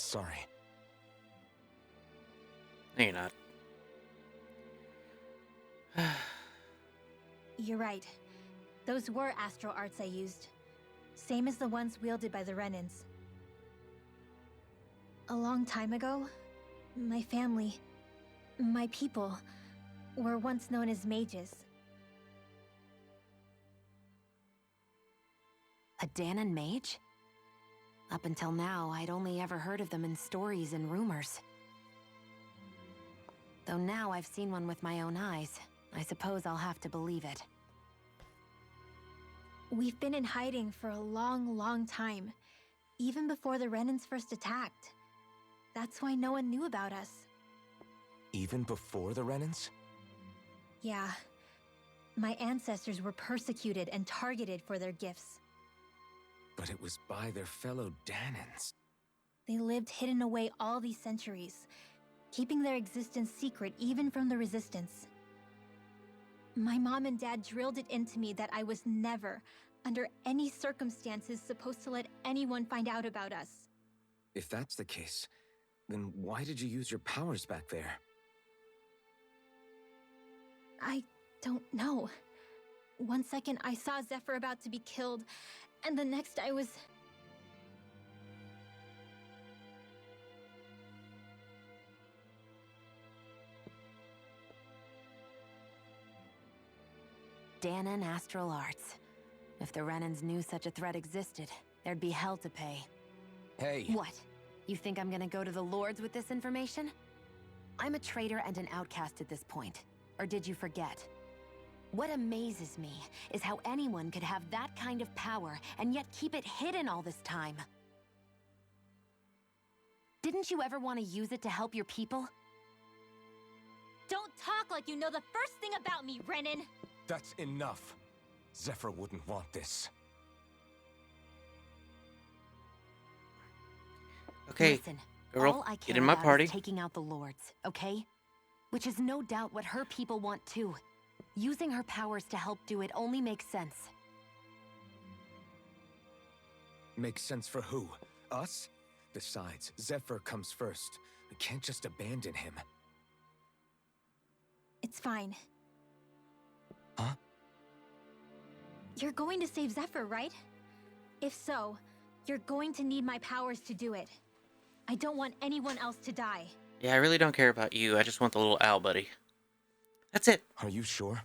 Sorry. No, you're not. You're right. Those were astral arts I used. Same as the ones wielded by the Renans. A long time ago, my family, my people, were once known as mages. A Danon mage? Up until now, I'd only ever heard of them in stories and rumors. Though now I've seen one with my own eyes, I suppose I'll have to believe it. We've been in hiding for a long, long time. Even before the Renans first attacked. That's why no one knew about us. Even before the Renans? Yeah. My ancestors were persecuted and targeted for their gifts. But it was by their fellow Danons. They lived hidden away all these centuries, keeping their existence secret even from the Resistance. My mom and dad drilled it into me that I was never, under any circumstances, supposed to let anyone find out about us. If that's the case, then why did you use your powers back there? I don't know. One second I saw Zephyr about to be killed, and the next I was... Danon astral arts. If the Renans knew such a threat existed, there'd be hell to pay. Hey! What? You think I'm gonna go to the Lords with this information? I'm a traitor and an outcast at this point. Or did you forget? What amazes me is how anyone could have that kind of power and yet keep it hidden all this time. Didn't you ever want to use it to help your people? Don't talk like you know the first thing about me, Renan! That's enough. Zephyr wouldn't want this. Okay, Listen, girl, all I get care in my about party. is taking out the Lords, okay? Which is no doubt what her people want too. Using her powers to help do it only makes sense. Makes sense for who? Us? Besides, Zephyr comes first. We can't just abandon him. It's fine. Huh? You're going to save Zephyr, right? If so, you're going to need my powers to do it. I don't want anyone else to die. Yeah, I really don't care about you. I just want the little owl buddy. That's it. Are you sure?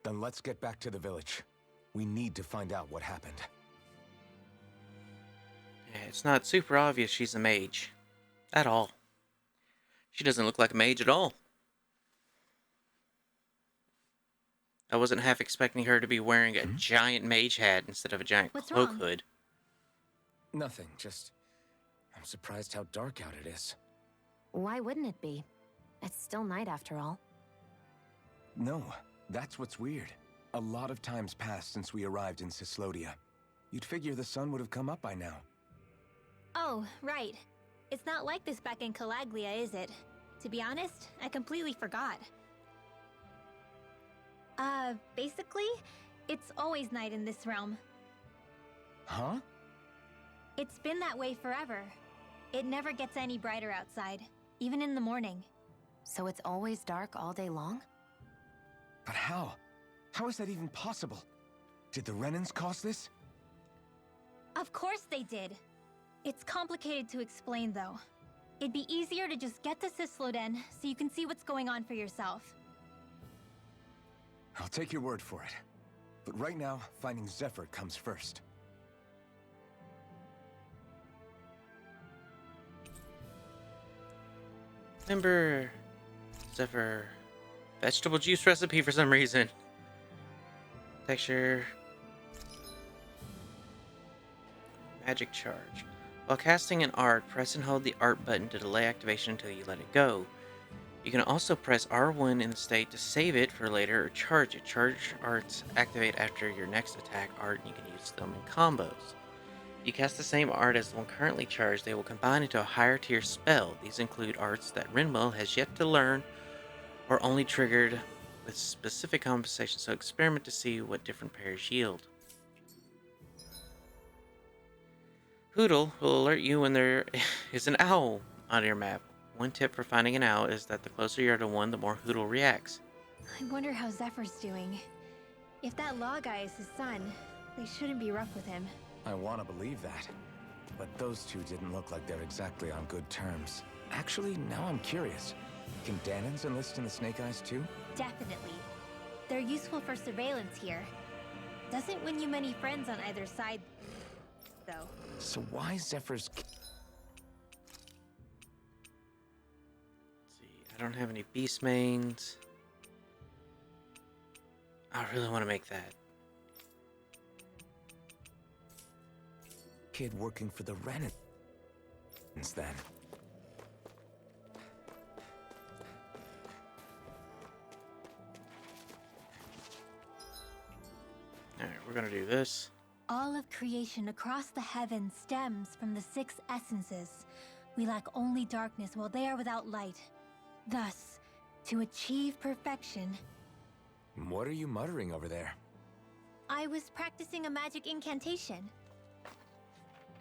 Then let's get back to the village. We need to find out what happened. Yeah, it's not super obvious she's a mage. At all. She doesn't look like a mage at all. I wasn't half expecting her to be wearing a giant mage hat instead of a giant What's cloak wrong? hood. Nothing, just... I'm surprised how dark out it is. Why wouldn't it be? It's still night after all. No, that's what's weird. A lot of time's passed since we arrived in Cyslodia. You'd figure the sun would have come up by now. Oh, right. It's not like this back in Calaglia, is it? To be honest, I completely forgot. Basically, it's always night in this realm. Huh? It's been that way forever. It never gets any brighter outside, even in the morning. So it's always dark all day long? But how? How is that even possible? Did the Renans cause this? Of course they did. It's complicated to explain, though. It'd be easier to just get to Cysloden so you can see what's going on for yourself. I'll take your word for it. But right now, finding Zephyr comes first. Remember Zephyr vegetable juice recipe for some reason. Texture. Magic charge. While casting an art, press and hold the art button to delay activation until you let it go. You can also press R1 in the state to save it for later or charge it. Charge arts activate after your next attack art, and you can use them in combos. If you cast the same art as the one currently charged, they will combine into a higher tier spell. These include arts that Rinwell has yet to learn or only triggered with specific compensation, so experiment to see what different pairs yield. Hoodle will alert you when there is an owl on your map. One tip for finding an owl is that the closer you are to one, the more Hoodle reacts. I wonder how Zephyr's doing. If that law guy is his son, they shouldn't be rough with him. I want to believe that. But those two didn't look like they're exactly on good terms. Actually, now I'm curious. Can Danans enlist in the Snake Eyes too? Definitely. They're useful for surveillance here. Doesn't win you many friends on either side, though. So why Zephyr's... Let's see, I don't have any beast mains. I really want to make that. Kid working for the Renans then. Alright, we're gonna do this. All of creation across the heavens stems from the 6 essences. We lack only darkness while they are without light. Thus, to achieve perfection... What are you muttering over there? I was practicing a magic incantation.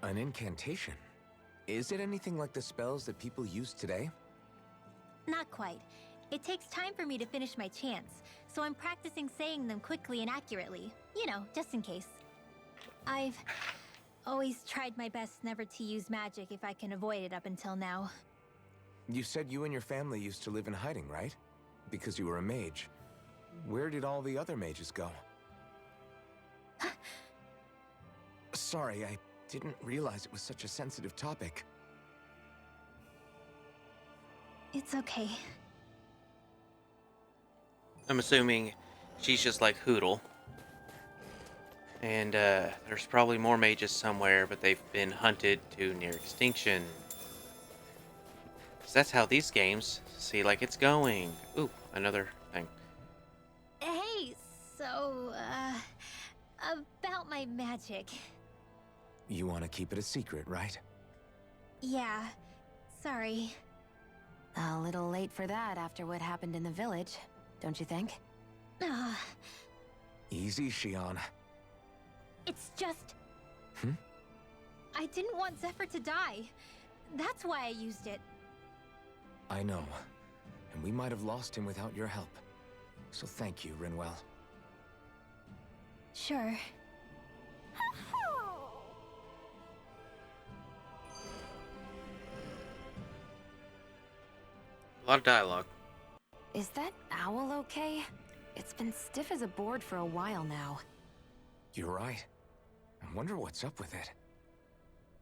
An incantation? Is it anything like the spells that people use today? Not quite. It takes time for me to finish my chants, so I'm practicing saying them quickly and accurately. You know, just in case. I've always tried my best never to use magic if I can avoid it up until now. You said you and your family used to live in hiding, right? Because you were a mage. Where did all the other mages go? Sorry, I didn't realize it was such a sensitive topic. It's okay. I'm assuming she's just like Hoodle. And there's probably more mages somewhere, but they've been hunted to near extinction. 'Cause that's how these games see like it's going. Ooh, another thing. Hey, so, about my magic. You want to keep it a secret, right? Yeah, sorry. A little late for that after what happened in the village, don't you think? Easy, Shion. It's just... Hmm? I didn't want Zephyr to die. That's why I used it. I know. And we might have lost him without your help. So thank you, Rinwell. Sure. A lot of dialogue. Is that owl okay? It's been stiff as a board for a while now. You're right. I wonder what's up with it.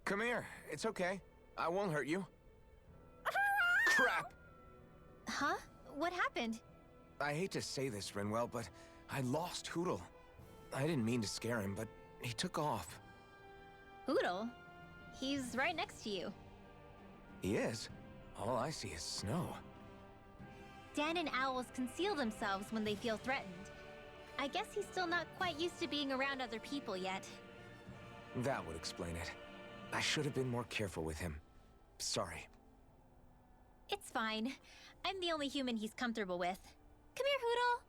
Come here. It's okay. I won't hurt you. Crap! Huh? What happened? I hate to say this, Rinwell, but I lost Hoodle. I didn't mean to scare him, but he took off. Hoodle? He's right next to you. He is? All I see is snow. Dan and owls conceal themselves when they feel threatened. I guess he's still not quite used to being around other people yet. That would explain it. I should have been more careful with him. Sorry. It's fine. I'm the only human he's comfortable with. Come here, Hoodle!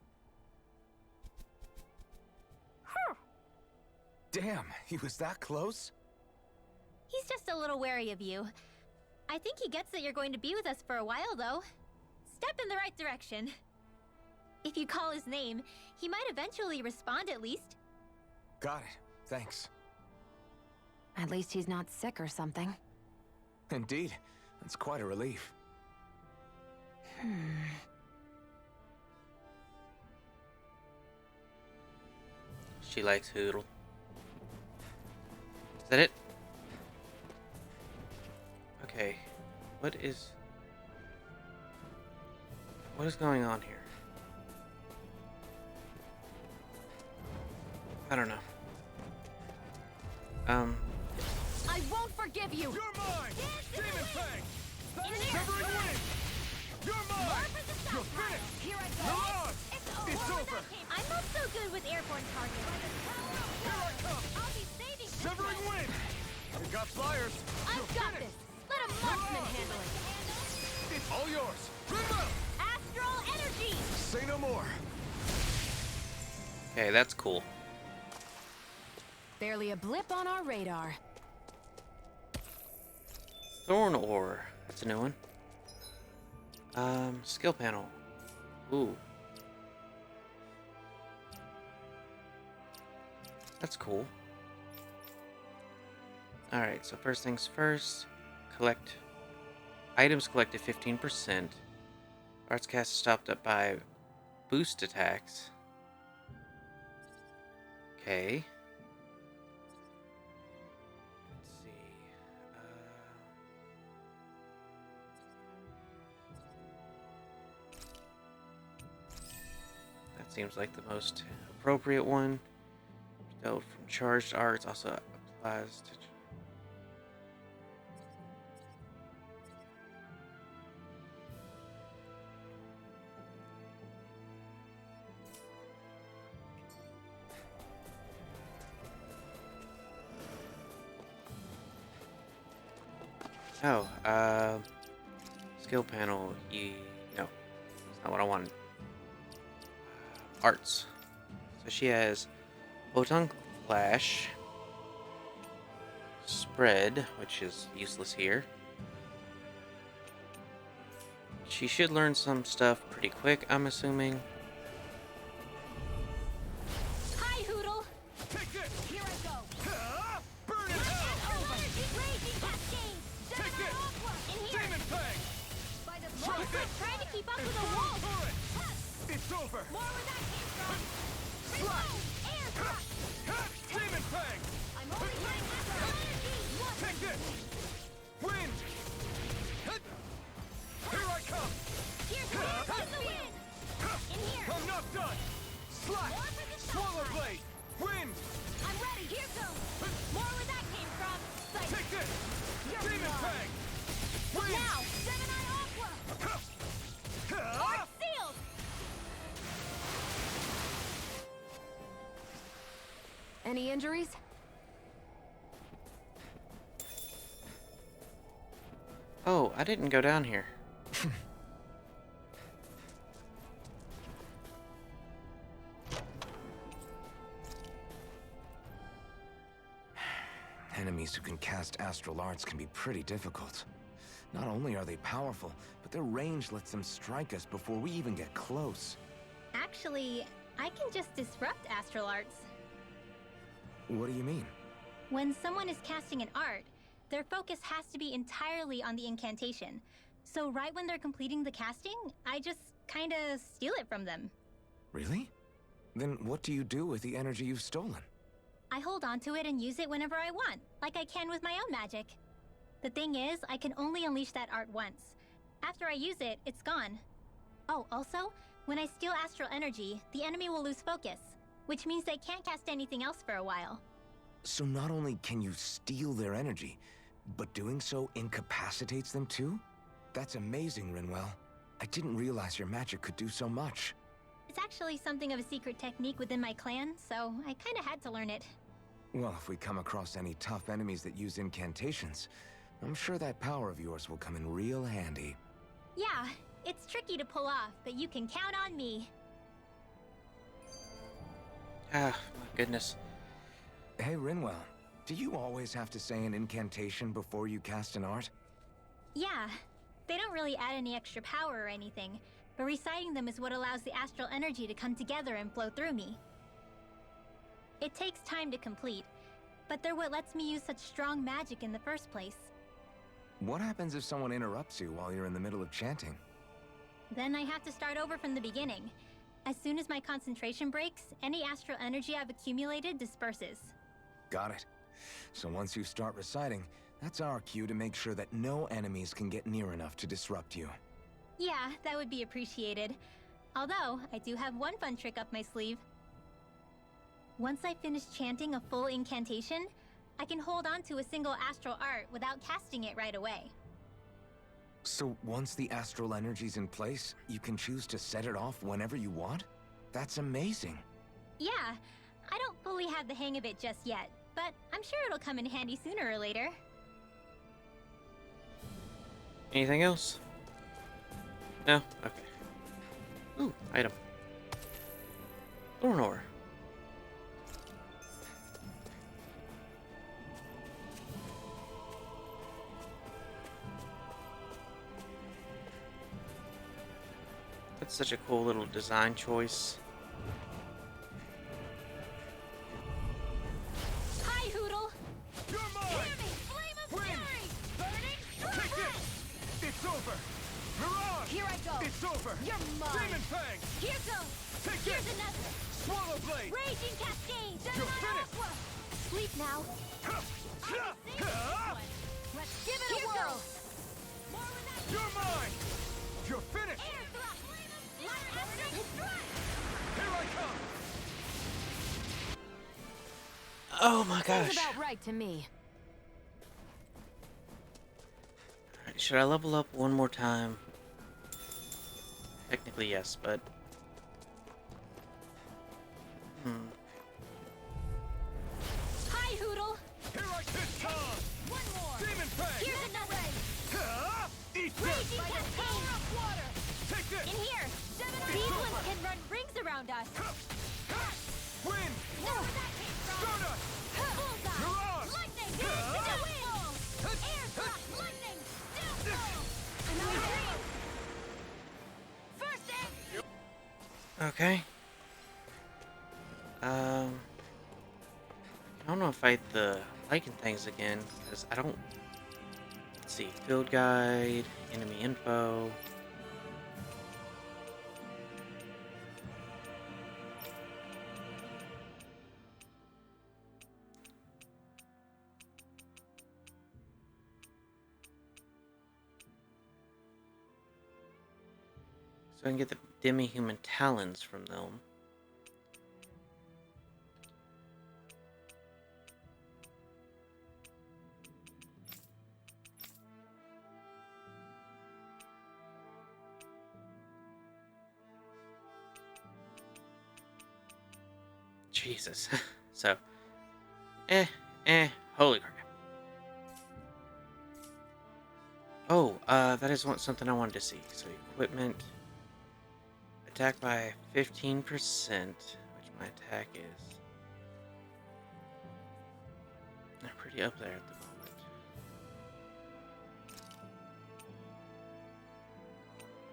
Damn, he was that close? He's just a little wary of you. I think he gets that you're going to be with us for a while, though. Step in the right direction. If you call his name, he might eventually respond at least. Got it. Thanks. At least he's not sick or something. Indeed. That's quite a relief. She likes Hoodle. Is that it? Okay. What is going on here? I don't know. I won't forgive you! You're mine! Demon Fang! Severing Wing! You're mine! You're finished! Here I Mirage! It's over! I'm not so good with airborne targets. Here I come! I'll be saving this Severing one. Wing! You got flyers! I've got this! Let a marksman handle it! It's all yours! Rinwell! Astral energy! Say no more! Okay, that's cool. Barely a blip on our radar. Thorn ore. That's a new one. Skill panel. Ooh. That's cool. Alright, so first things first. Collect. Items collected 15%. Arts cast stopped up by boost attacks. Okay. Let's see. That seems like the most appropriate one. Dealt from charged arts also applies to. Oh, skill panel. No, that's not what I wanted. Arts. So she has Photon Flash, Spread, which is useless here. She should learn some stuff pretty quick, I'm assuming. Hi, Hoodle. Take this! Here I go. Burn in hell! Raging cascade. Take it! In here. Demon Fang! By the Try wall. this! Trying to keep up with the Infernal wall. Turret! It's over! More where that came from. Slash! Reload. Air thrust. Demon Fang! I'm holding my astral energy. Take this! Wind! Here I come! Here's the wind. In here. I'm not done! Slash! More for the Swallow side. Blade! Wind! I'm ready. Here goes. More where that came from. Sight. Take this! You're Demon wrong. Fang! Wind! Now, Seven Eye Aqua. Arc sealed. Any injuries? Oh, I didn't go down here. Enemies who can cast astral arts can be pretty difficult. Not only are they powerful, but their range lets them strike us before we even get close. Actually, I can just disrupt astral arts. What do you mean? When someone is casting an art, their focus has to be entirely on the incantation. So right when they're completing the casting, I just kinda steal it from them. Really? Then what do you do with the energy you've stolen? I hold on to it and use it whenever I want, like I can with my own magic. The thing is, I can only unleash that art once. After I use it, it's gone. Oh, also, when I steal astral energy, the enemy will lose focus, which means they can't cast anything else for a while. So not only can you steal their energy, but doing so incapacitates them too? That's amazing, Rinwell. I didn't realize your magic could do so much. It's actually something of a secret technique within my clan, so I kinda had to learn it. Well, if we come across any tough enemies that use incantations, I'm sure that power of yours will come in real handy. Yeah, it's tricky to pull off, but you can count on me. Ah, my goodness. Hey, Rinwell, do you always have to say an incantation before you cast an art? Yeah, they don't really add any extra power or anything, but reciting them is what allows the astral energy to come together and flow through me. It takes time to complete, but they're what lets me use such strong magic in the first place. What happens if someone interrupts you while you're in the middle of chanting? Then I have to start over from the beginning. As soon as my concentration breaks, any astral energy I've accumulated disperses. Got it. So once you start reciting, that's our cue to make sure that no enemies can get near enough to disrupt you. Yeah, that would be appreciated. Although, I do have one fun trick up my sleeve. Once I finish chanting a full incantation, I can hold on to a single astral art without casting it right away. So once the astral energy's in place, you can choose to set it off whenever you want? That's amazing. Yeah, I don't fully have the hang of it just yet, but I'm sure it'll come in handy sooner or later. Anything else? No? Okay. Ooh, item. Thorn ore. That's such a cool little design choice. Hi, Hoodle! You're mine! Hear me! Flame of fury! Burning Take strike! this! It's over! Mirage! Here I go! It's over! You're mine! Demon Fang! Here goes! Take Here's this! another! Swallow Blade! Raging Cascade! You're Gemini finished! Aqua! Sleep now! Let's give it a whirl! More with that! You're mine! You're finished! Air thrust! Lightning strike! Here I come! Oh my Sounds gosh. about right to me. Alright, should I level up one more time? Technically yes, but Hi, Hoodle! Here I kiss Khan! One more! Demon Fang! Here's another! Eat Raging this! Cascade! Of water! Take this! In here! These ones can run rings around us! Wind! Know where that came from! Stardust! Bullseye! Mirage! Lightning! Downfall! Air thrust! Lightning! Downfall! Another dream! First aid! okay. I don't know if I fight the Lycan things again, because I don't... Let's see, field guide, enemy info. So I can get the demi-human talons from them. Jesus. So, holy crap. Oh, that is something I wanted to see. So, equipment, attack by 15%, which my attack is. They're pretty up there at the moment.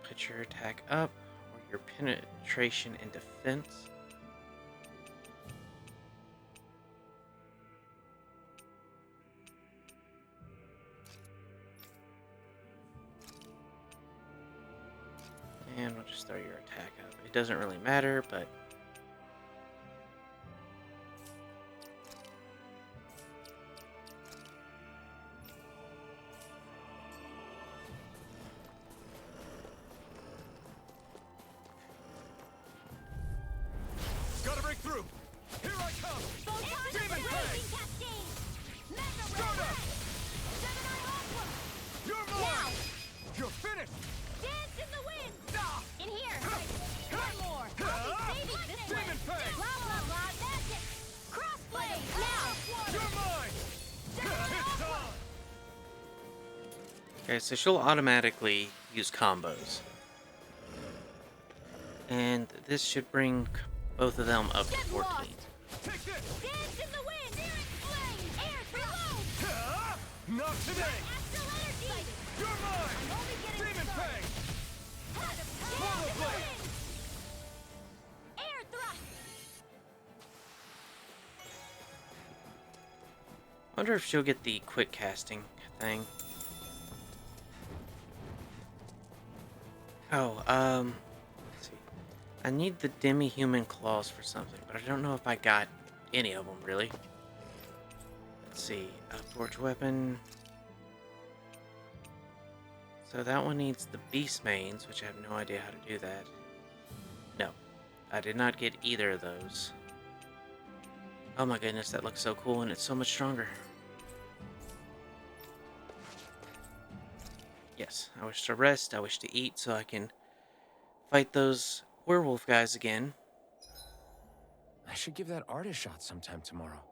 Put your attack up, or your penetration and defense. And we'll just throw your attack up. It doesn't really matter, but... Gotta break through! Here I come! Demon Fang! Stardust! You're mine! You're finished! Dance in the wind! In here! Ah! One more! Baby, this way! Demon Fang! Blah, blah, blah, magic! Crossblade! Now! You're mine! It's on! Okay, so she'll automatically use combos. And this should bring both of them up to 14. Take this! Dance in the wind! Searing flame! Air thrust! Ah! Not today! Astral energy! You're mine! I'm only getting Demon started. Fang! Dance Swallow in the Blade! wind! Air thrust! I wonder if she'll get the quick casting thing. Oh, let's see. I need the demi-human claws for something, but I don't know if I got any of them, really. Let's see. A forge weapon. So that one needs the beast mains, which I have no idea how to do that. No, I did not get either of those. Oh my goodness, that looks so cool and it's so much stronger. Yes, I wish to rest, I wish to eat so I can fight those werewolf guys again. I should give that art a shot sometime tomorrow.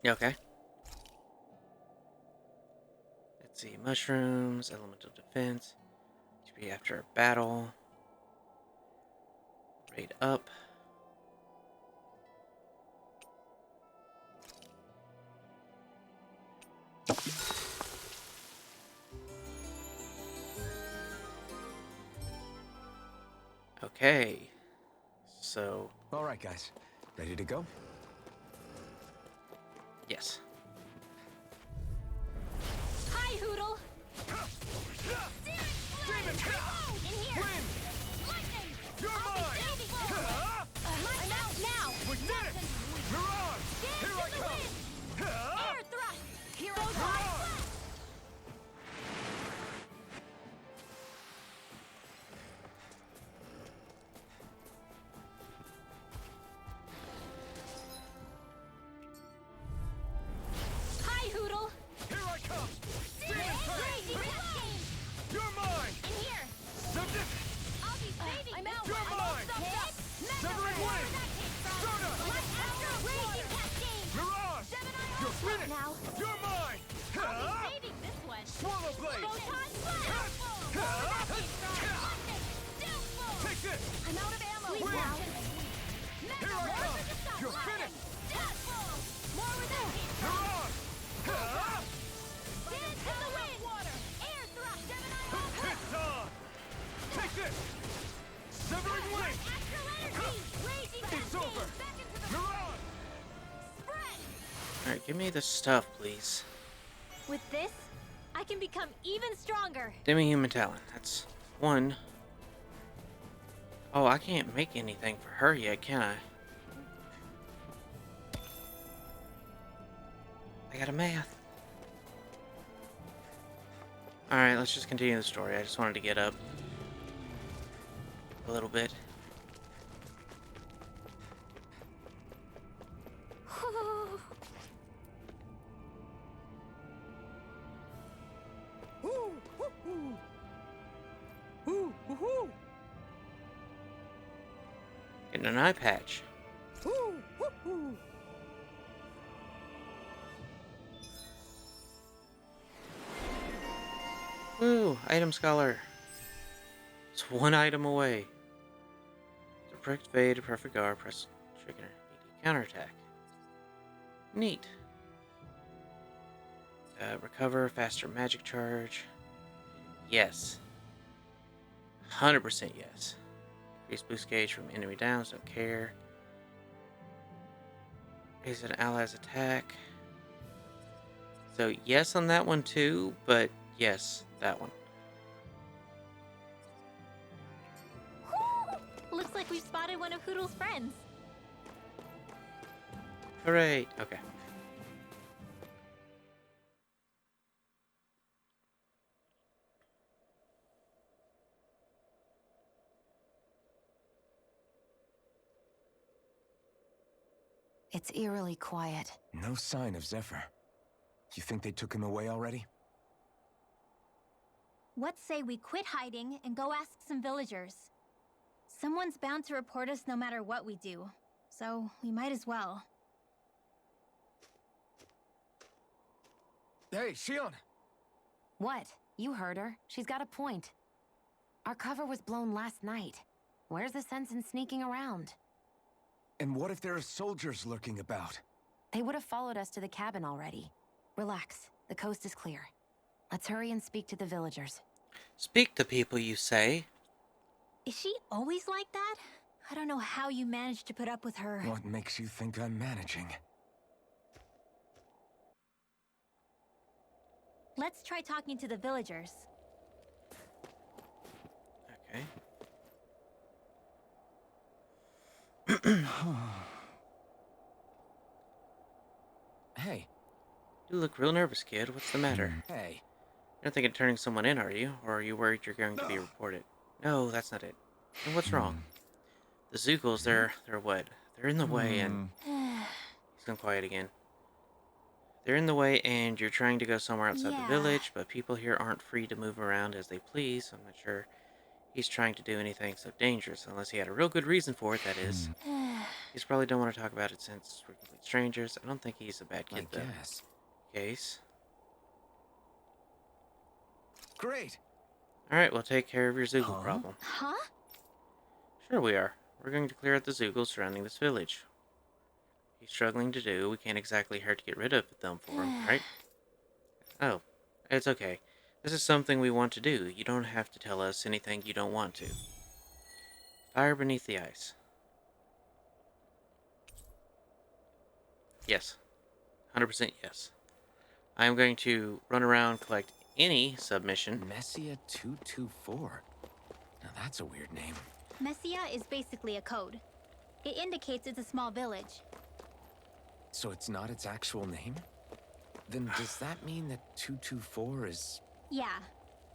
Yeah, okay. Let's see, mushrooms, elemental defense. Should be after a battle. Raid up. Okay. So, All right, guys. Ready to go? yes. Hi, Hoodle! In here! Lightning! You're I'll mine! be saving you! I'm out now! We did it! Mirage! Here I come! Air thrust! Here I Mirage! Hi, Hoodle! Here I come! Crazy Cascade! You're mine! In here! Subject! I'll be saving I'm you! out! You're mine! Severing Wing! Sona! Raging Cascade! Mirage! You're finished! Now, You're mine! I'll be saving this one! Swallow Blade! Photon Blast! Take this! I'm out of ammo! Wing! Now. Here I come! You're finished! More with that! Mirage! Dance in the wind! Air thrust! It's on! Take this! Severing Wing! Astral energy! Raging It's Cascade! over! Back into the Mirage! spread! Alright, give me the stuff, please. With this, I can become even stronger. Demi-human talent. That's one. Oh, I can't make anything for her yet, can I? I got a math. Alright, let's just continue the story. I just wanted to get up a little bit. Getting an eye patch. Ooh, item scholar. It's one item away. Direct fade, perfect guard, press trigger, immediate counterattack. Neat. Recover, faster magic charge. Yes. 100% yes. Increase boost gauge from enemy downs, don't care. Raise an ally's attack. So yes on that one too, but yes, that one. Looks like we've spotted one of Hoodle's friends. Hooray! Okay. It's eerily quiet. No sign of Zephyr. You think they took him away already? What say we quit hiding and go ask some villagers? Someone's bound to report us no matter what we do, so we might as well. Hey, Shion! What? You heard her. She's got a point. Our cover was blown last night. Where's the sense in sneaking around? And what if there are soldiers lurking about? They would have followed us to the cabin already. Relax. The coast is clear. Let's hurry and speak to the villagers. Speak to people, you say? Is she always like that? I don't know how you managed to put up with her. What makes you think I'm managing? Let's try talking to the villagers. Okay. Hey. You look real nervous, kid. What's the matter? Hey. You're not thinking of turning someone in, are you? Or are you worried you're going to be reported? No, that's not it. And what's wrong? The Zoogles, they're what? They're in the way and... He's gone quiet again. They're in the way and you're trying to go somewhere outside the village, but people here aren't free to move around as they please, so I'm not sure he's trying to do anything so dangerous, unless he had a real good reason for it, that is. He's probably don't want to talk about it since we're complete strangers. I don't think he's a bad kid, though. Guess. Case. Great! Alright, we'll take care of your Zoogle problem. Huh? Sure we are. We're going to clear out the Zoogles surrounding this village. He's struggling to do. We can't exactly hurt to get rid of them for him, right? Oh, it's okay. This is something we want to do. You don't have to tell us anything you don't want to. Fire beneath the ice. Yes. 100% yes. I am going to run around, collect any submission. Messia 224. Now that's a weird name. Messia is basically a code. It indicates it's a small village. So it's not its actual name? Then does that mean that 224 is... Yeah.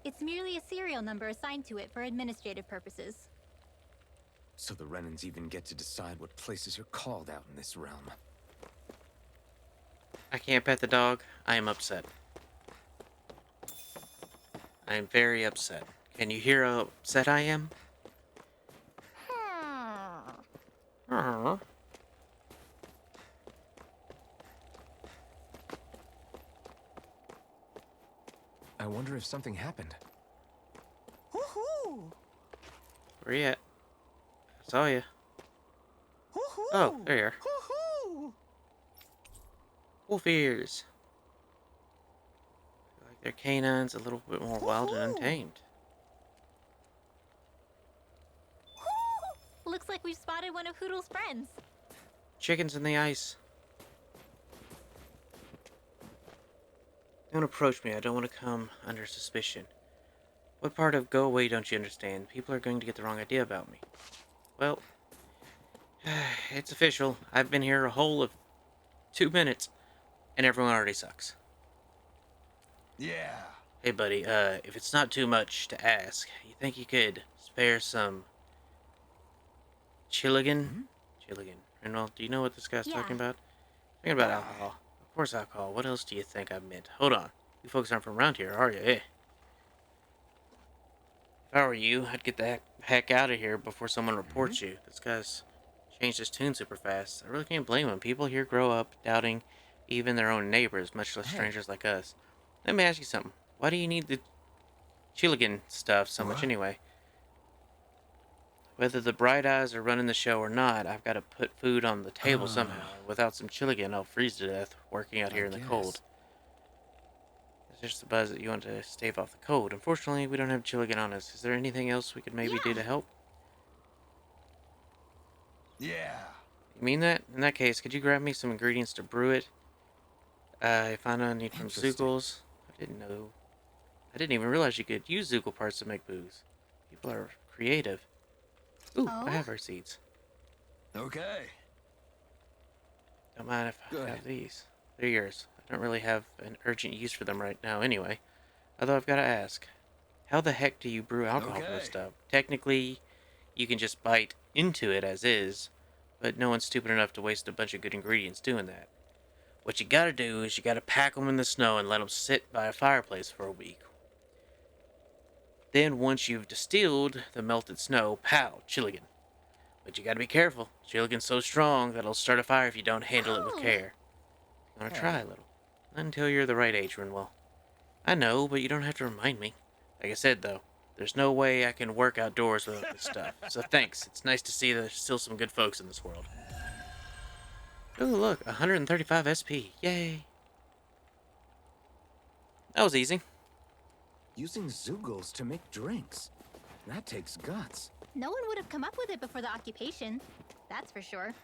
It's merely a serial number assigned to it for administrative purposes. So the Renans even get to decide what places are called out in this realm. I can't pet the dog. I am upset. I am very upset. Can you hear how upset I am? Aww. I wonder if something happened. Woohoo! Where you at? I saw you. Woohoo! Oh, there you are. Woohoo! Wolf ears. Feel like their canines a little bit more wild and untamed. Looks like we've spotted one of Hoodle's friends. Chickens in the ice. Don't approach me. I don't want to come under suspicion. What part of go away don't you understand? People are going to get the wrong idea about me. Well, it's official. I've been here a whole of 2 minutes, and everyone already sucks. Yeah. Hey, buddy, if it's not too much to ask, you think you could spare some Chilligan? Chilligan. Renwell, do you know what this guy's talking about? Thinking about alcohol. Of course alcohol. What else do you think I meant? Hold on. You folks aren't from around here, are you? Eh? If I were you, I'd get the heck out of here before someone reports you. This guy's changed his tune super fast. I really can't blame him. People here grow up doubting even their own neighbors, much less strangers like us. Let me ask you something. Why do you need the Chilligan stuff so much anyway? Whether the bright eyes are running the show or not, I've got to put food on the table somehow. Without some Chilligan, I'll freeze to death working out here in the cold. It's just the buzz that you want to stave off the cold. Unfortunately, we don't have Chilligan on us. Is there anything else we could maybe do to help? Yeah. You mean that? In that case, could you grab me some ingredients to brew it? If I know I need from Zoogles. I didn't know. I didn't even realize you could use Zoogle parts to make booze. People are creative. Ooh, I have our seeds. Okay. Don't mind if I have these. They're yours. I don't really have an urgent use for them right now anyway. Although I've got to ask, how the heck do you brew alcohol from this stuff? Technically, you can just bite into it as is, but no one's stupid enough to waste a bunch of good ingredients doing that. What you gotta do is you gotta pack them in the snow and let them sit by a fireplace for a week. Then once you've distilled the melted snow, pow, Chilligan. But you gotta be careful. Chilligan's so strong that it'll start a fire if you don't handle it with care. You wanna try a little? Not until you're the right age, Renwell. I know, but you don't have to remind me. Like I said, though, there's no way I can work outdoors without this stuff. So thanks. It's nice to see there's still some good folks in this world. Oh, look, 135 SP. Yay. That was easy. Using Zoogles to make drinks. That takes guts. No one would have come up with it before the occupation. That's for sure.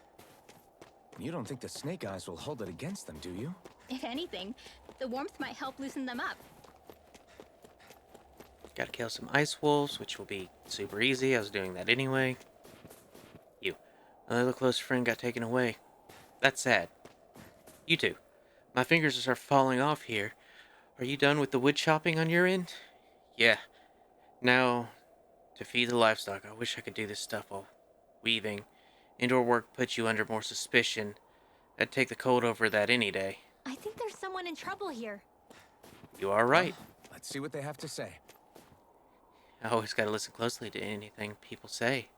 You don't think the Snake Eyes will hold it against them, do you? If anything, the warmth might help loosen them up. Gotta kill some ice wolves, which will be super easy. I was doing that anyway. You. Another close friend got taken away. That's sad. You two. My fingers are falling off here. Are you done with the wood chopping on your end? Yeah. Now, to feed the livestock, I wish I could do this stuff while weaving. Indoor work puts you under more suspicion. I'd take the cold over that any day. I think there's someone in trouble here. You are right. Let's see what they have to say. I always gotta listen closely to anything people say.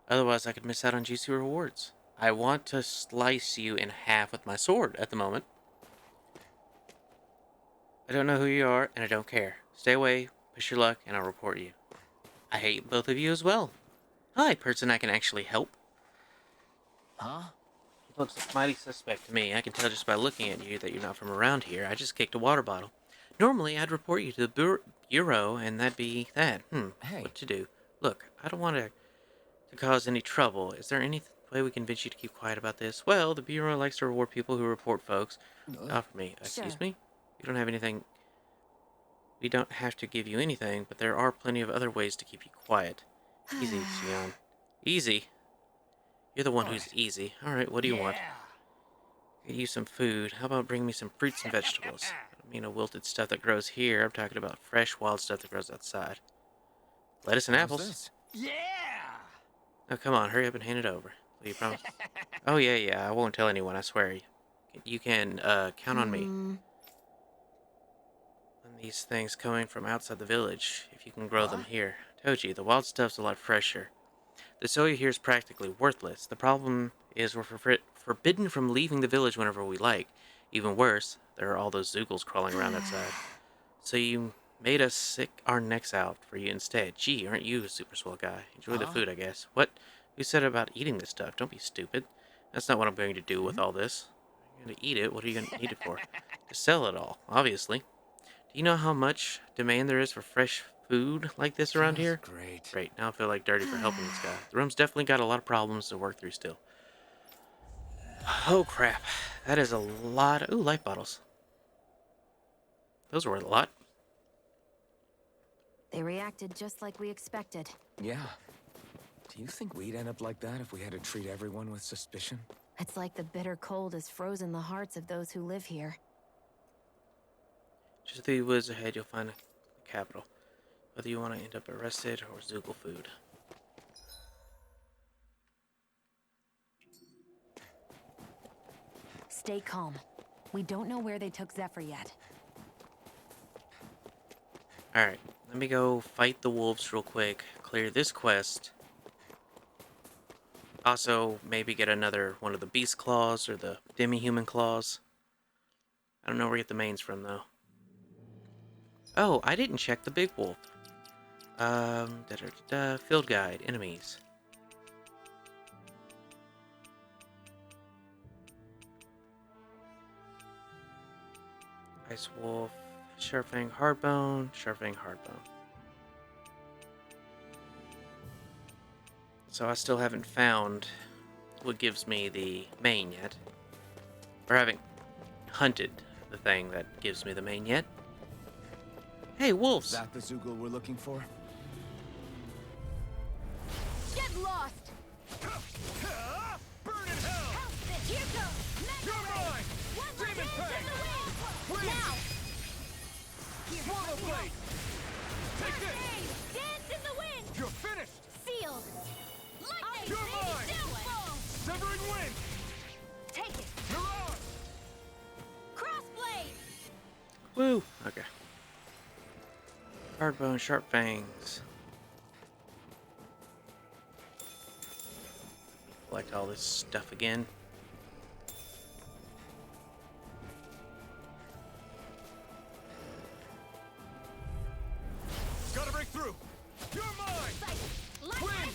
Otherwise, I could miss out on juicy rewards. I want to slice you in half with my sword at the moment. I don't know who you are, and I don't care. Stay away, push your luck, and I'll report you. I hate both of you as well. Hi, person I can actually help. Huh? Looks mighty suspect to me. I can tell just by looking at you that you're not from around here. I just kicked a water bottle. Normally, I'd report you to the bureau, and that'd be that. Hey. What to do? Look, I don't want to cause any trouble. Is there any way we can convince you to keep quiet about this? Well, the Bureau likes to reward people who report folks. Not for me. Excuse Sure. me? You don't have anything... We don't have to give you anything, but there are plenty of other ways to keep you quiet. Easy, Xion. Easy? You're the one who's easy. Alright, what do you want? Get you some food. How about bring me some fruits and vegetables? I don't mean wilted stuff that grows here. I'm talking about fresh, wild stuff that grows outside. Lettuce and apples. Yeah! Oh, come on, hurry up and hand it over. Will you promise? Oh, yeah, I won't tell anyone, I swear. You can, count on me. On these things coming from outside the village, if you can grow them here. Told you, the wild stuff's a lot fresher. The soya here is practically worthless. The problem is we're forbidden from leaving the village whenever we like. Even worse, there are all those Zoogles crawling around outside. So you made us sick our necks out for you instead. Gee, aren't you a super swell guy? Enjoy the food, I guess. What? Who said about eating this stuff? Don't be stupid. That's not what I'm going to do with all this. You're going to eat it. What are you going to eat it for? To sell it all, obviously. Do you know how much demand there is for fresh food like this around here? Great. Now I feel like dirty for helping this guy. The room's definitely got a lot of problems to work through still. Oh, crap. That is a lot. Ooh, light bottles. Those are worth a lot. They reacted just like we expected. Yeah. Do you think we'd end up like that if we had to treat everyone with suspicion? It's like the bitter cold has frozen the hearts of those who live here. Just through the woods ahead, you'll find a capital. Whether you want to end up arrested or Zoogle food. Stay calm. We don't know where they took Zephyr yet. Alright, let me go fight the wolves real quick. Clear this quest. Also, maybe get another one of the beast claws or the demi-human claws. I don't know where to get the mains from, though. Oh, I didn't check the big wolf. Field guide, enemies. Ice wolf, Sharpfang hardbone, Sharpfang hardbone. So I still haven't found what gives me the main yet. Or haven't hunted the thing that gives me the main yet. Hey, wolves! Is that the Zoogle we're looking for? Get lost! Burn in hell! Here goes! You're mine! Demon Fang! Now! Swallow Blade! Take this! Dance in the wind! You're finished! Sealed! Lightning! You're mine! Downfall! Severing Wind! Take it! Mirage! Crossblade! Woo! Okay. Hardbone, sharp fangs. Collect all this stuff again. Gotta break through! You're mine! Lightning!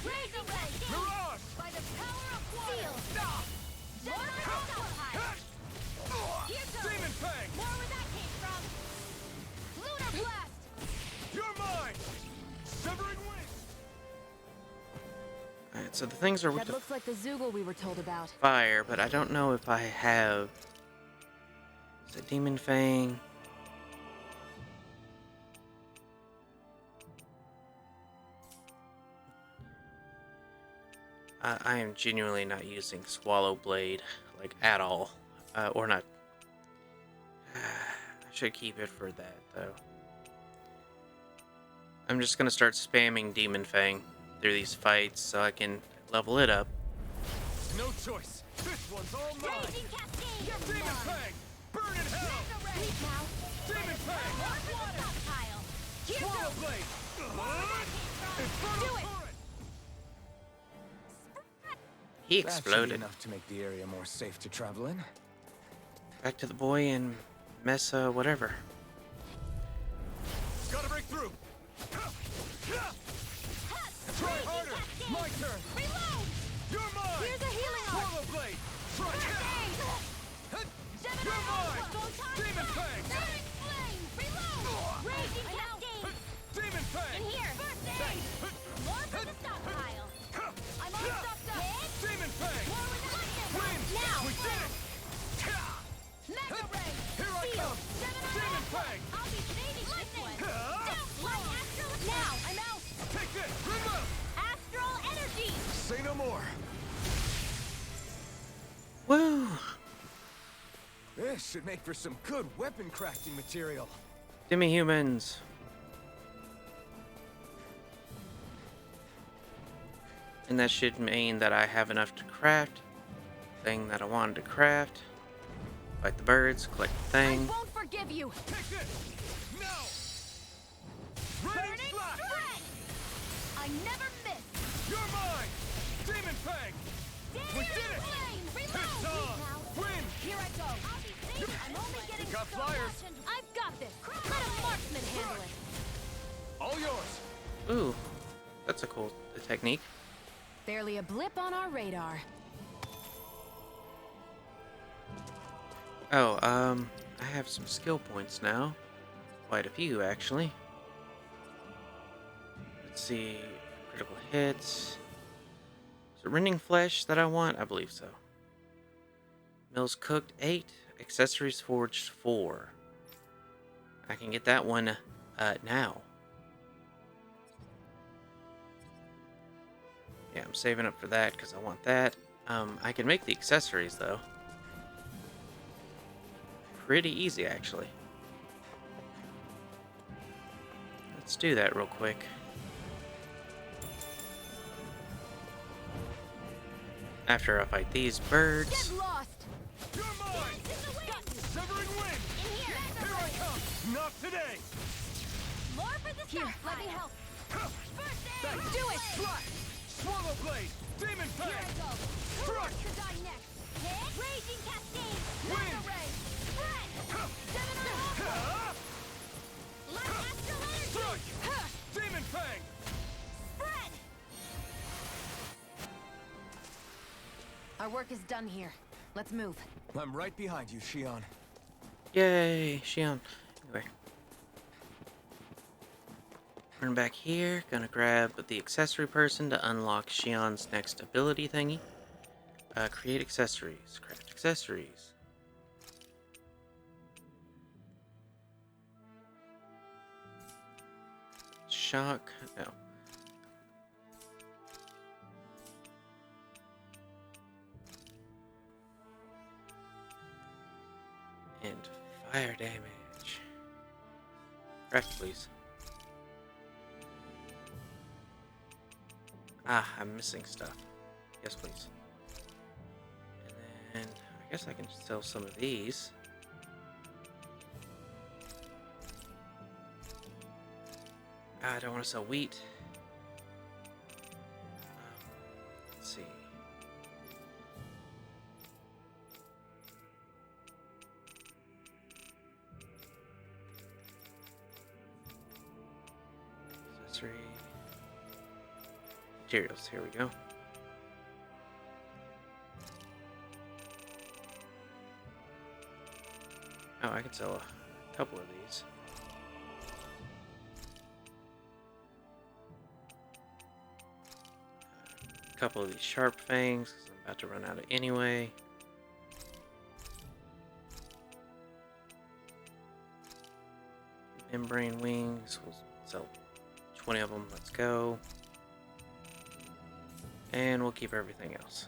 Raising blade! Mirage! By the power of water! Seal! Stop! Here goes! Demon Fang! More where that came from! Lunar blast! You're mine! Severing Wind! Alright, so the things are with That the looks like the Zoogle we were told about. fire, but I don't know if I have... Is it Demon Fang? I am genuinely not using Swallow Blade, like, at all. Or not. I should keep it for that, though. I'm just gonna start spamming Demon Fang through these fights so I can level it up. No choice! This one's all mine! Raging Cascade! Demon Fang! Burn in hell! Sleep now! Demon Fang! Here Swallow goes! Blade! Do Infernal it! Torrent! He That should be exploded. enough to make the area more safe to travel in. Back to the boy and Mesa, whatever. Gotta break through! Try harder! My turn! Reload! You're mine! Here's a healing arc! Swallow Blade! Try You're mine! Demon Fang! Flame! Reload! Raging Cascade! Demon Fang! In here! First aid! More for the stockpile! This should make for some good weapon crafting material. Demi-humans. And that should mean that I have enough to craft. Thing that I wanted to craft. Fight the birds, collect the thing. I won't forgive you. Take this! No! Burning strike! I never miss. You're mine! Demon Fang! We did it! It's on! Win! Here I go. I'll be safe. I'm only getting got so flyers. much, and I've got this. Let a marksman handle it. All yours! Ooh, that's a cool technique. Barely a blip on our radar. Oh, I have some skill points now. Quite a few, actually. Let's see. Critical hits. Is it rending flesh that I want? I believe so. Mills cooked 8. Accessories forged 4. I can get that one now. Yeah, I'm saving up for that because I want that. I can make the accessories, though. Pretty easy, actually. Let's do that real quick. After I fight these birds. Get lost. You're mine! Severing wind! Here I come! Not today! More for the Here, let me help. Thanks. Do it. Swallow blade! Demon Here I Fang! go. Crush! To die next. Hit. Raging cascade. Wind! Laser ray. Spread. Seven on off. Light astral energy. Strike! Demon Fang! Spread. Our work is done here. Let's move. I'm right behind you, Shion. Yay, Shion. Anyway. Run back here. Gonna grab the accessory person to unlock Shion's next ability thingy. Create accessories. Craft accessories. Shock. No. And fire damage. Craft, please. Ah, I'm missing stuff. Yes, please. And then I guess I can sell some of these. I don't want to sell wheat. Let's see. Accessory. Materials, here we go. Oh, I can sell a couple of these. A couple of these sharp fangs, 'cause I'm about to run out of anyway. Membrane wings, we'll sell 20 of them, let's go. And we'll keep everything else.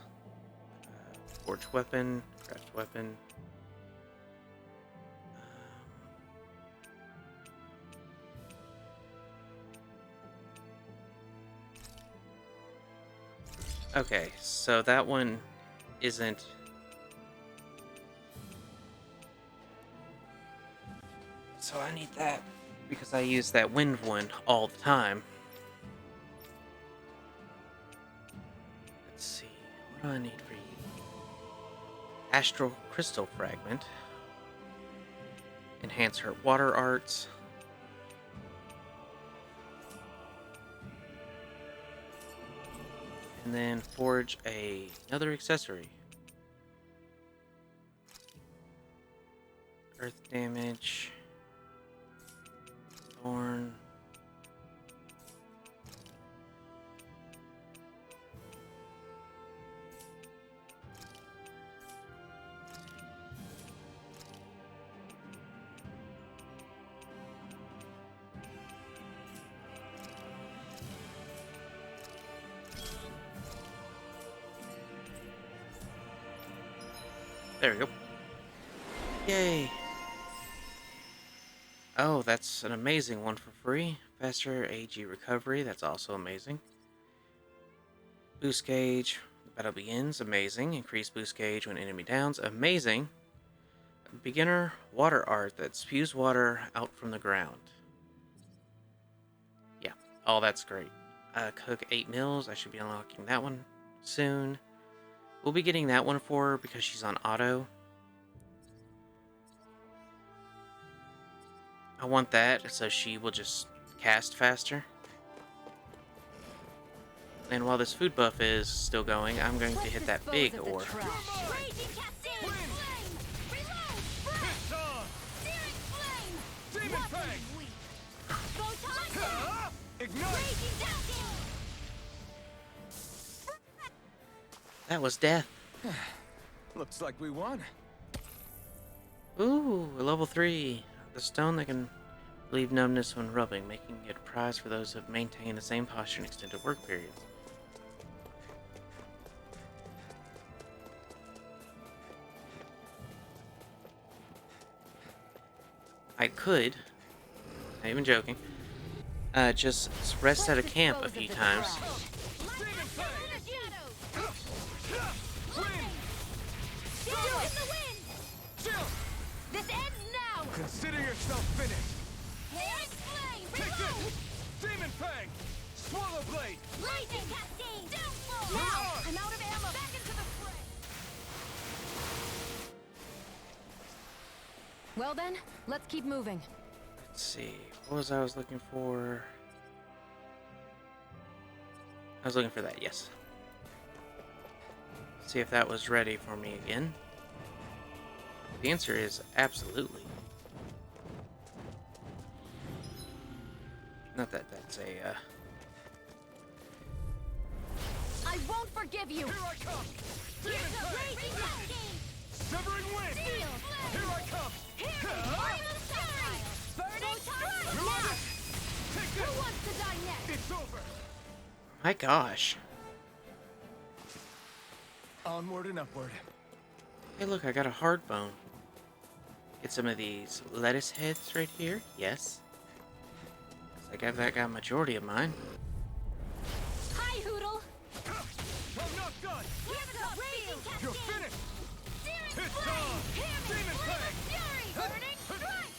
Forge weapon, craft weapon. Okay, so that one isn't... So I need that because I use that wind one all the time. Let's see, what do I need for you? Astral Crystal Fragment. Enhance her water arts. And then forge another accessory. Earth damage. Thorn. There we go. Yay! Oh, that's an amazing one for free. Faster AG recovery, that's also amazing. Boost gauge, battle begins, amazing. Increase boost gauge when enemy downs, amazing. Beginner water art that spews water out from the ground. Yeah, oh, that's great. Cook 8 meals, I should be unlocking that one soon. We'll be getting that one for her because she's on auto. I want that so she will just cast faster. And while this food buff is still going, I'm going to hit that big ore. That was death. Looks like we won. Ooh, level 3. The stone that can relieve numbness when rubbing, making it a prize for those who have maintained the same posture in extended work periods. I could, not even joking, just rest at a camp a few times. This ends now! Consider yourself finished. Kick it! Demon Fang! Swallow Blade! Blazing Cascade! Downfall! Now! I'm out of ammo! Back into the fray! Well then, let's keep moving. Let's see, what was I looking for? I was looking for that, yes. See if that was ready for me again. The answer is absolutely. Not that that's a, I won't forgive you! Here I come! Here's the Blazing Cascade! Severing Wind! Steel! Here I come! Burning Strike! Reloaded! Take this! Who wants to die next? It's over! my gosh. Onward and upward. Hey look, I got a hard bone. Get some of these lettuce heads right here, yes. I got that guy majority of mine. Hi, Hoodle! I'm not done! Here's the Blazing Cascade! You're finished! Searing It's Flame! on! Hear me! Demon Blazing Fang! Fury! Burning Strike!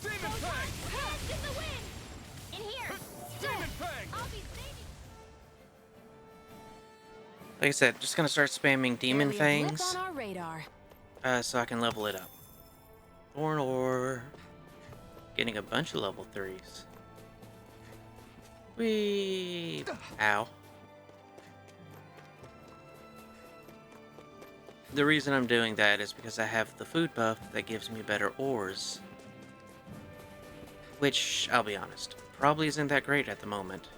Demon Fang! Heads in the wind! In here! Demon Fang! I'll be saving... Like I said, just gonna start spamming demon Area blip fangs, on our radar. so I can level it up. Thorn ore. Getting a bunch of level 3s. Whee! Ow. The reason I'm doing that is because I have the food buff that gives me better ores. Which, I'll be honest, probably isn't that great at the moment.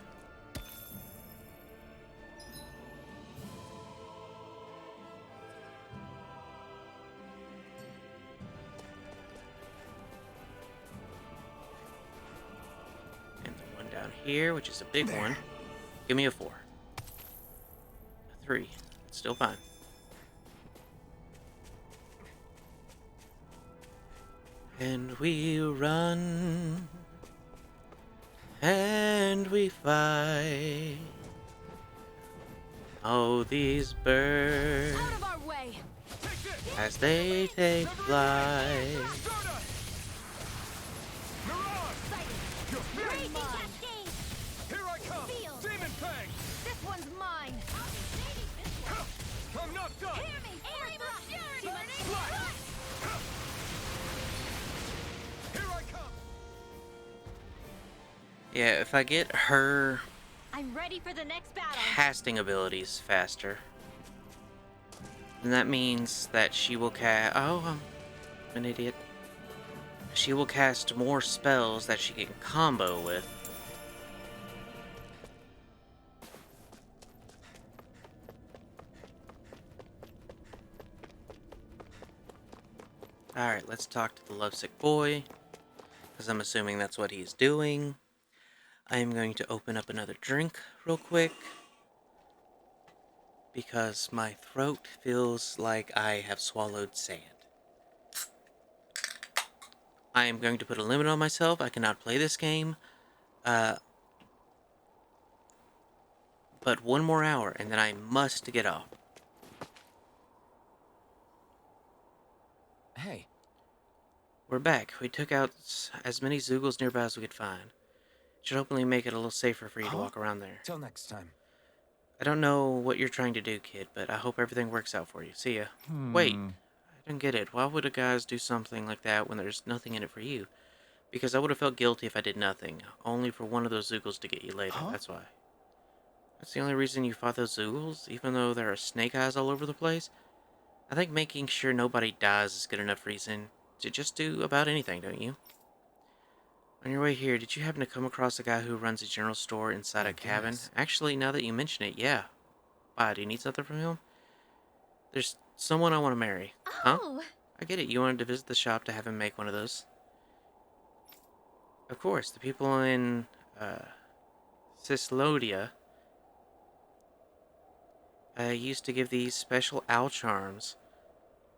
And the one down here, which is a big one, give me a 4. A 3. It's still fine. And we run, and we fight. Oh, these birds, Out of our way! as they take flight. Blazing Cascade! Here I come! Field. Demon Fang! This one's mine! I'll be saving this one! I'm not done! Hear me! Aim for Fury! Burning Strike. Strike! Here I come! Yeah, if I get her I'm ready for the next battle! casting abilities faster, then that means that she will cast. Oh, I'm an idiot. She will cast more spells that she can combo with. Alright, let's talk to the lovesick boy, because I'm assuming that's what he's doing. I am going to open up another drink real quick, because my throat feels like I have swallowed sand. I am going to put a limit on myself. I cannot play this game. But one more hour, and then I must get off. Hey. We're back. We took out as many Zoogles nearby as we could find. Should hopefully make it a little safer for you to walk around there. Till next time. I don't know what you're trying to do, kid, but I hope everything works out for you. See ya. Wait, I don't get it. Why would a guys do something like that when there's nothing in it for you? Because I would have felt guilty if I did nothing, only for one of those Zoogles to get you later, that's why. That's the only reason you fought those Zoogles, even though there are snake eyes all over the place? I think making sure nobody dies is good enough reason to just do about anything, don't you? On your way here, did you happen to come across a guy who runs a general store inside a cabin? Actually, now that you mention it, yeah. Why, do you need something from him? There's someone I want to marry. Huh? I get it, you wanted to visit the shop to have him make one of those. Of course, the people in, Cislodia, used to give these special owl charms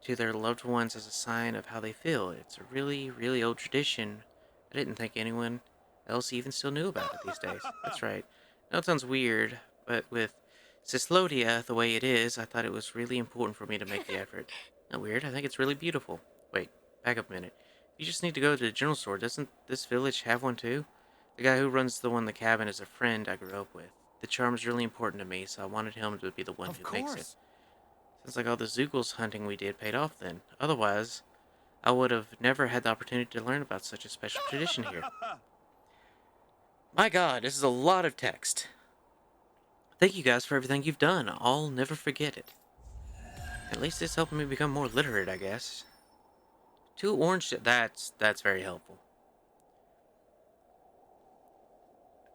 to their loved ones as a sign of how they feel. It's a really, really old tradition. I didn't think anyone else even still knew about it these days. That's right. I know it sounds weird, but with Cislodia the way it is, I thought it was really important for me to make the effort. Not weird, I think it's really beautiful. Wait, back up a minute. You just need to go to the general store. Doesn't this village have one too? The guy who runs the cabin is a friend I grew up with. The charm's really important to me, so I wanted him to be the one who makes it. Sounds like all the Zoogles hunting we did paid off then. Otherwise, I would have never had the opportunity to learn about such a special tradition here. My god, this is a lot of text. Thank you guys for everything you've done. I'll never forget it. At least it's helping me become more literate, I guess. 2 orange... That's very helpful.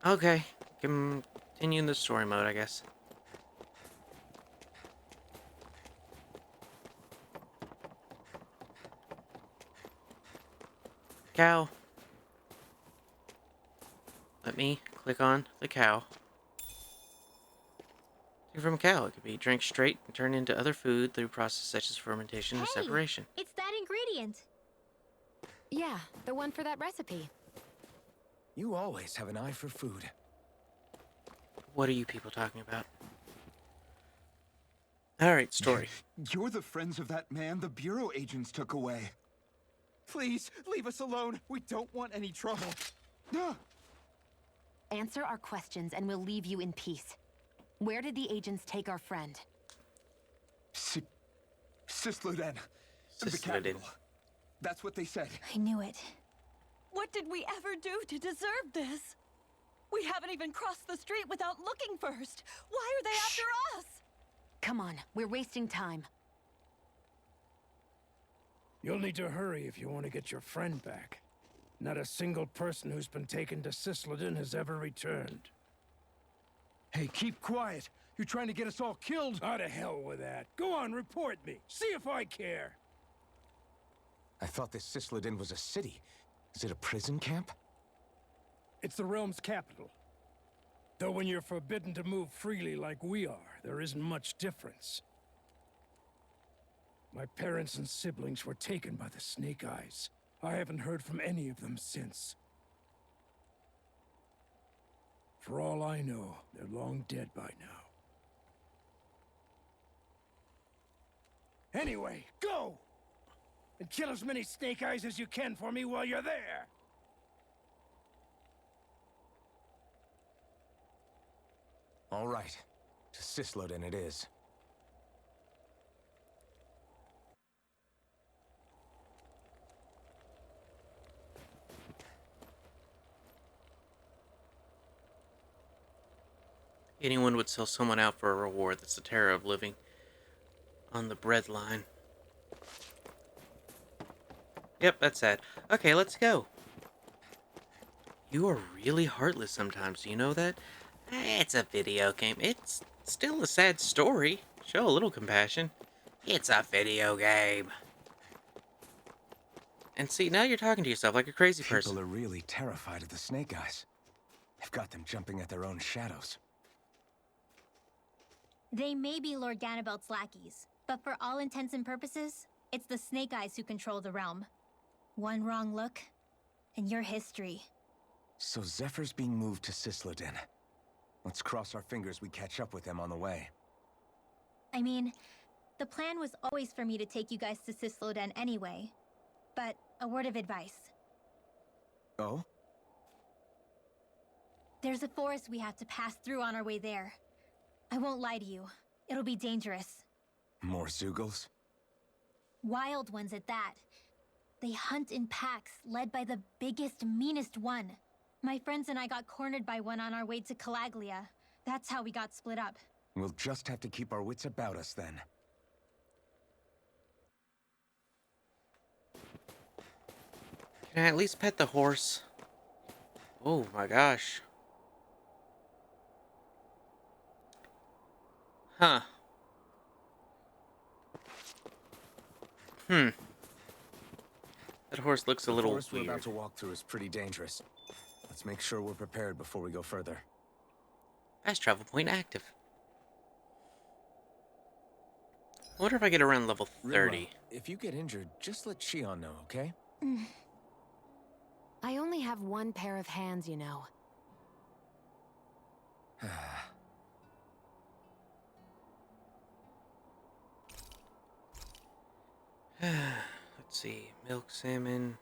Okay, continue in the story mode, I guess. Cow. Let me click on the cow. Take from a cow. It can be drank straight and turned into other food through processes such as fermentation and separation. It's that ingredient. Yeah, the one for that recipe. You always have an eye for food. What are you people talking about? Alright, story. You're the friends of that man the Bureau agents took away. Please, leave us alone. We don't want any trouble. Answer our questions and we'll leave you in peace. Where did the agents take our friend? Cisloden. The capital. That's what they said. I knew it. What did we ever do to deserve this? We haven't even crossed the street without looking first. Why are they after us? Come on, we're wasting time. You'll need to hurry if you want to get your friend back. Not a single person who's been taken to Cisloden has ever returned. Hey, keep quiet. You're trying to get us all killed. Out of hell with that. Go on, report me. See if I care. I thought this Cisloden was a city. Is it a prison camp? It's the realm's capital. Though when you're forbidden to move freely like we are, there isn't much difference. My parents and siblings were taken by the Snake Eyes. I haven't heard from any of them since. For all I know, they're long dead by now. Anyway, go! And kill as many Snake Eyes as you can for me while you're there! All right. To Cisloden it is. Anyone would sell someone out for a reward. That's the terror of living on the bread line. Yep, that's sad. Okay, let's go. You are really heartless sometimes, do you know that? It's a video game. It's still a sad story. Show a little compassion. It's a video game. And see, now you're talking to yourself like a crazy person. People are really terrified of the Snake Eyes. They've got them jumping at their own shadows. They may be Lord Ganabelt's lackeys, but for all intents and purposes, it's the Snake Eyes who control the realm. One wrong look, and your history. So Zephyr's being moved to Cisloden. Let's cross our fingers we catch up with them on the way. I mean, the plan was always for me to take you guys to Cisloden anyway. But a word of advice. Oh? There's a forest we have to pass through on our way there. I won't lie to you. It'll be dangerous. More Zeugles? Wild ones at that. They hunt in packs, led by the biggest, meanest one. My friends and I got cornered by one on our way to Calaglia. That's how we got split up. We'll just have to keep our wits about us then. Can I at least pet the horse? Oh my gosh. Huh. That horse looks a little forest we're weird. about to walk through is pretty dangerous. Let's make sure we're prepared before we go further. Fast travel point active. I wonder if I get around level 30. Rinwell, if you get injured, just let Shion know, okay? I only have one pair of hands, you know. Let's see. Milk salmon.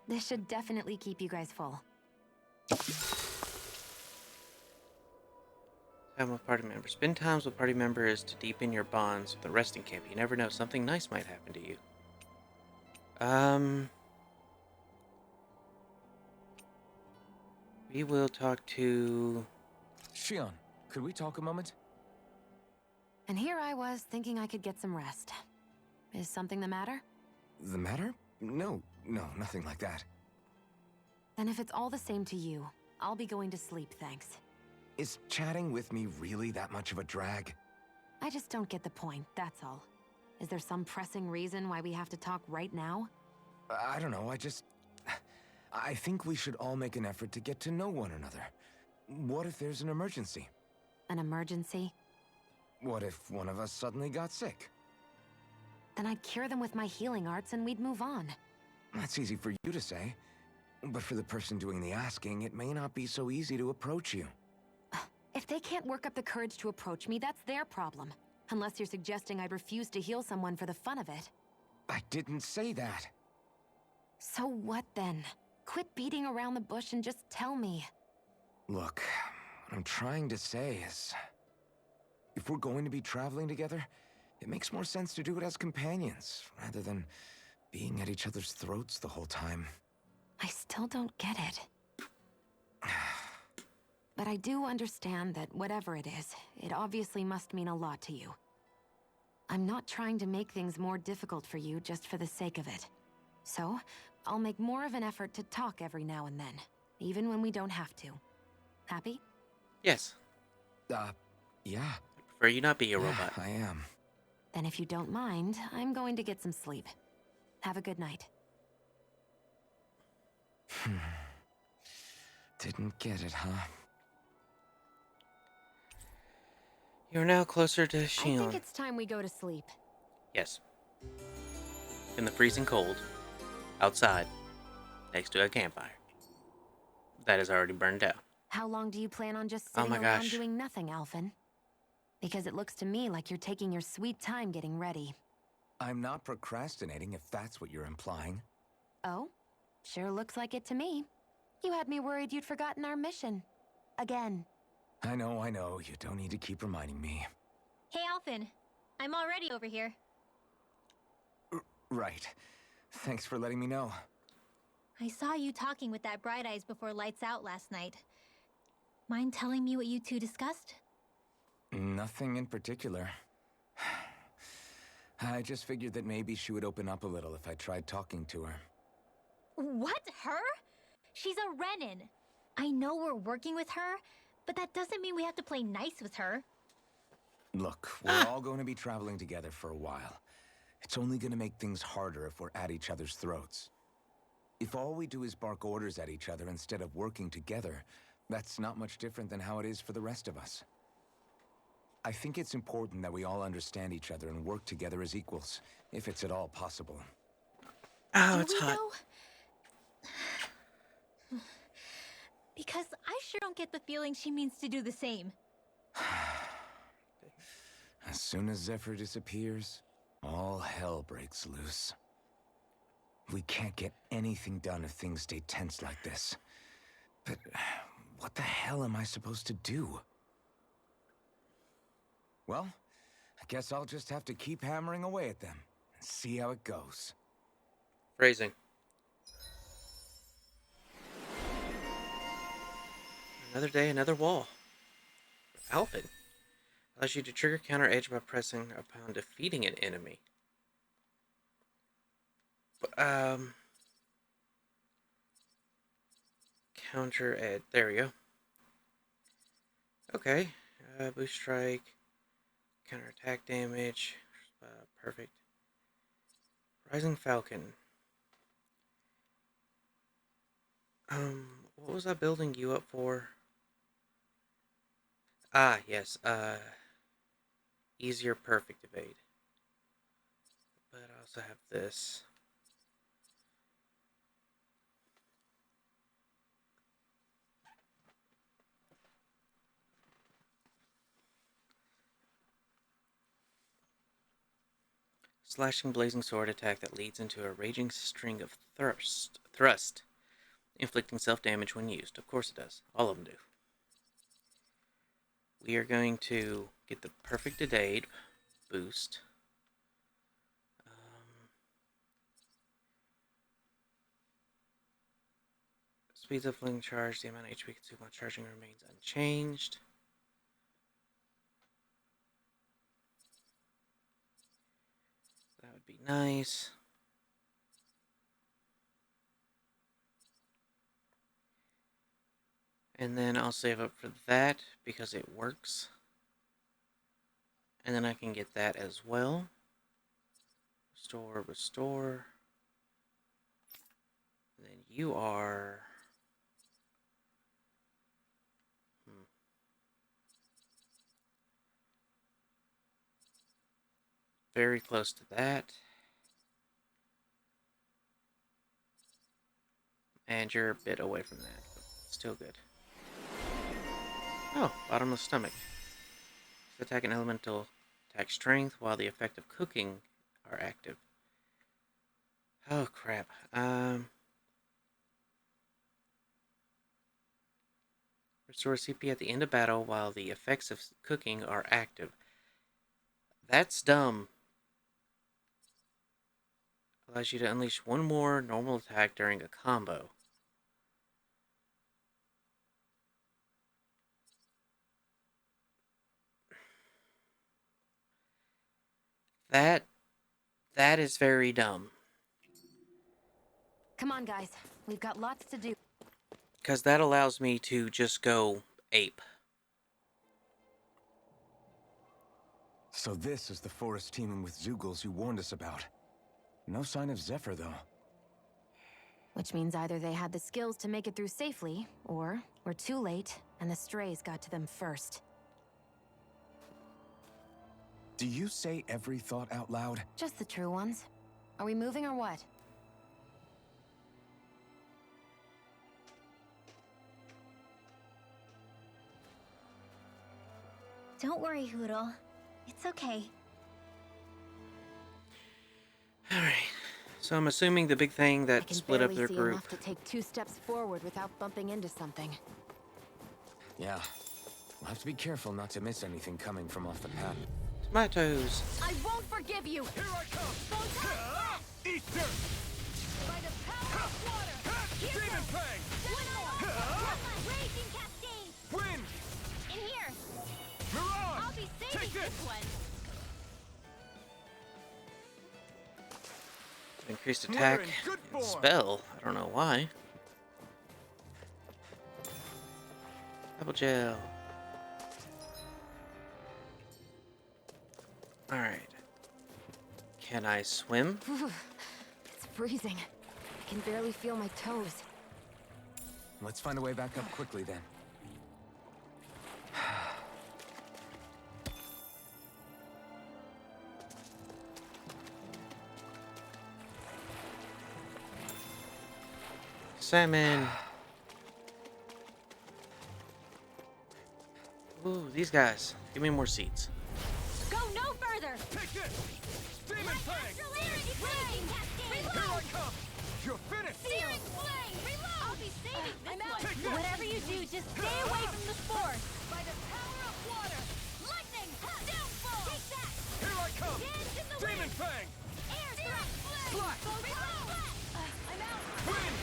This should definitely keep you guys full. Time with party members. Spend times with party members to deepen your bonds with the resting camp. You never know, something nice might happen to you. We will talk to... Shion, could we talk a moment? And here I was thinking I could get some rest. Is something the matter? The matter? No, nothing like that. Then if it's all the same to you, I'll be going to sleep, thanks. Is chatting with me really that much of a drag? I just don't get the point, that's all. Is there some pressing reason why we have to talk right now? I don't know, I think we should all make an effort to get to know one another. What if there's an emergency? An emergency? What if one of us suddenly got sick? Then I'd cure them with my healing arts and we'd move on. That's easy for you to say. But for the person doing the asking, it may not be so easy to approach you. If they can't work up the courage to approach me, that's their problem. Unless you're suggesting I'd refuse to heal someone for the fun of it. I didn't say that. So what then? Quit beating around the bush and just tell me. Look, what I'm trying to say is... if we're going to be traveling together, it makes more sense to do it as companions, rather than being at each other's throats the whole time. I still don't get it. But I do understand that whatever it is, it obviously must mean a lot to you. I'm not trying to make things more difficult for you just for the sake of it. So, I'll make more of an effort to talk every now and then, even when we don't have to. Happy? Yes. Yeah. I prefer you not be a robot. I am. Then if you don't mind, I'm going to get some sleep. Have a good night. Didn't get it, huh? You're now closer to I Shion. think it's time we go to sleep. Yes. In the freezing cold, outside, next to a campfire that is already burned out. How long do you plan on just Oh sitting my around gosh. doing nothing, Alphen? Because it looks to me like you're taking your sweet time getting ready. I'm not procrastinating, if that's what you're implying. Oh? Sure looks like it to me. You had me worried you'd forgotten our mission. Again. I know. You don't need to keep reminding me. Hey, Alphen. I'm already over here. Right. Thanks for letting me know. I saw you talking with that Bright Eyes before lights out last night. Mind telling me what you two discussed? Nothing in particular. I just figured that maybe she would open up a little if I tried talking to her. What? Her? She's a Renin. I know we're working with her, but that doesn't mean we have to play nice with her. Look, we're all going to be traveling together for a while. It's only going to make things harder if we're at each other's throats. If all we do is bark orders at each other instead of working together, that's not much different than how it is for the rest of us. I think it's important that we all understand each other and work together as equals, if it's at all possible. Oh, it's hot. Because I sure don't get the feeling she means to do the same. As soon as Zephyr disappears, all hell breaks loose. We can't get anything done if things stay tense like this. But what the hell am I supposed to do? Well, I guess I'll just have to keep hammering away at them and see how it goes. Phrasing. Another day, another wall. Alpin allows you to trigger counter edge by pressing upon defeating an enemy. Counter edge. There we go. Okay. Boost strike. Counter attack damage. Perfect. Rising Falcon. What was I building you up for? Ah, yes. Easier perfect evade. But I also have this. Slashing blazing sword attack that leads into a raging string of thrust, inflicting self-damage when used. Of course it does. All of them do. We are going to get the perfect evade boost. Speeds up fling charge. The amount of HP consumed while charging remains unchanged. That would be nice. And then I'll save up for that because it works. And then I can get that as well. Restore, restore. And then you are... very close to that. And you're a bit away from that, but still good. Oh, bottomless stomach. Attack an elemental attack strength while the effect of cooking are active. Oh crap. Restore CP at the end of battle while the effects of cooking are active. That's dumb. Allows you to unleash one more normal attack during a combo. That is very dumb. Come on, guys. We've got lots to do. Because that allows me to just go ape. So this is the forest teeming with Zeugles you warned us about. No sign of Zephyr, though. Which means either they had the skills to make it through safely, or we're too late, and the strays got to them first. Do you say every thought out loud? Just the true ones. Are we moving or what? Don't worry, Hoodle. It's okay. Alright. So I'm assuming the big thing that split up their group. Enough to take 2 steps forward without bumping into something. Yeah. We'll have to be careful not to miss anything coming from off the path. Tomatoes. I won't forgive you! Here I come! Easter! By the power of water! this one. Increased attack in good and form. spell. I don't know why. Double gel. Alright. Can I swim? It's freezing. I can barely feel my toes. Let's find a way back up quickly then. Salmon. Ooh, these guys. Give me more seeds. Go no further! Take this! Demon Fang! Celerity flame! Here I come! You're finished! Searing flame! Reload! I'll be saving this I'm out. one. Take this. Whatever you do, just stay away from the spores. By the power of water! Lightning! Downfall! Take that! Here I come! Dance in the Demon wind! Fang! Air thrust! Slash! Go reload! I'm out! Wind!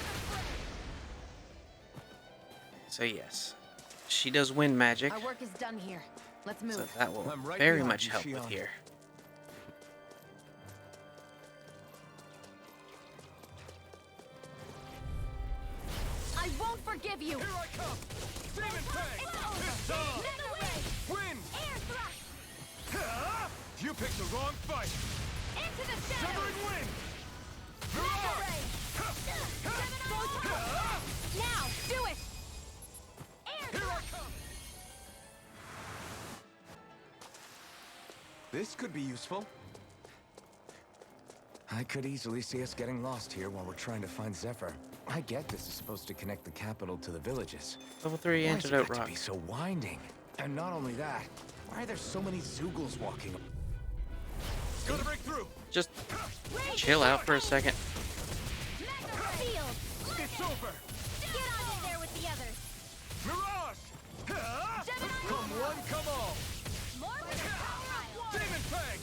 So yes, she does wind magic, Our work is done here. Let's move. so that will I'm right very behind much you, help with Shion. here. I won't forgive you. Here I come! Demon Fang! It's on! Wind! Air thrust! Ah! You picked the wrong fight! Into the Severing wind! Mirage! Ah! Now, do it! Air Here I come! This could be useful. I could easily see us getting lost here while we're trying to find Zephyr. I get this is supposed to connect the capital to the villages. Level 3 Why has it antidote got to rock. be so winding? And not only that, why are there so many Zoogles walking? Gotta break through! Just chill out for a second. Field! It's over! Get on in there with the others! Mirage! Ah! Come one, come all! More with the power of water! Demon Fang!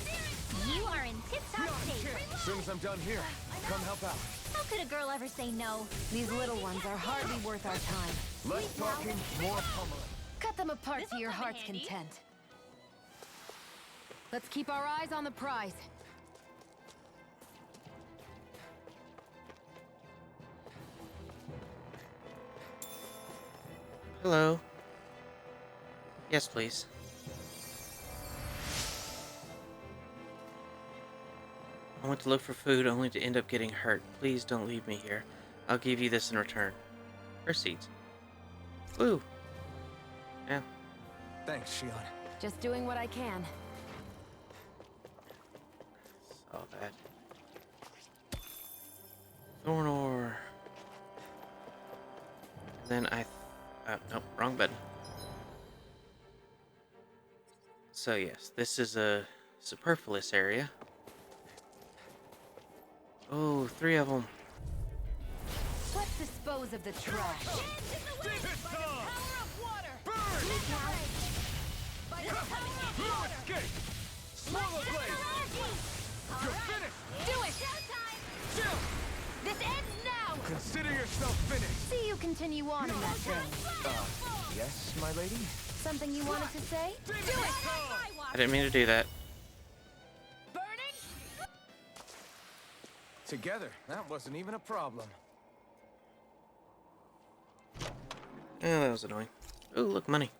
You are in tip-top shape! As soon as I'm done here, come help out. How could a girl ever say no? These little ones are hardly worth our time. Less talking, more pummeling. Cut them apart This to will your come in heart's handy. content. Let's keep our eyes on the prize. Hello. Yes, please. I went to look for food only to end up getting hurt. Please don't leave me here. I'll give you this in return. Or seeds. Woo. Yeah. Thanks, Shion. Just doing what I can. Saw that. Thorn ore. Then nope, wrong button. So yes, this is a superfluous area. Oh, 3 of them. Let's dispose of the trash. It's on! Burn! By the power of No water! escape! Swallow blade! You're finished! Do it! Showtime! Chill! This ends now! Consider yourself finished! See you continue on in that vein. Yes, my lady? Something you wanted to say? Do it! I didn't mean to do that. Burning? Together, that wasn't even a problem. Yeah, that was annoying. Oh, look, money.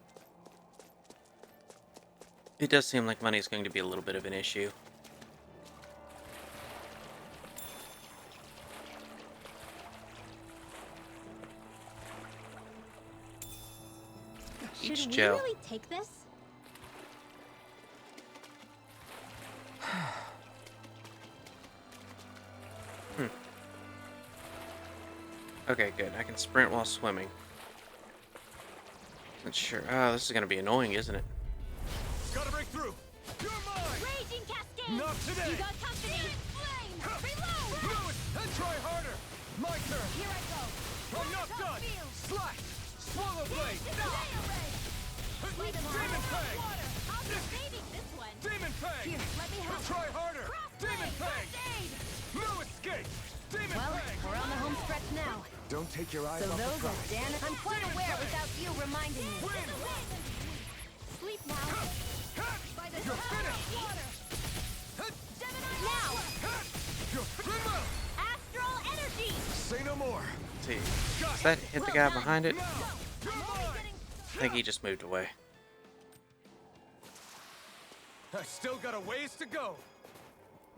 It does seem like money is going to be a little bit of an issue. Each Should we gel. really take this? Okay, good. I can sprint while swimming. Not sure. Oh, this is going to be annoying, isn't it? Gotta break through! You're mine! Raging cascade! Not today! You got company! Flame! Reload! Do it! And try harder! My turn! Here I go! I'm not done! Slash! Swallow blade! By the Demon power Fang! of water! I'll be saving this one! Demon Fang! Here, let me help. Try harder! Demon Fang! First aid! No escape! Demon Well, Fang! we're on the home stretch now. Don't take your eyes So off the those are prize. Dan. I'm quite aware without you reminding me. Win! Sleep now! Ha! By You're finished! Now! You're finished! Astral energy! Say no more! Let's see. Does that hit the guy behind it? I think he just moved away. I still got a ways to go.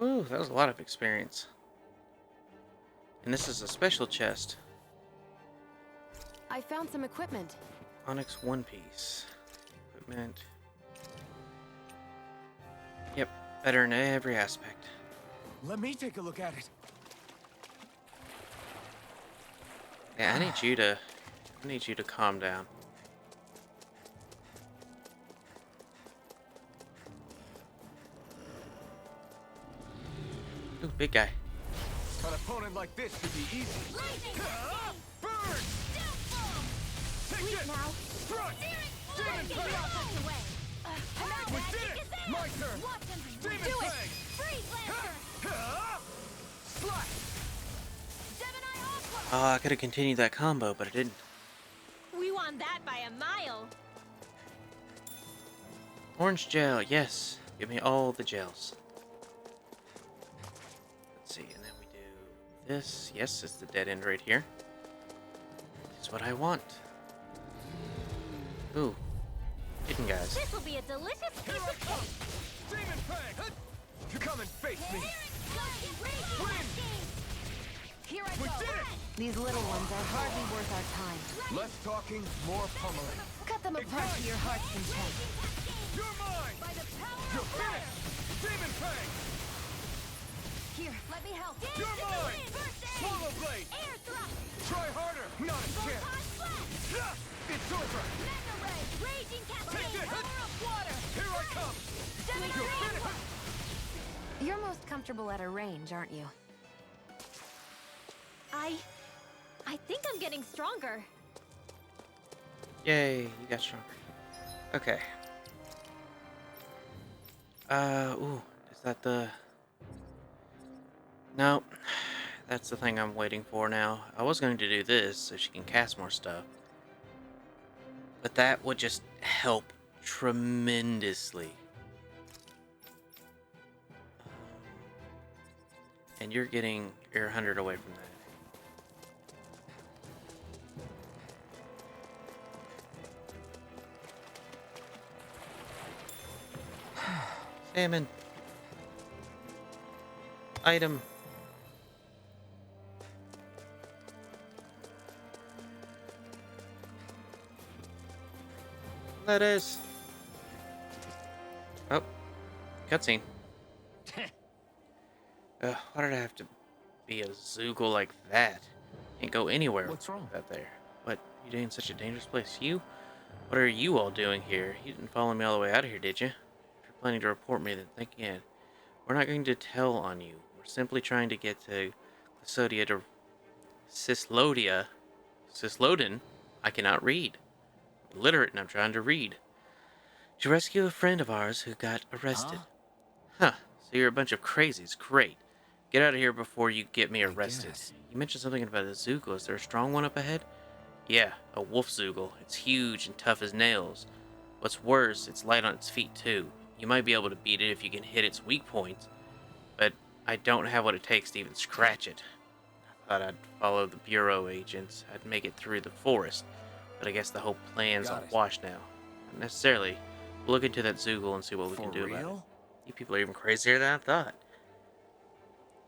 Ooh, that was a lot of experience. And this is a special chest. I found some equipment. Onyx One Piece. Equipment. Yep, better in every aspect. Let me take a look at it. Yeah, I need you to calm down. Ooh, big guy. An opponent like this should be easy. Burn! Take it! Now! Strike! Demon Fang! We did it! My turn! Demon Fang! Freeze Lancer! Slash! Gemini Aqua! Oh, I could have continued that combo, but I didn't. We won that by a mile! Orange gel, yes. Give me all the gels. Let's see, and then we do this. Yes, it's the dead end right here. It's what I want. Ooh, hidden guys. This will be a delicious piece Here I of come! cake! Demon Fang! You come and face me! Win! Here I We go. did it! These little ones are hardly worth our time. Less talking, more pummeling. Cut them apart to your heart's content. You're mine! You're finished! Demon Fang! Here, let me help. You're mine! Swallow Blade! Air thrust! Try harder! Not a chance! Splash! It's over! Mega ray! Raging cascade! Take this! Power of water! Here I come! Gemini You're finished! You're most comfortable at a range, aren't you? I think I'm getting stronger. Yay, you got stronger. Okay. Ooh, is that the... No, that's the thing I'm waiting for now. I was going to do this so she can cast more stuff. But that would just help tremendously. And you're 100 away from that. Salmon. Item. Lettuce. Oh. Cutscene. Why did I have to be a Zoogle like that? Can't go anywhere. What's wrong? Out there. What? You doing in such a dangerous place? You? What are you all doing here? You didn't follow me all the way out of here, did you? If you're planning to report me, then think again. We're not going to tell on you. We're simply trying to get to Clysodia to Cislodin. I cannot read. I'm illiterate and I'm trying to read. To rescue a friend of ours who got arrested. Huh. So you're a bunch of crazies. Great. Get out of here before you get me arrested. You mentioned something about a Zoogle. Is there a strong one up ahead? Yeah, a wolf Zoogle. It's huge and tough as nails. What's worse, it's light on its feet too. You might be able to beat it if you can hit its weak points, but I don't have what it takes to even scratch it. I thought I'd follow the Bureau agents. I'd make it through the forest, but I guess the whole plan's Got on it. wash now. Not necessarily. We'll look into that Zoogle and see what we can do about it. You people are even crazier than I thought.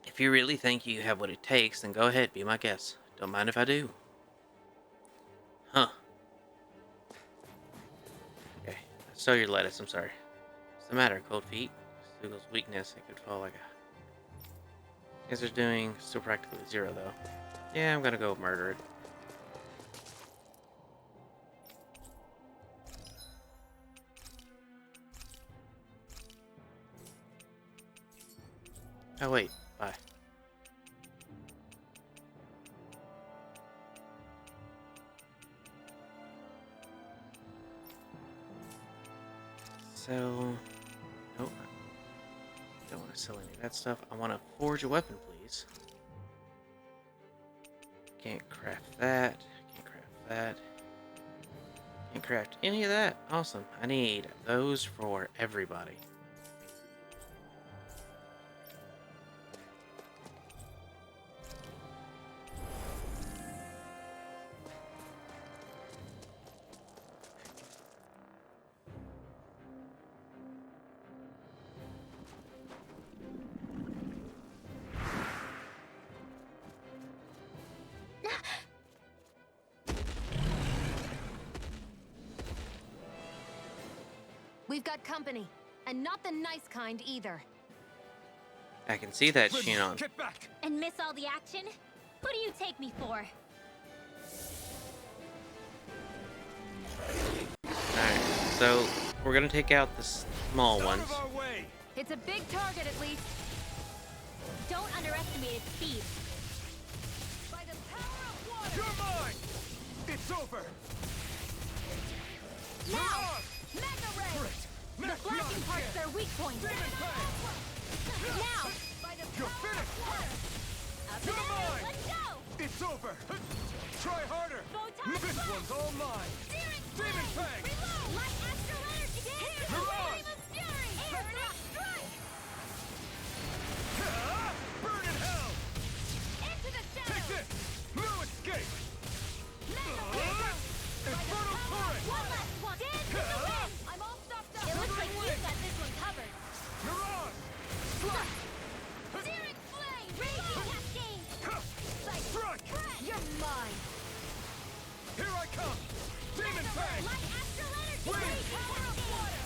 If you really think you have what it takes, then go ahead, be my guest. Don't mind if I do. Huh. Okay, I stole your lettuce, I'm sorry. What's the matter, cold feet? Zoogle's weakness, it could fall like a... Guess they're doing still practically 0, though. Yeah, I'm gonna go murder it. Oh, wait. Bye. Sell... Nope. Don't want to sell any of that stuff. I want to forge a weapon, please. Can't craft that. Can't craft that. Can't craft any of that. Awesome. I need those for everybody. We've got company, and not the nice kind either. I can see that, Shion. Get back! And miss all the action? Who do you take me for? Alright, so we're gonna take out the small ones. Out of our way! It's a big target, at least. Don't underestimate its speed. By the power of water! You're mine! It's over! Now! Mega ray! Great! The flashing part's their weak point. Now! By the You're power finished! of water! Up You're and out! mine! Let's go! It's over! Try harder! Photon This blast! one's all mine! Steering Demon Fang! Reload! Light astral energy! Dance! Mirage! Flame of fury! Air thrust strike! Ah! Burn in hell! Into the Take shadows! this! No escape! Mega Ah! ray! Infernal Torrent! One last one! Dance in the wind! I'm all stopped up! It looks like you've got this one covered. Mirage! Steering flame! Raging cascade! Strike! You're mine! Here I come! Demon Fang! Light astral energy! Wind! Power of water!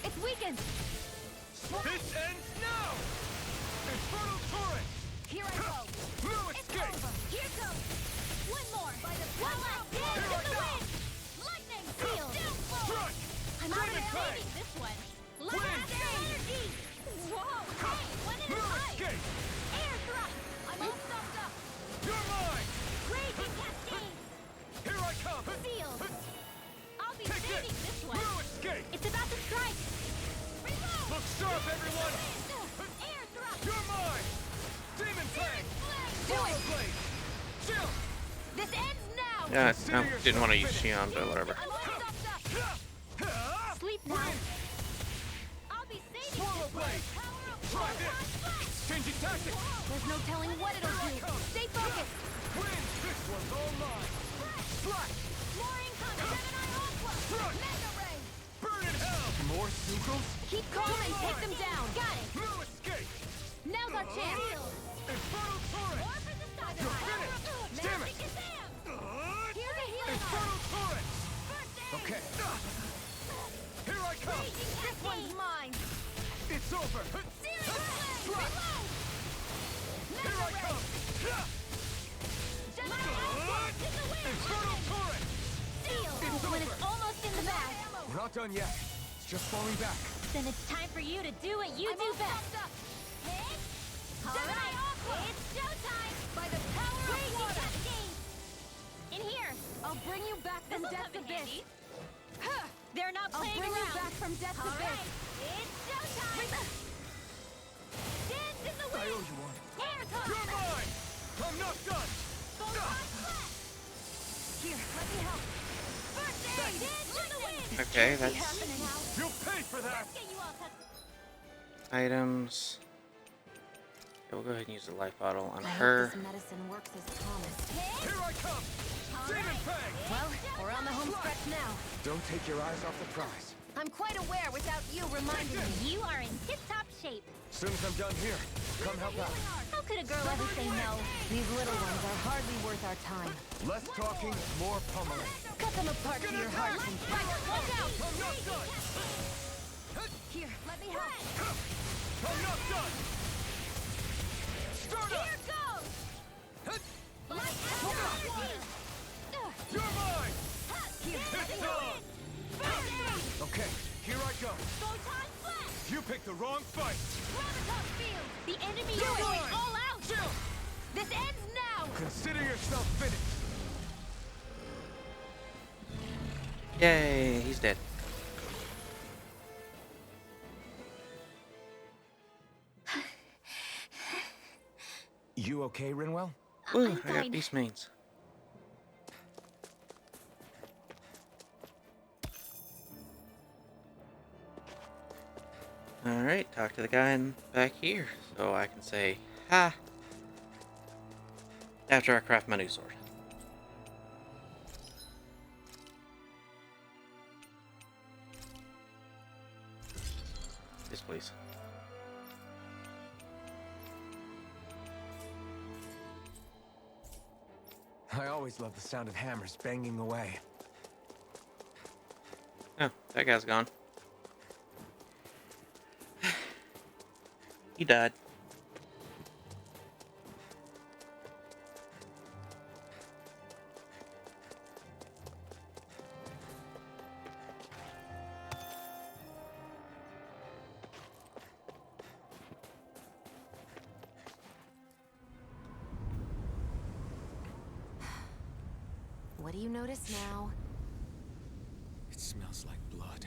It's weakened! This ends now! Infernal Torrent! Here I go! No It's escape! over! Here goes! One more! One last dance Here in I the go. wind! Lightning! Field! Downflow! Strike! I'm Demon Fang! outstanding this one! Light Wind! astral energy! Whoa! Hey! One at a No time! escape! Air thrust! I'm all stopped up! You're mine! Raging cascade! Here I come! Field! I'll be Take saving this! this one! No escape! It's about to strike! Reload! Look sharp, everyone! Air thrust! You're mine! Demon Fang! Do it! Blade! Chill! This ends now! Yeah, I didn't want to use Shion, but whatever. I'm all stopped up! Ah! Sleep now! I'll be saving Swallow this one! Blade! Power of Try Photon this! blast! Changing tactics! There's no telling what it'll do! Stay focused! Wind! This one's all mine! Slack! More incoming! Gemini Aqua! Strike! Mega ray! Burn in hell! More Sucrose? Keep calm and take them down! Got it! No escape! Now's our chance! Infernal Torrent! More for the side! You're finished! Damn it! Here's a healing Infernal Torrent! First aid! Okay. Here I come! Raging This one's cascade! mine! It's over! Searing flame! Strike! Reload! Here I come! Gemini Aqua! To the wind! Infernal Torrent! Seal! It's This one is over. almost in the bag! We're not done yet. It's just falling back. Then it's time for you to do what you I'm do all best! stopped up! Hey! Gemini Alright! Aqua! It's showtime! By the power of Raging water! cascade! In here! I'll bring you back from This'll death's come in abyss! handy. Huh, they're not I'll playing bring you around! back from death's All abyss! right, it's showtime! Dance in the I owe wind! you one. Air toss! You're mine! I'm not done! Photon blast! Here, let me help! First aid! Dance in the wind! Okay, that's Happening now. You'll pay for that! Let's get you all touched. items. Okay, we'll go ahead and use the life bottle on I her. hope this medicine works as promised. Here I come! Demon Fang! Well, we're on the home stretch now. Don't take your eyes off the prize. I'm quite aware without you reminding me. You are in tip-top shape. Soon as I'm done here, come help out. How could a girl ever say no? These little ones are hardly worth our time. Less talking, more pummeling. Cut them apart to your hearts and Watch out! I'm not done! Here, let me help. I'm not done! Start up! Here goes! Light astral energy! You're mine! Dance in the wind! First aid! Okay, here I go. Photon blast! You picked the wrong fight! Gravitas field! The enemy is You're going mine! all out! Chill! This ends now! Consider yourself finished. Yay, he's dead. You okay, Rinwell? Ooh, I'm I got fine. beast mains. Alright, talk to the guy back here so I can say ha after I craft my new sword. Yes, please. I always love the sound of hammers banging away. Oh, that guy's gone. He died. What do you notice now? It smells like blood.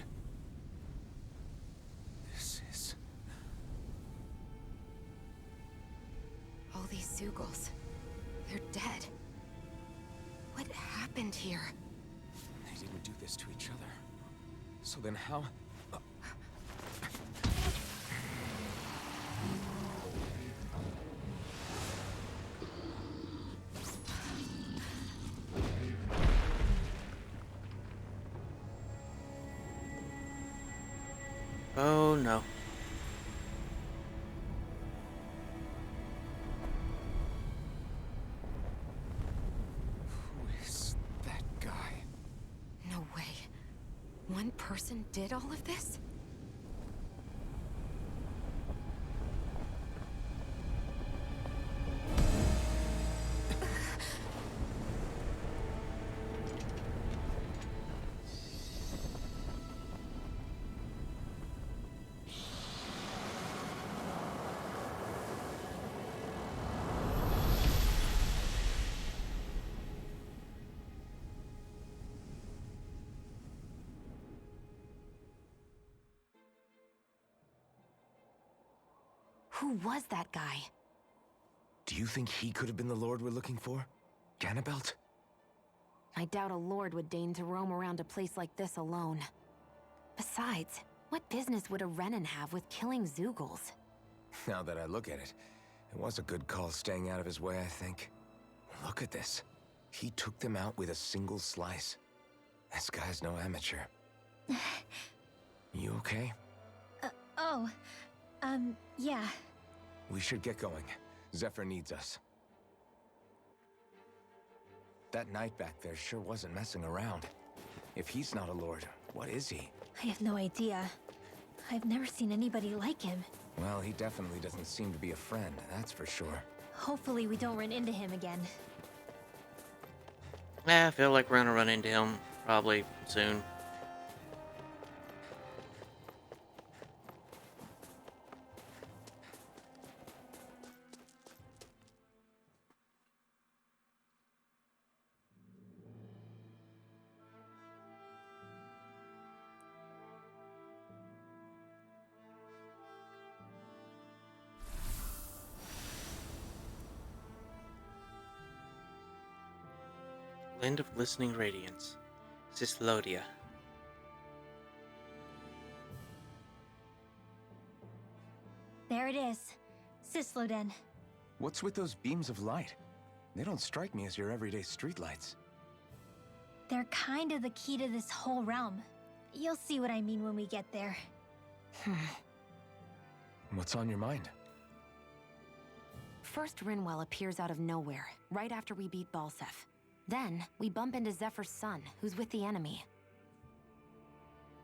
This is... All these Zeugles. They're dead. What happened here? They didn't do this to each other. So then how... Oh no. Who is that guy? No way. One person did all of this? Who was that guy? Do you think he could have been the Lord we're looking for? Ganabelt? I doubt a lord would deign to roam around a place like this alone. Besides, what business would a Renan have with killing Zeugles? Now that I look at it, it was a good call staying out of his way, I think. Look at this. He took them out with a single slice. This guy's no amateur. You okay? Yeah. We should get going. Zephyr needs us. That knight back there sure wasn't messing around. If he's not a lord, what is he? I have no idea. I've never seen anybody like him. Well, he definitely doesn't seem to be a friend, that's for sure. Hopefully we don't run into him again. I feel like we're gonna run into him probably soon. Land of Glistening Radiance, Sislodia. There it is. Sisloden. What's with those beams of light? They don't strike me as your everyday streetlights. They're kind of the key to this whole realm. You'll see what I mean when we get there. What's on your mind? First, Rinwell appears out of nowhere, right after we beat Balseph. Then, we bump into Zephyr's son, who's with the enemy.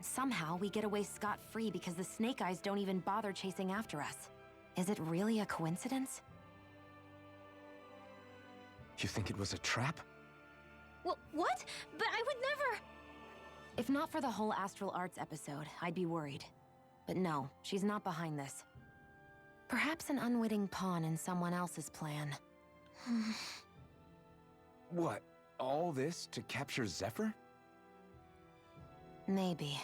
Somehow, we get away scot-free because the Snake Eyes don't even bother chasing after us. Is it really a coincidence? You think it was a trap? What? But I would never... If not for the whole Astral Arts episode, I'd be worried. But no, she's not behind this. Perhaps an unwitting pawn in someone else's plan. What? All this to capture Zephyr? Maybe.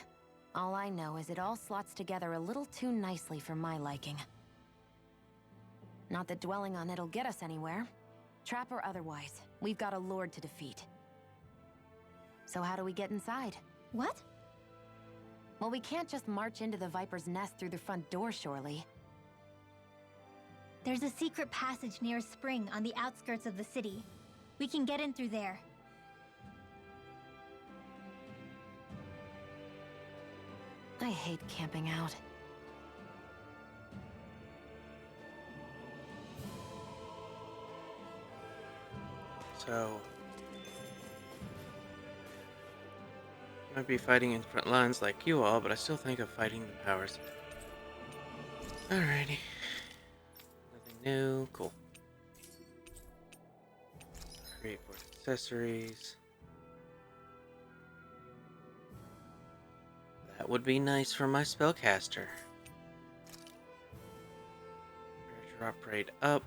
All I know is it all slots together a little too nicely for my liking. Not that dwelling on it'll get us anywhere. Trap or otherwise, we've got a lord to defeat. So how do we get inside? What? Well, we can't just march into the Viper's nest through the front door, surely. There's a secret passage near a spring on the outskirts of the city. We can get in through there. I hate camping out. So, I might be fighting in front lines like you all, but I still think of fighting the powers. Alrighty. Nothing new. Cool. Create more accessories. That would be nice for my spellcaster. Pressure upgrade up.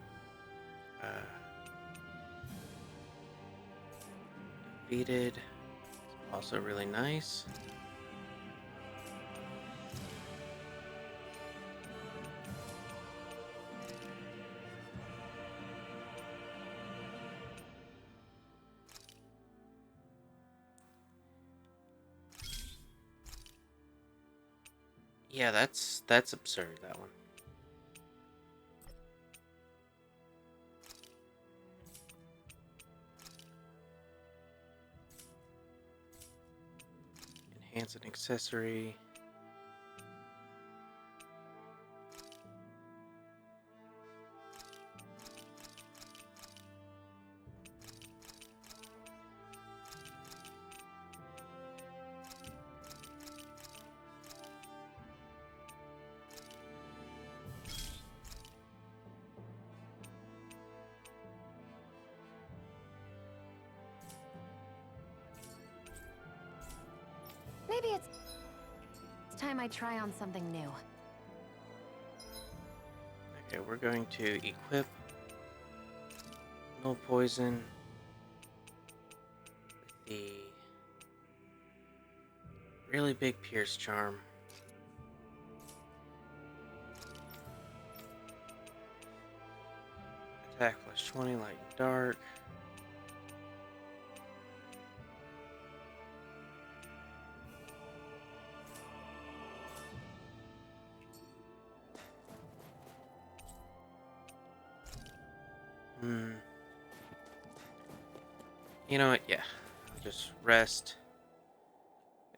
Defeated. Also really nice. Yeah, that's absurd, that one. Enhance an accessory. Maybe it's time I try on something new. Okay, we're going to equip no poison with the really big pierce charm. Attack plus 20, light and dark. You know what? Yeah. I'll just rest.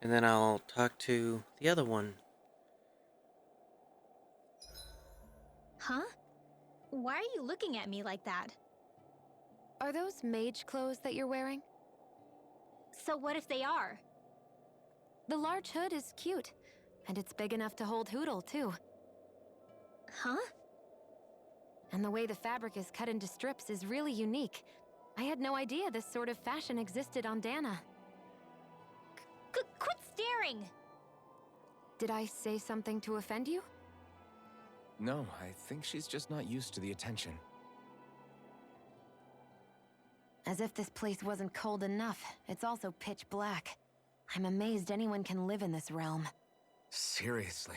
And then I'll talk to the other one. Huh? Why are you looking at me like that? Are those mage clothes that you're wearing? So what if they are? The large hood is cute, and it's big enough to hold Hootle, too. Huh? And the way the fabric is cut into strips is really unique. I had no idea this sort of fashion existed on Dana. Quit staring! Did I say something to offend you? No, I think she's just not used to the attention. As if this place wasn't cold enough, it's also pitch black. I'm amazed anyone can live in this realm. Seriously.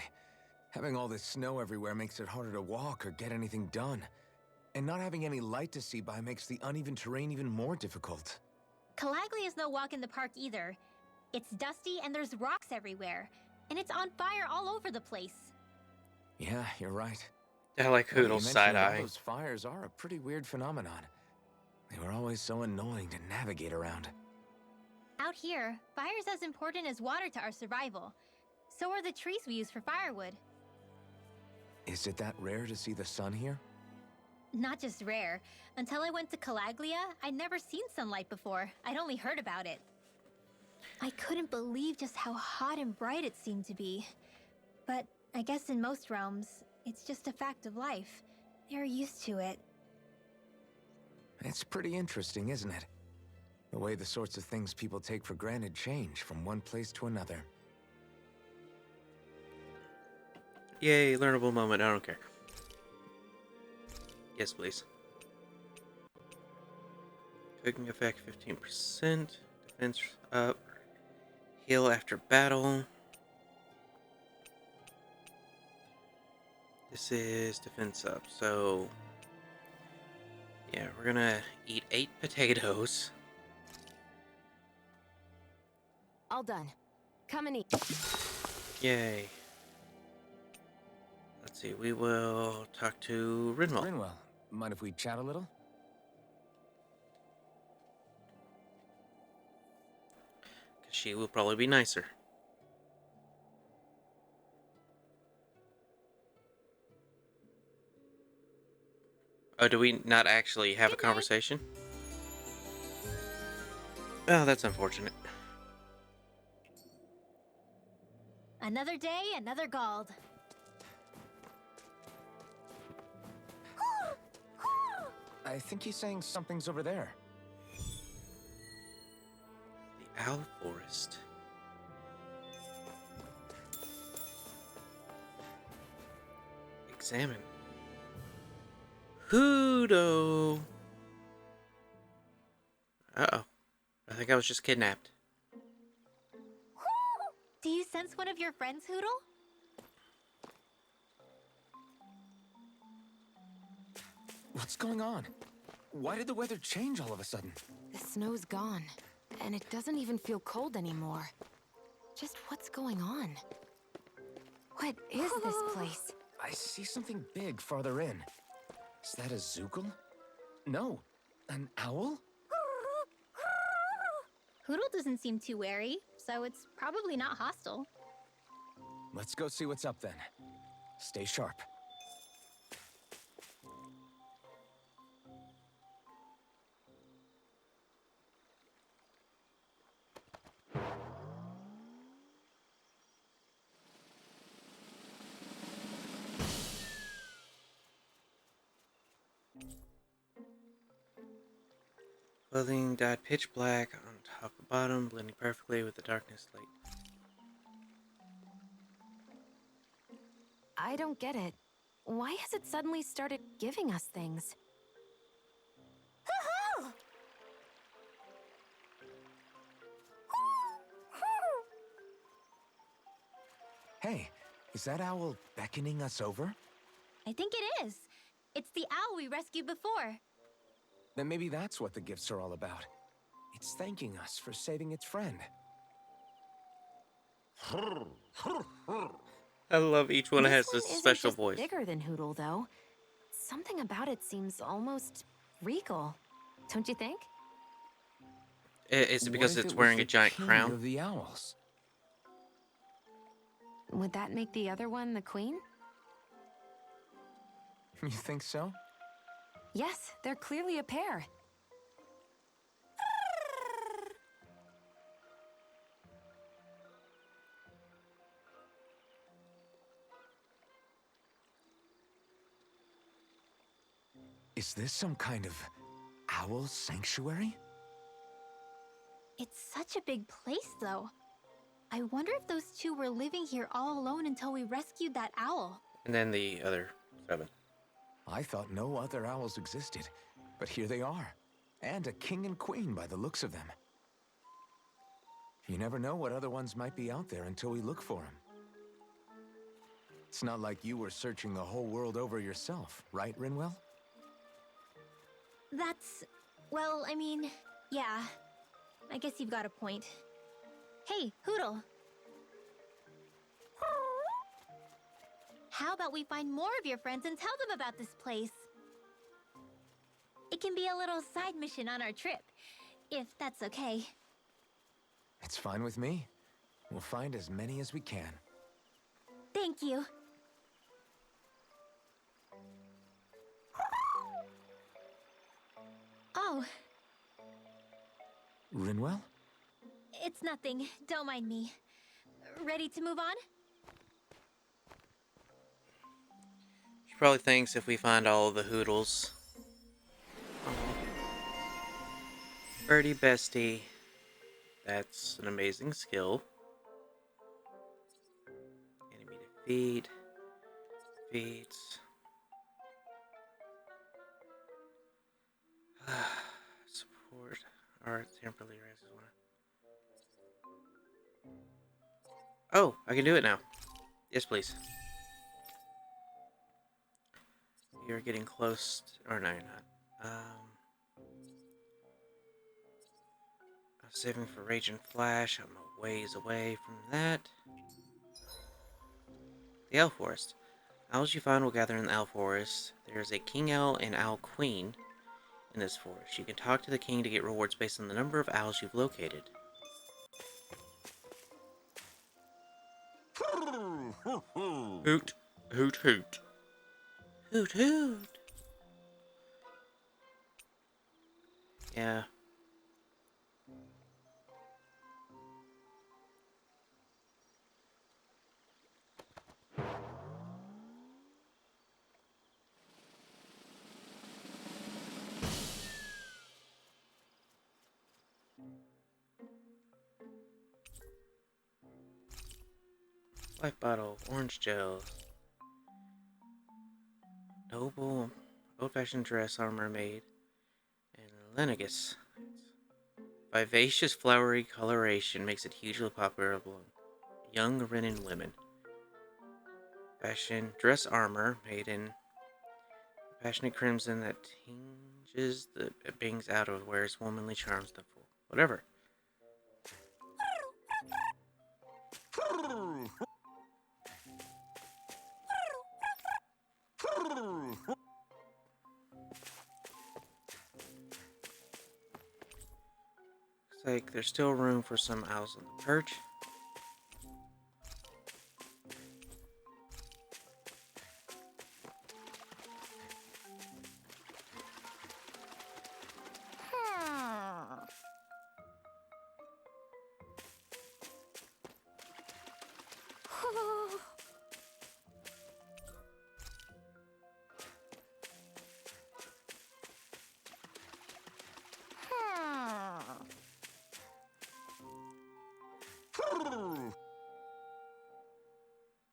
Having all this snow everywhere makes it harder to walk or get anything done. And not having any light to see by makes the uneven terrain even more difficult. Calaglia is no walk in the park either. It's dusty and there's rocks everywhere. And it's on fire all over the place. Yeah, you're right. I like Now that you Hootle's mention side it, all eye. those fires are a pretty weird phenomenon. They were always so annoying to navigate around. Out here, fire's as important as water to our survival. So are the trees we use for firewood. Is it that rare to see the sun here? Not just rare. Until I went to Calaglia, I'd never seen sunlight before. I'd only heard about it. I couldn't believe just how hot and bright it seemed to be. But I guess in most realms, it's just a fact of life. They're used to it. It's pretty interesting, isn't it? The way the sorts of things people take for granted change from one place to another. Yay, learnable moment. I don't care. Yes, please. Cooking effect 15%. Defense up. Heal after battle. This is defense up. So, yeah, we're gonna eat 8 potatoes. All done. Come and eat. Yay. Let's see, we will talk to Rinwell. Rinwell, mind if we chat a little? Because she will probably be nicer. Oh, do we not actually have a conversation? Oh, that's unfortunate. Another day, another Gald. I think he's saying something's over there. The Owl Forest. Examine. Hoodo. Uh-oh. I think I was just kidnapped. Do you sense one of your friends, Hoodle? What's going on? Why did the weather change all of a sudden? The snow's gone, and it doesn't even feel cold anymore. Just what's going on? What is this place? I see something big farther in. Is that a Zookle? No, an owl? Hoodle doesn't seem too wary, so it's probably not hostile. Let's go see what's up then. Stay sharp. Clothing dyed pitch black on top and bottom, blending perfectly with the darkness light. I don't get it. Why has it suddenly started giving us things? Hey, is that owl beckoning us over? I think it is. It's the owl we rescued before. Then maybe that's what the gifts are all about. It's thanking us for saving its friend. I love each one has This this one special isn't just voice. bigger than Hoodle, though. Something about it seems almost regal. Don't you think? Is it because What if it's it was wearing a the giant king crown? of the owls? Would that make the other one the queen? You think so? Yes, they're clearly a pair. Is this some kind of owl sanctuary? It's such a big place, though. I wonder if those two were living here all alone until we rescued that owl. And then the other 7. I thought no other owls existed, but here they are. And a king and queen by the looks of them. You never know what other ones might be out there until we look for them. It's not like you were searching the whole world over yourself, right, Rinwell? That's... well, I mean, yeah. I guess you've got a point. Hey, Hoodle. How about we find more of your friends and tell them about this place? It can be a little side mission on our trip, if that's okay. It's fine with me. We'll find as many as we can. Thank you. Oh, Rinwell? it's nothing. Don't mind me. Ready to move on? She probably thinks if we find all of the Hoodles. Birdie Bestie. That's an amazing skill. Enemy defeat. Defeats. Support. Art temporarily raises one. Oh, I can do it now. Yes, please. You're getting close. Or no, you're not. I'm saving for Rage and Flash. I'm a ways away from that. The Owl Forest. Owls you find will gather in the Owl Forest. There's a King Owl and Owl Queen in this forest. You can talk to the king to get rewards based on the number of owls you've located. Hoot, hoot, hoot. Hoot, hoot. Yeah. Life bottle, orange gel, noble, old-fashioned dress armor made, and Lenegus. Vivacious flowery coloration makes it hugely popular among young Renin women. Fashion dress armor made in passionate crimson that tinges the bangs out of wears womanly charms the full. Whatever. Looks like there's still room for some owls on the perch.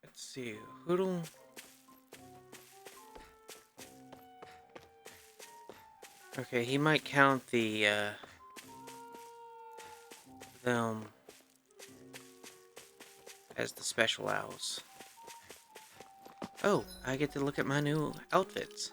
Let's see, Hoodle. Okay, he might count the them as the special owls. Oh, I get to look at my new outfits.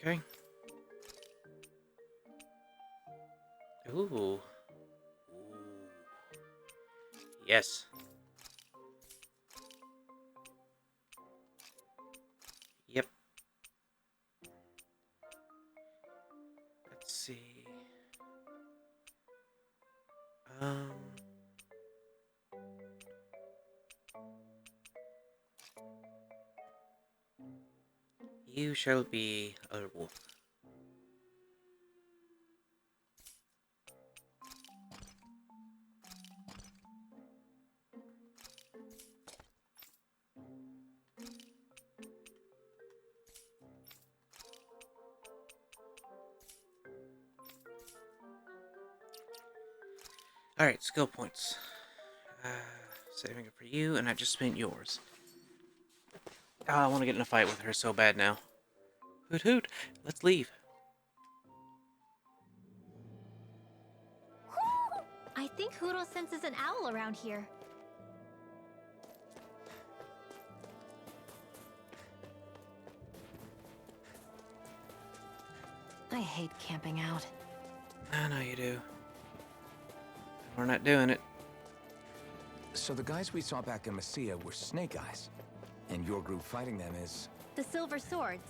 Okay. Ooh. Yes. Yep. Let's see. You shall be a wolf. Alright, skill points. Saving it for you, and I just spent yours. Oh, I want to get in a fight with her so bad now. Hoot hoot, let's leave. I think Hoodle senses an owl around here. I hate camping out. I know you do. We're not doing it. So the guys we saw back in Messia were Snake Eyes, and your group fighting them is... The Silver Swords.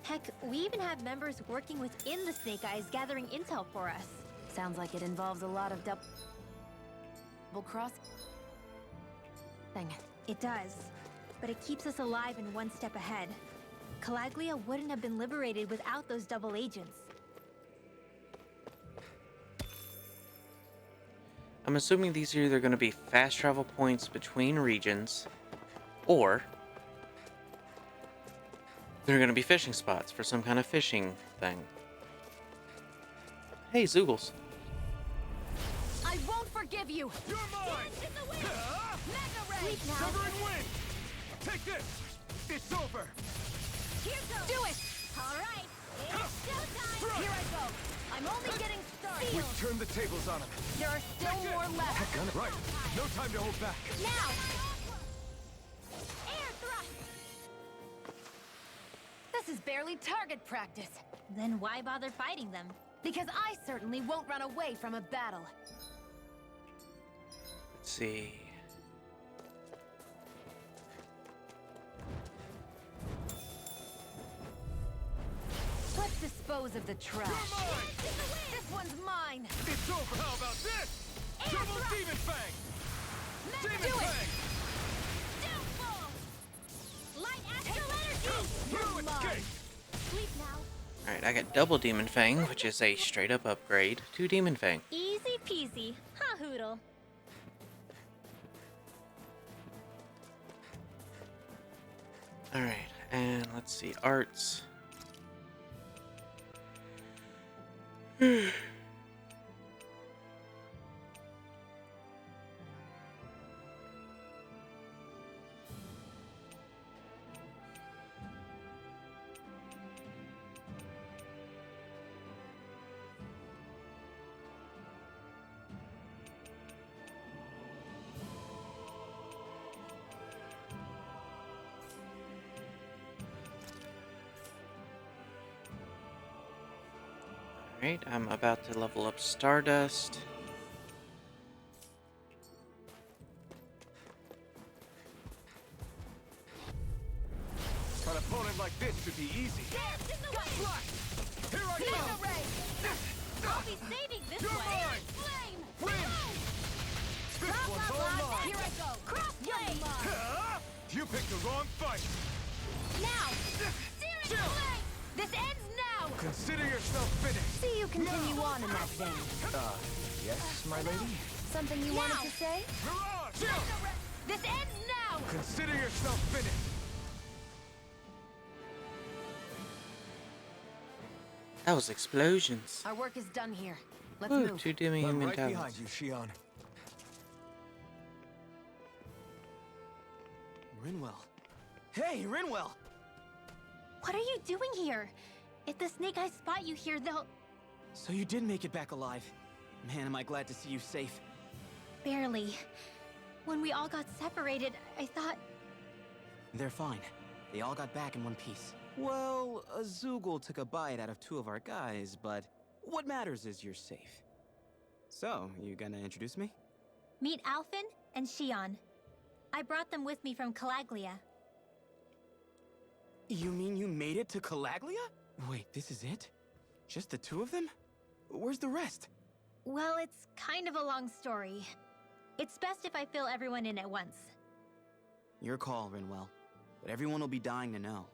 Heck, we even have members working within the Snake Eyes gathering intel for us. Sounds like it involves a lot of double cross thing. It does, but it keeps us alive and one step ahead. Calaglia wouldn't have been liberated without those double agents. I'm assuming these are either going to be fast travel points between regions, or they're going to be fishing spots for some kind of fishing thing. Hey, Zoogles. I won't forgive you! You're mine! Mega Ray! Severing wind! Take this! It's over! Here goes! Do it! Alright, it's showtime! Here I go! I'm only getting started! We've turned the tables on him. There are still more left! Gun it right. No time to hold back. Now! Air thrust! This is barely target practice. Then why bother fighting them? Because I certainly won't run away from a battle. Let's see. Let's dispose of the trash. This one's mine. It's over. How about this? Double Demon Fang! Do it. Downfall! Light astral energy! Through its gate! Sleep now. Alright, I got double Demon Fang, which is a straight up upgrade to Demon Fang. Easy peasy. Ha hoodle. Alright, and let's see. Arts. Alright, I'm about to level up Stardust. An opponent like this should be easy. Dance in the wind! Here I Mega come! ray! I'll be saving this You're way! mine! Flame! Win! This Blah, one's blah, all blah. mine! Here I go! Cross blade! Huh? You picked the wrong fight! Now! Searing flame! This ends now! Consider yourself finished! See you continue on in that vein. Yes, my lady? Something you wanted to say? Mirage! This ends now! Consider yourself finished! That was explosions. Our work is done here. Let's Ooh, move. 2 dimming I'm human right behind talents. you, Shion. Rinwell. Hey, Rinwell! What are you doing here? If the Snake Eyes spot you here, they'll... So you did make it back alive. Man, am I glad to see you safe. Barely. When we all got separated, I thought... They're fine. They all got back in one piece. Well, Azugul took a bite out of 2 of our guys, but what matters is you're safe. So, you gonna introduce me? Meet Alphen and Shion. I brought them with me from Calaglia. You mean you made it to Calaglia? Wait, this is it? Just the 2 of them? Where's the rest? Well, it's kind of a long story. It's best if I fill everyone in at once. Your call, Rinwell. But everyone will be dying to know.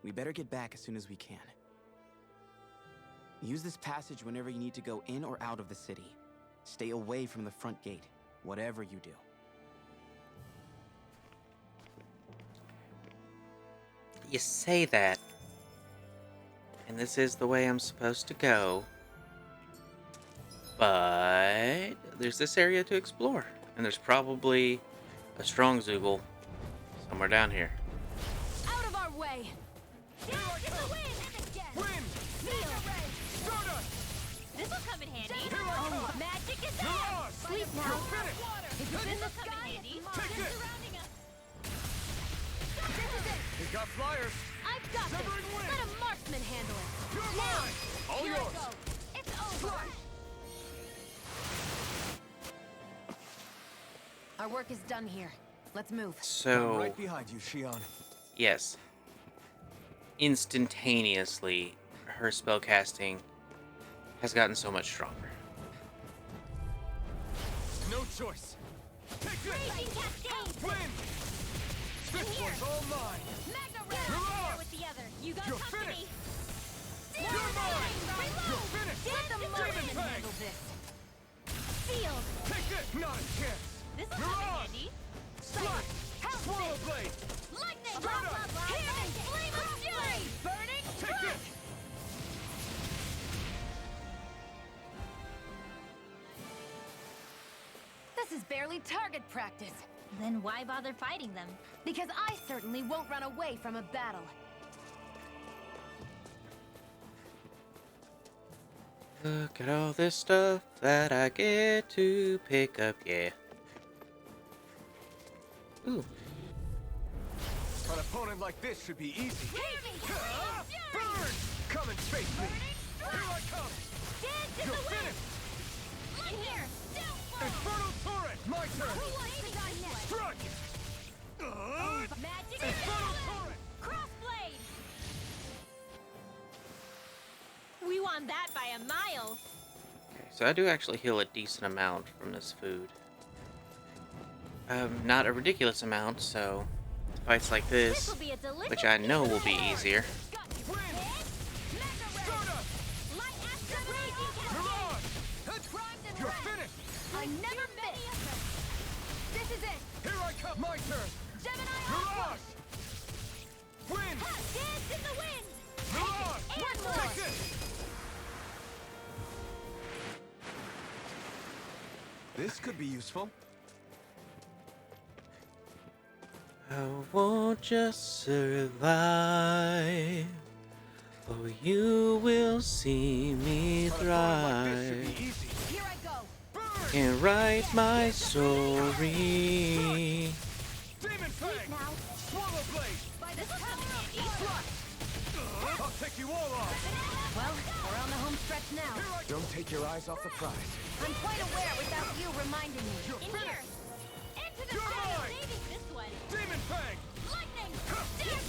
We better get back as soon as we can. Use this passage whenever you need to go in or out of the city. Stay away from the front gate, whatever you do. You say that. And this is the way I'm supposed to go. But there's this area to explore. And there's probably a strong Zoogle somewhere down here. Out of our way! Here I come! Wind! Stardust! This'll come in handy. Here I come! Magic is Mirage! Sleep now. You're finished! If it's in the Come in sky, handy. it's Take mine. this! Surrounding us. We got flyers! I've got this. Severing wind. Let a marksman handle it. You're Now, mine! All here yours! I go. It's over. Our work is done here. Let's move. I'm So, right behind you, Shion. yes. Instantaneously, her spellcasting has gotten so much stronger. No choice! Take this! Raging cascade. Wind! This one's all mine! Magna You're Ray. off. Here with the other. You got You're company. finished. You're mine! You're finished! Let the Demon marksman Fang! handle this. Sealed. Take this! Not a chance! This'll come in Mirage! handy. Slide! Swirl blade! Lightning. Blah, blah, blah. Healing. Flame of fury. Burning. Take this! This is barely target practice. Then why bother fighting them? Because I certainly won't run away from a battle. Look at all this stuff that I get to pick up, yeah. Ooh. An opponent like this should be easy. Burn! Come and face me. Here I come. Dance in You're the wind! finished. In here! Infernal turret. My turn. Who wants to die next? Strike. Magic Infernal missile! turret. Crossblade! We won that by a mile. Okay, so I do actually heal a decent amount from this food. Not a ridiculous amount, so fights like this, This'll be a delicious which I know will be easier. You're finished. I never miss. This is it. Here I come. My turn. Gemini Mirage. Wind. Dance in the wind. Mirage. And more. Take this. This could be useful. I won't just survive, oh, you will see me thrive, Here I go. and write my story. Demon Fang. Now. Swallow Blade. By the power of Ketra. I'll take you all off. Well, we're on the home stretch now. Don't take your eyes off the prize. I'm quite aware without you reminding me. You're In finished. here. Into the You're shadows. mine. Maybe this way. Demon Fang. Lightning.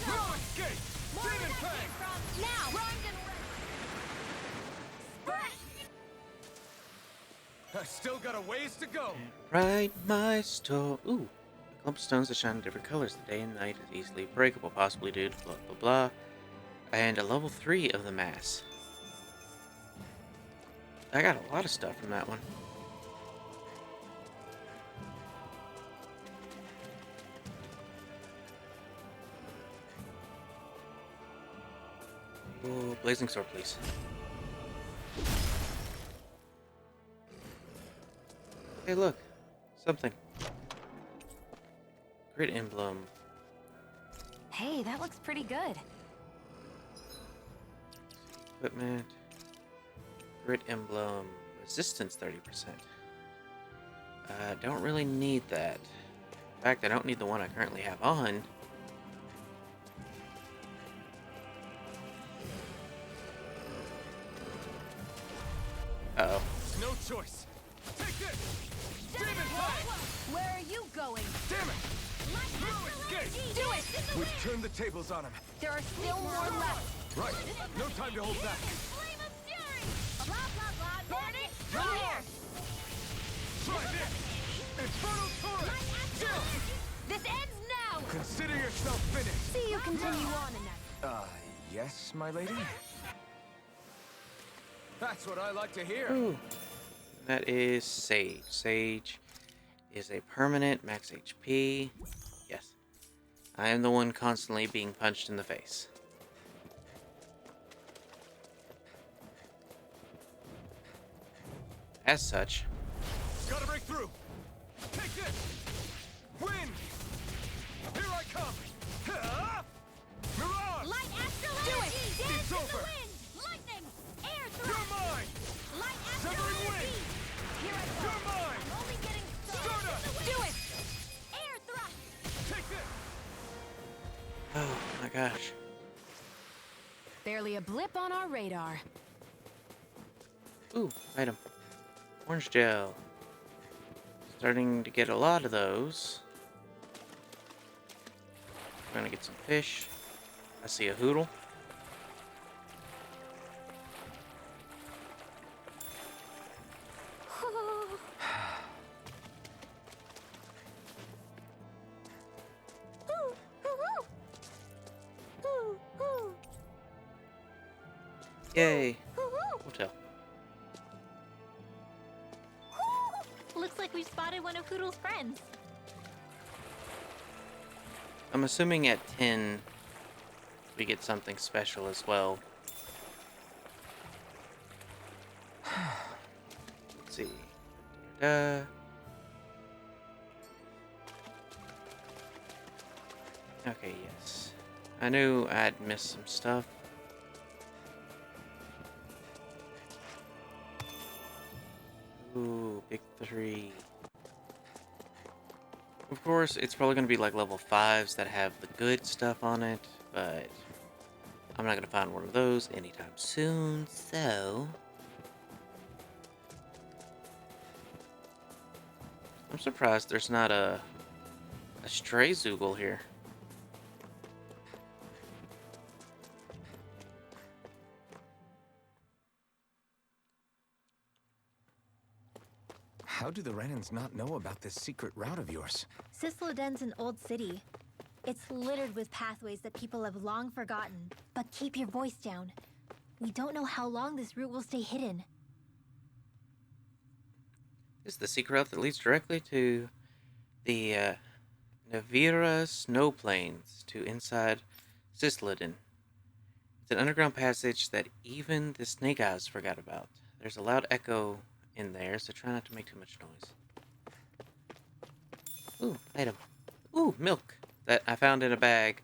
No escape. Demon Fang. Now. Primed and ready. I still got a ways to go. Write my story. Ooh, a clump of stones that shine in different colors. The day and night is easily breakable, possibly due to blah blah blah. And a level 3 of the mass. I got a lot of stuff from that one. Ooh, blazing sword, please. Hey, look, something. Grid emblem. Hey, that looks pretty good. Equipment. Grid emblem. Resistance 30%. Don't really need that. In fact, I don't need the one I currently have on. Uh-oh. No choice. Take this. Demon Fang. Where are you going? Damn it. No escape. Do it! We've turned the tables on him. There are still more left. Right. No time to hold back. Flame of fury. Blah, blah, blah. Burn it. No. In here. Try this. Infernal turret. Chill. This ends now! Consider yourself finished. See you continue on in that. Yes, my lady? That's what I like to hear. Ooh. That is Sage. Sage is a permanent max HP. Yes. I am the one constantly being punched in the face. As such, Gotta break through. Take this. Wind. Here I come. Mirage. Light astral Do it. energy. Dance It's in over. the wind. Lightning. Air You're thrust. mine. Light astral Severing energy. wind. Here I go. You're mine. I'm only getting Stardust. started. Do it! Air thrust. Take this. oh my gosh. Barely a blip on our radar. Ooh, item. Orange gel. Starting to get a lot of those. We're gonna get some fish. I see a hoodle. Yay. Hotel. Looks like we've spotted one of Hoodle's friends. I'm assuming at 10 we get something special as well. Let's see. Okay, yes. I knew I'd missed some stuff. Ooh, big 3. Of course, it's probably going to be like level 5s that have the good stuff on it, but I'm not going to find one of those anytime soon, so... I'm surprised there's not a stray Zoogle here. How do the Renans not know about this secret route of yours? Cisloden's an old city. It's littered with pathways that people have long forgotten. But keep your voice down. We don't know how long this route will stay hidden. This is the secret route that leads directly to the Navira snow plains to inside Cisloden. It's an underground passage that even the Snake Eyes forgot about. There's a loud echo in there, so try not to make too much noise. Ooh, item. Ooh, milk that I found in a bag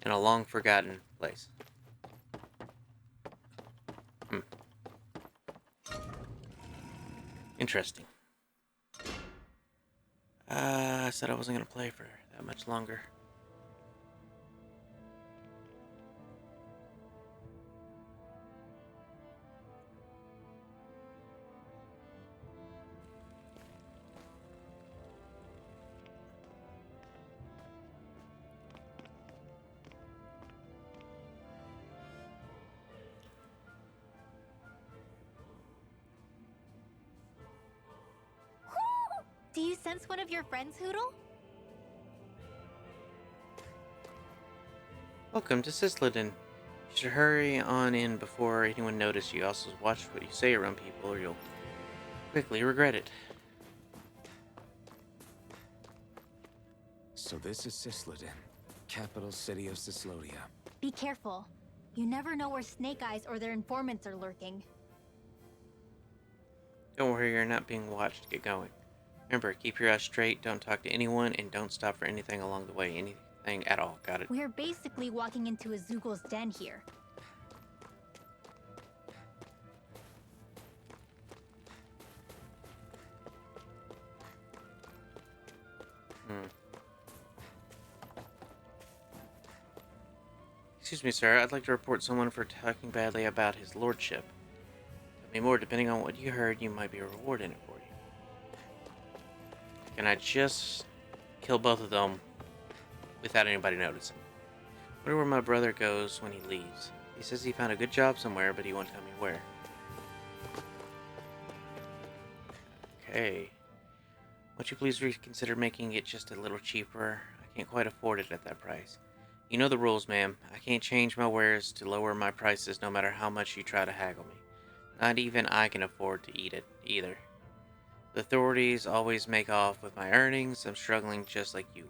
in a long forgotten place. Interesting. I said I wasn't going to play for that much longer. Do you sense one of your friends, Hoodle? Welcome to Cisloden. You should hurry on in before anyone notices you. Also, watch what you say around people or you'll quickly regret it. So this is Cisloden, capital city of Cislodia. Be careful. You never know where Snake Eyes or their informants are lurking. Don't worry, you're not being watched. Get going. Remember, keep your eyes straight, don't talk to anyone, and don't stop for anything along the way. Anything at all. Got it? We're basically walking into a Zoogle's den here. Excuse me, sir. I'd like to report someone for talking badly about his lordship. Tell me more. Depending on what you heard, you might be a reward in it for you. Can I just kill both of them without anybody noticing? Wonder where my brother goes when he leaves. He says he found a good job somewhere, but he won't tell me where. Okay. Won't you please reconsider making it just a little cheaper? I can't quite afford it at that price. You know the rules, ma'am. I can't change my wares to lower my prices no matter how much you try to haggle me. Not even I can afford to eat it, either. The authorities always make off with my earnings. I'm struggling just like you are.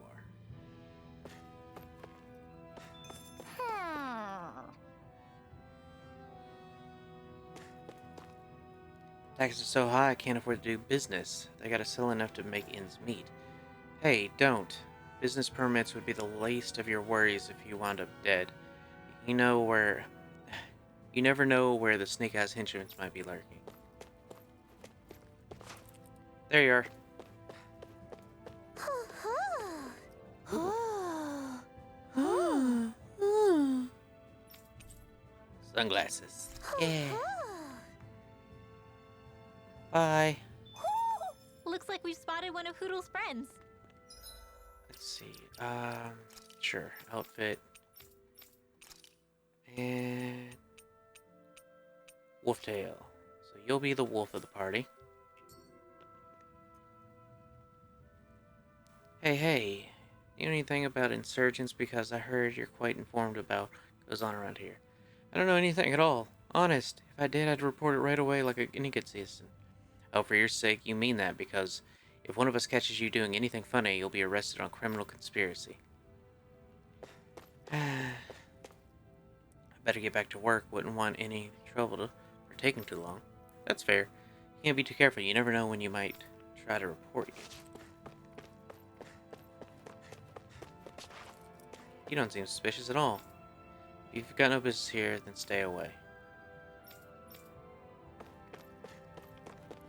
Taxes are so high I can't afford to do business. They gotta sell enough to make ends meet. Hey, don't. Business permits would be the least of your worries if you wound up dead. You never know where the Snake Eyes henchmen might be lurking. There you are. Sunglasses. Yeah. Bye. Looks like we've spotted one of Hoodle's friends. Let's see. Sure. Outfit. And Wolftail. So you'll be the wolf of the party. Hey. You know anything about insurgents? Because I heard you're quite informed about what goes on around here. I don't know anything at all. Honest. If I did, I'd report it right away like any good citizen. Oh, for your sake, you mean that, because if one of us catches you doing anything funny, you'll be arrested on criminal conspiracy. I better get back to work. Wouldn't want any trouble for taking too long. That's fair. You can't be too careful. You never know when you might try to report you. You don't seem suspicious at all. If you've got no business here, then stay away.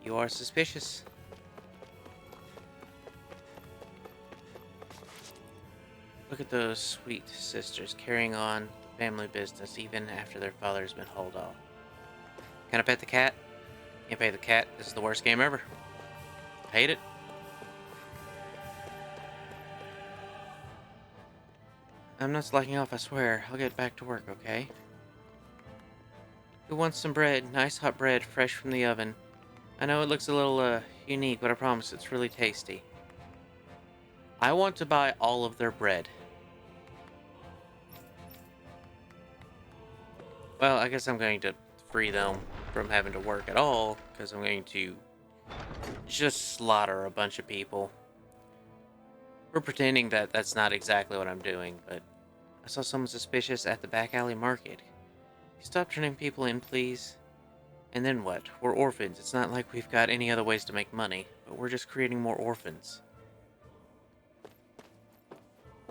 You are suspicious. Look at those sweet sisters carrying on the family business even after their father's been hauled off. Can I pet the cat? Can't pay the cat. This is the worst game ever. Hate it. I'm not slacking off, I swear. I'll get back to work, okay? Who wants some bread? Nice hot bread, fresh from the oven. I know it looks a little, unique, but I promise it's really tasty. I want to buy all of their bread. Well, I guess I'm going to free them from having to work at all, because I'm going to just slaughter a bunch of people. We're pretending that that's not exactly what I'm doing, but I saw someone suspicious at the back alley market. You stop turning people in, please? And then what? We're orphans. It's not like we've got any other ways to make money, but we're just creating more orphans.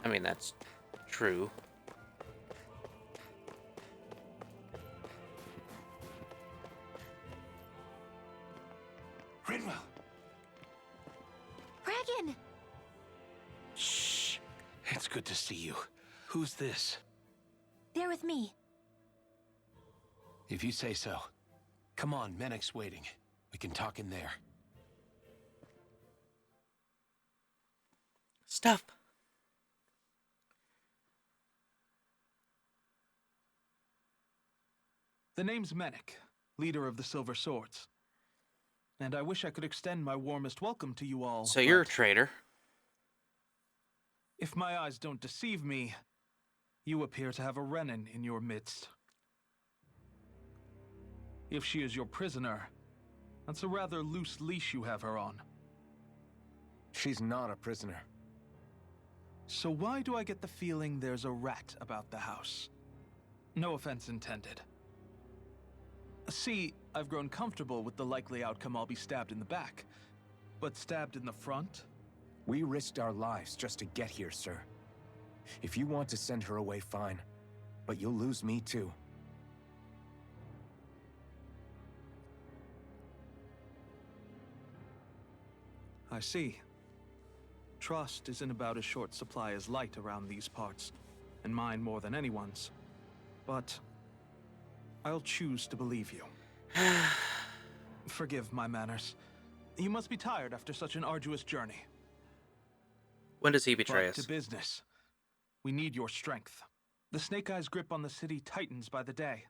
I mean, that's true. Rinwell! Regan! Shh. It's good to see you. Who's this? They're with me. If you say so. Come on, Menek's waiting. We can talk in there. Stuff. The name's Menek, leader of the Silver Swords. And I wish I could extend my warmest welcome to you all. So you're a traitor. If my eyes don't deceive me, you appear to have a Renin in your midst. If she is your prisoner, that's a rather loose leash you have her on. She's not a prisoner. So why do I get the feeling there's a rat about the house? No offense intended. See, I've grown comfortable with the likely outcome I'll be stabbed in the back. But stabbed in the front? We risked our lives just to get here, sir. If you want to send her away, fine. But you'll lose me too. I see. Trust is in about as short supply as light around these parts, and mine more than anyone's. But I'll choose to believe you. Forgive my manners. You must be tired after such an arduous journey. When does he betray But us? to business. We need your strength. The Snake Eyes' grip on the city tightens by the day.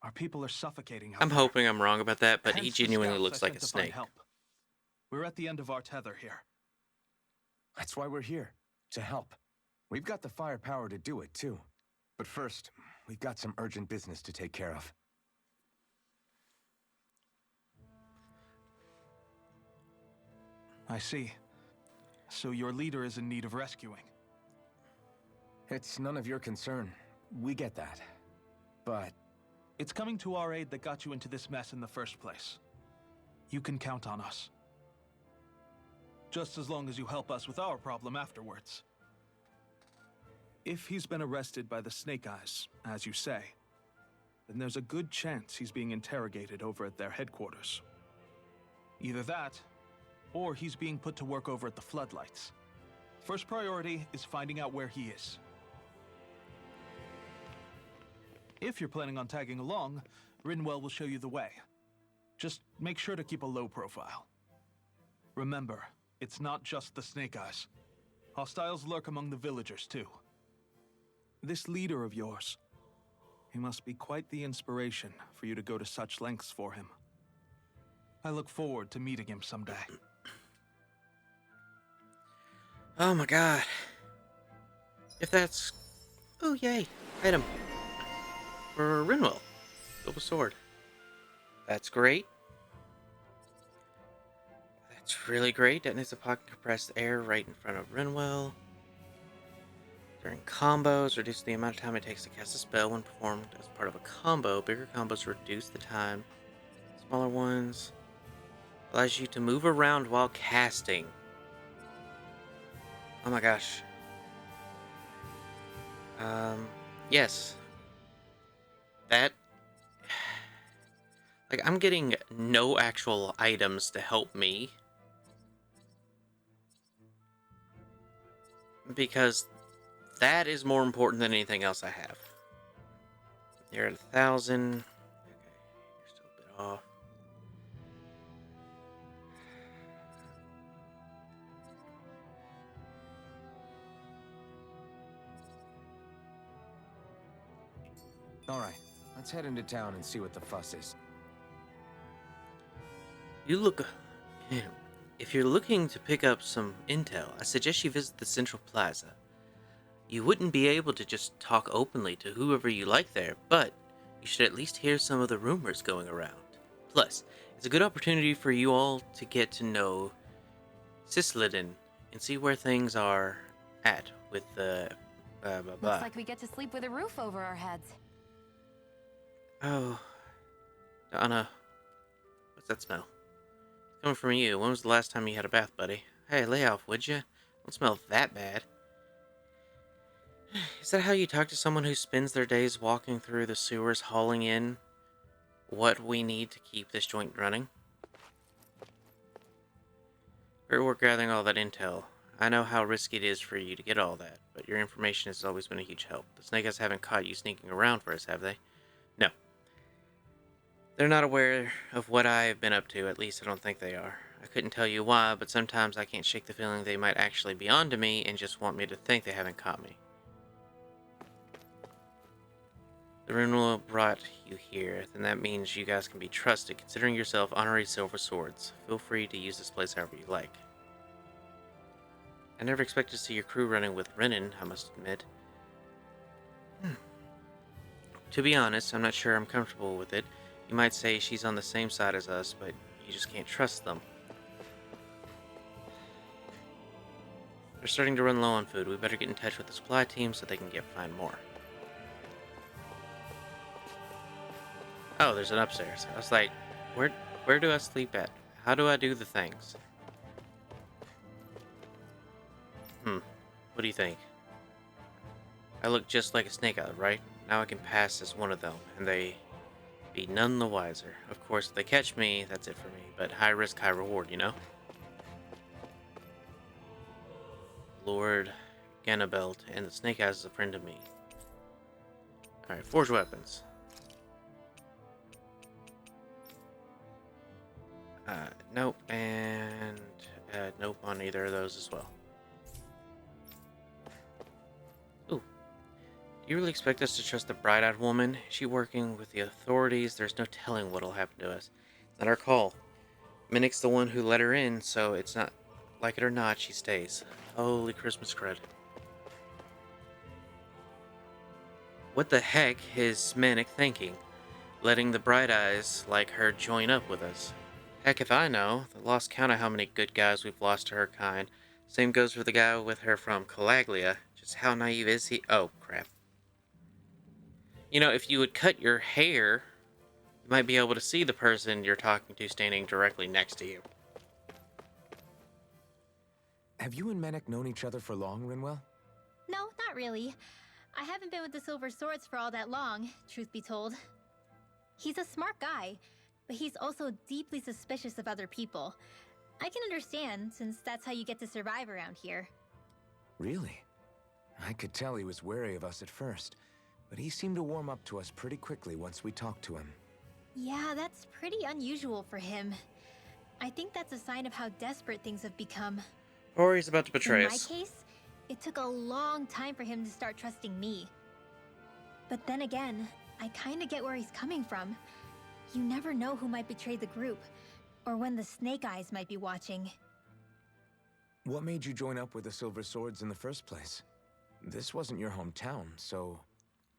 Our people are suffocating out I'm there. hoping I'm wrong about that, but he Hence the genuinely scouts looks I like a sent to find snake. help. We're at the end of our tether here. That's why we're here. To help. We've got the firepower to do it, too. But first, we've got some urgent business to take care of. I see. So your leader is in need of rescuing. It's none of your concern. We get that. But it's coming to our aid that got you into this mess in the first place. You can count on us. Just as long as you help us with our problem afterwards. If he's been arrested by the Snake Eyes, as you say, then there's a good chance he's being interrogated over at their headquarters. Either that, or he's being put to work over at the Floodlights. First priority is finding out where he is. If you're planning on tagging along, Rinwell will show you the way. Just make sure to keep a low profile. Remember, it's not just the Snake Eyes. Hostiles lurk among the villagers, too. This leader of yours, he must be quite the inspiration for you to go to such lengths for him. I look forward to meeting him someday. Oh my god. If that's... Oh, yay. Item. For Rinwell. Silver sword. That's great. That's really great. Detonates a pocket compressed air right in front of Rinwell. During combos, reduce the amount of time it takes to cast a spell when performed as part of a combo. Bigger combos reduce the time. Smaller ones allows you to move around while casting. Oh my gosh. Yes. That... Like, I'm getting no actual items to help me. Because that is more important than anything else I have. You're at 1,000. Okay, you're still a bit off. All right, let's head into town and see what the fuss is. You look. If you're looking to pick up some intel, I suggest you visit the Central Plaza. You wouldn't be able to just talk openly to whoever you like there, but you should at least hear some of the rumors going around. Plus, it's a good opportunity for you all to get to know Cisliden and see where things are at with the blah blah blah. Looks like we get to sleep with a roof over our heads. Oh, Donna, what's that smell? It's coming from you. When was the last time you had a bath, buddy? Hey, lay off, would you? Don't smell that bad. Is that how you talk to someone who spends their days walking through the sewers hauling in what we need to keep this joint running? Great work gathering all that intel. I know how risky it is for you to get all that, but your information has always been a huge help. The Snake Eyes haven't caught you sneaking around for us, have they? No. They're not aware of what I've been up to, at least I don't think they are. I couldn't tell you why, but sometimes I can't shake the feeling they might actually be onto me and just want me to think they haven't caught me. The Renewal brought you here, then that means you guys can be trusted, considering yourself honorary silver swords. Feel free to use this place however you like. I never expected to see your crew running with Renan, I must admit. To be honest, I'm not sure I'm comfortable with it. You might say she's on the same side as us, but you just can't trust them. They're starting to run low on food. We better get in touch with the supply team so they can find more. Oh, there's an upstairs. I was like, where do I sleep at? How do I do the things? What do you think? I look just like a snake eye, right? Now I can pass as one of them, and they be none the wiser. Of course, if they catch me, that's it for me. But high risk, high reward, you know? Lord Ganabelt and the Snake Eyes is a friend of me. Alright, forge weapons. Nope, and nope on either of those as well. Ooh. Do you really expect us to trust the bright-eyed woman? Is she working with the authorities? There's no telling what'll happen to us. It's not our call. Minnick's the one who let her in, so it's not, like it or not, she stays. Holy Christmas crud. What the heck is Minnick thinking? Letting the bright eyes like her join up with us? Heck if I know. The lost count of how many good guys we've lost to her kind. Same goes for the guy with her from Calaglia. Just how naive is he? Oh, crap. You know, if you would cut your hair, you might be able to see the person you're talking to standing directly next to you. Have you and Mennek known each other for long, Rinwell? No, not really. I haven't been with the Silver Swords for all that long, truth be told. He's a smart guy, but he's also deeply suspicious of other people. I can understand, since that's how you get to survive around here. Really? I could tell he was wary of us at first, but he seemed to warm up to us pretty quickly once we talked to him. Yeah, that's pretty unusual for him. I think that's a sign of how desperate things have become. Or he's about to betray us. In my case, it took a long time for him to start trusting me. But then again, I kinda get where he's coming from. You never know who might betray the group, or when the Snake Eyes might be watching. What made you join up with the Silver Swords in the first place? This wasn't your hometown, so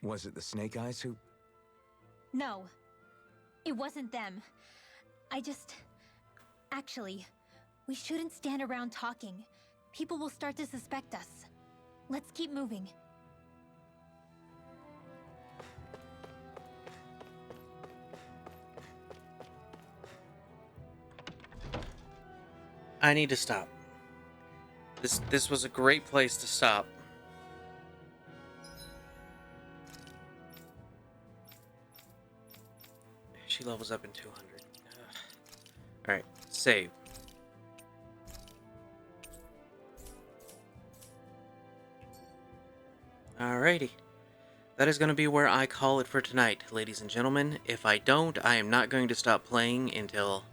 was it the Snake Eyes who... No, it wasn't them. Actually, we shouldn't stand around talking. People will start to suspect us. Let's keep moving. I need to stop. This was a great place to stop. She levels up in 200. Alright, save. Alrighty. That is going to be where I call it for tonight, ladies and gentlemen. If I don't, I am not going to stop playing until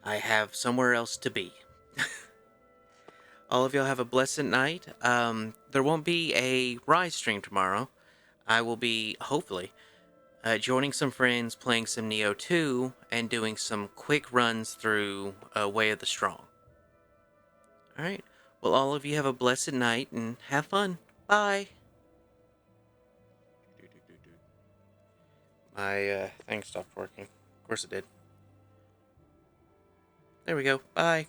I have somewhere else to be. All of y'all have a blessed night. There won't be a Rise stream tomorrow. I will be, hopefully, joining some friends, playing some Neo 2, and doing some quick runs through Way of the Strong. Alright, well, all of you have a blessed night and have fun. Bye! My thing stopped working. Of course it did. There we go. Bye.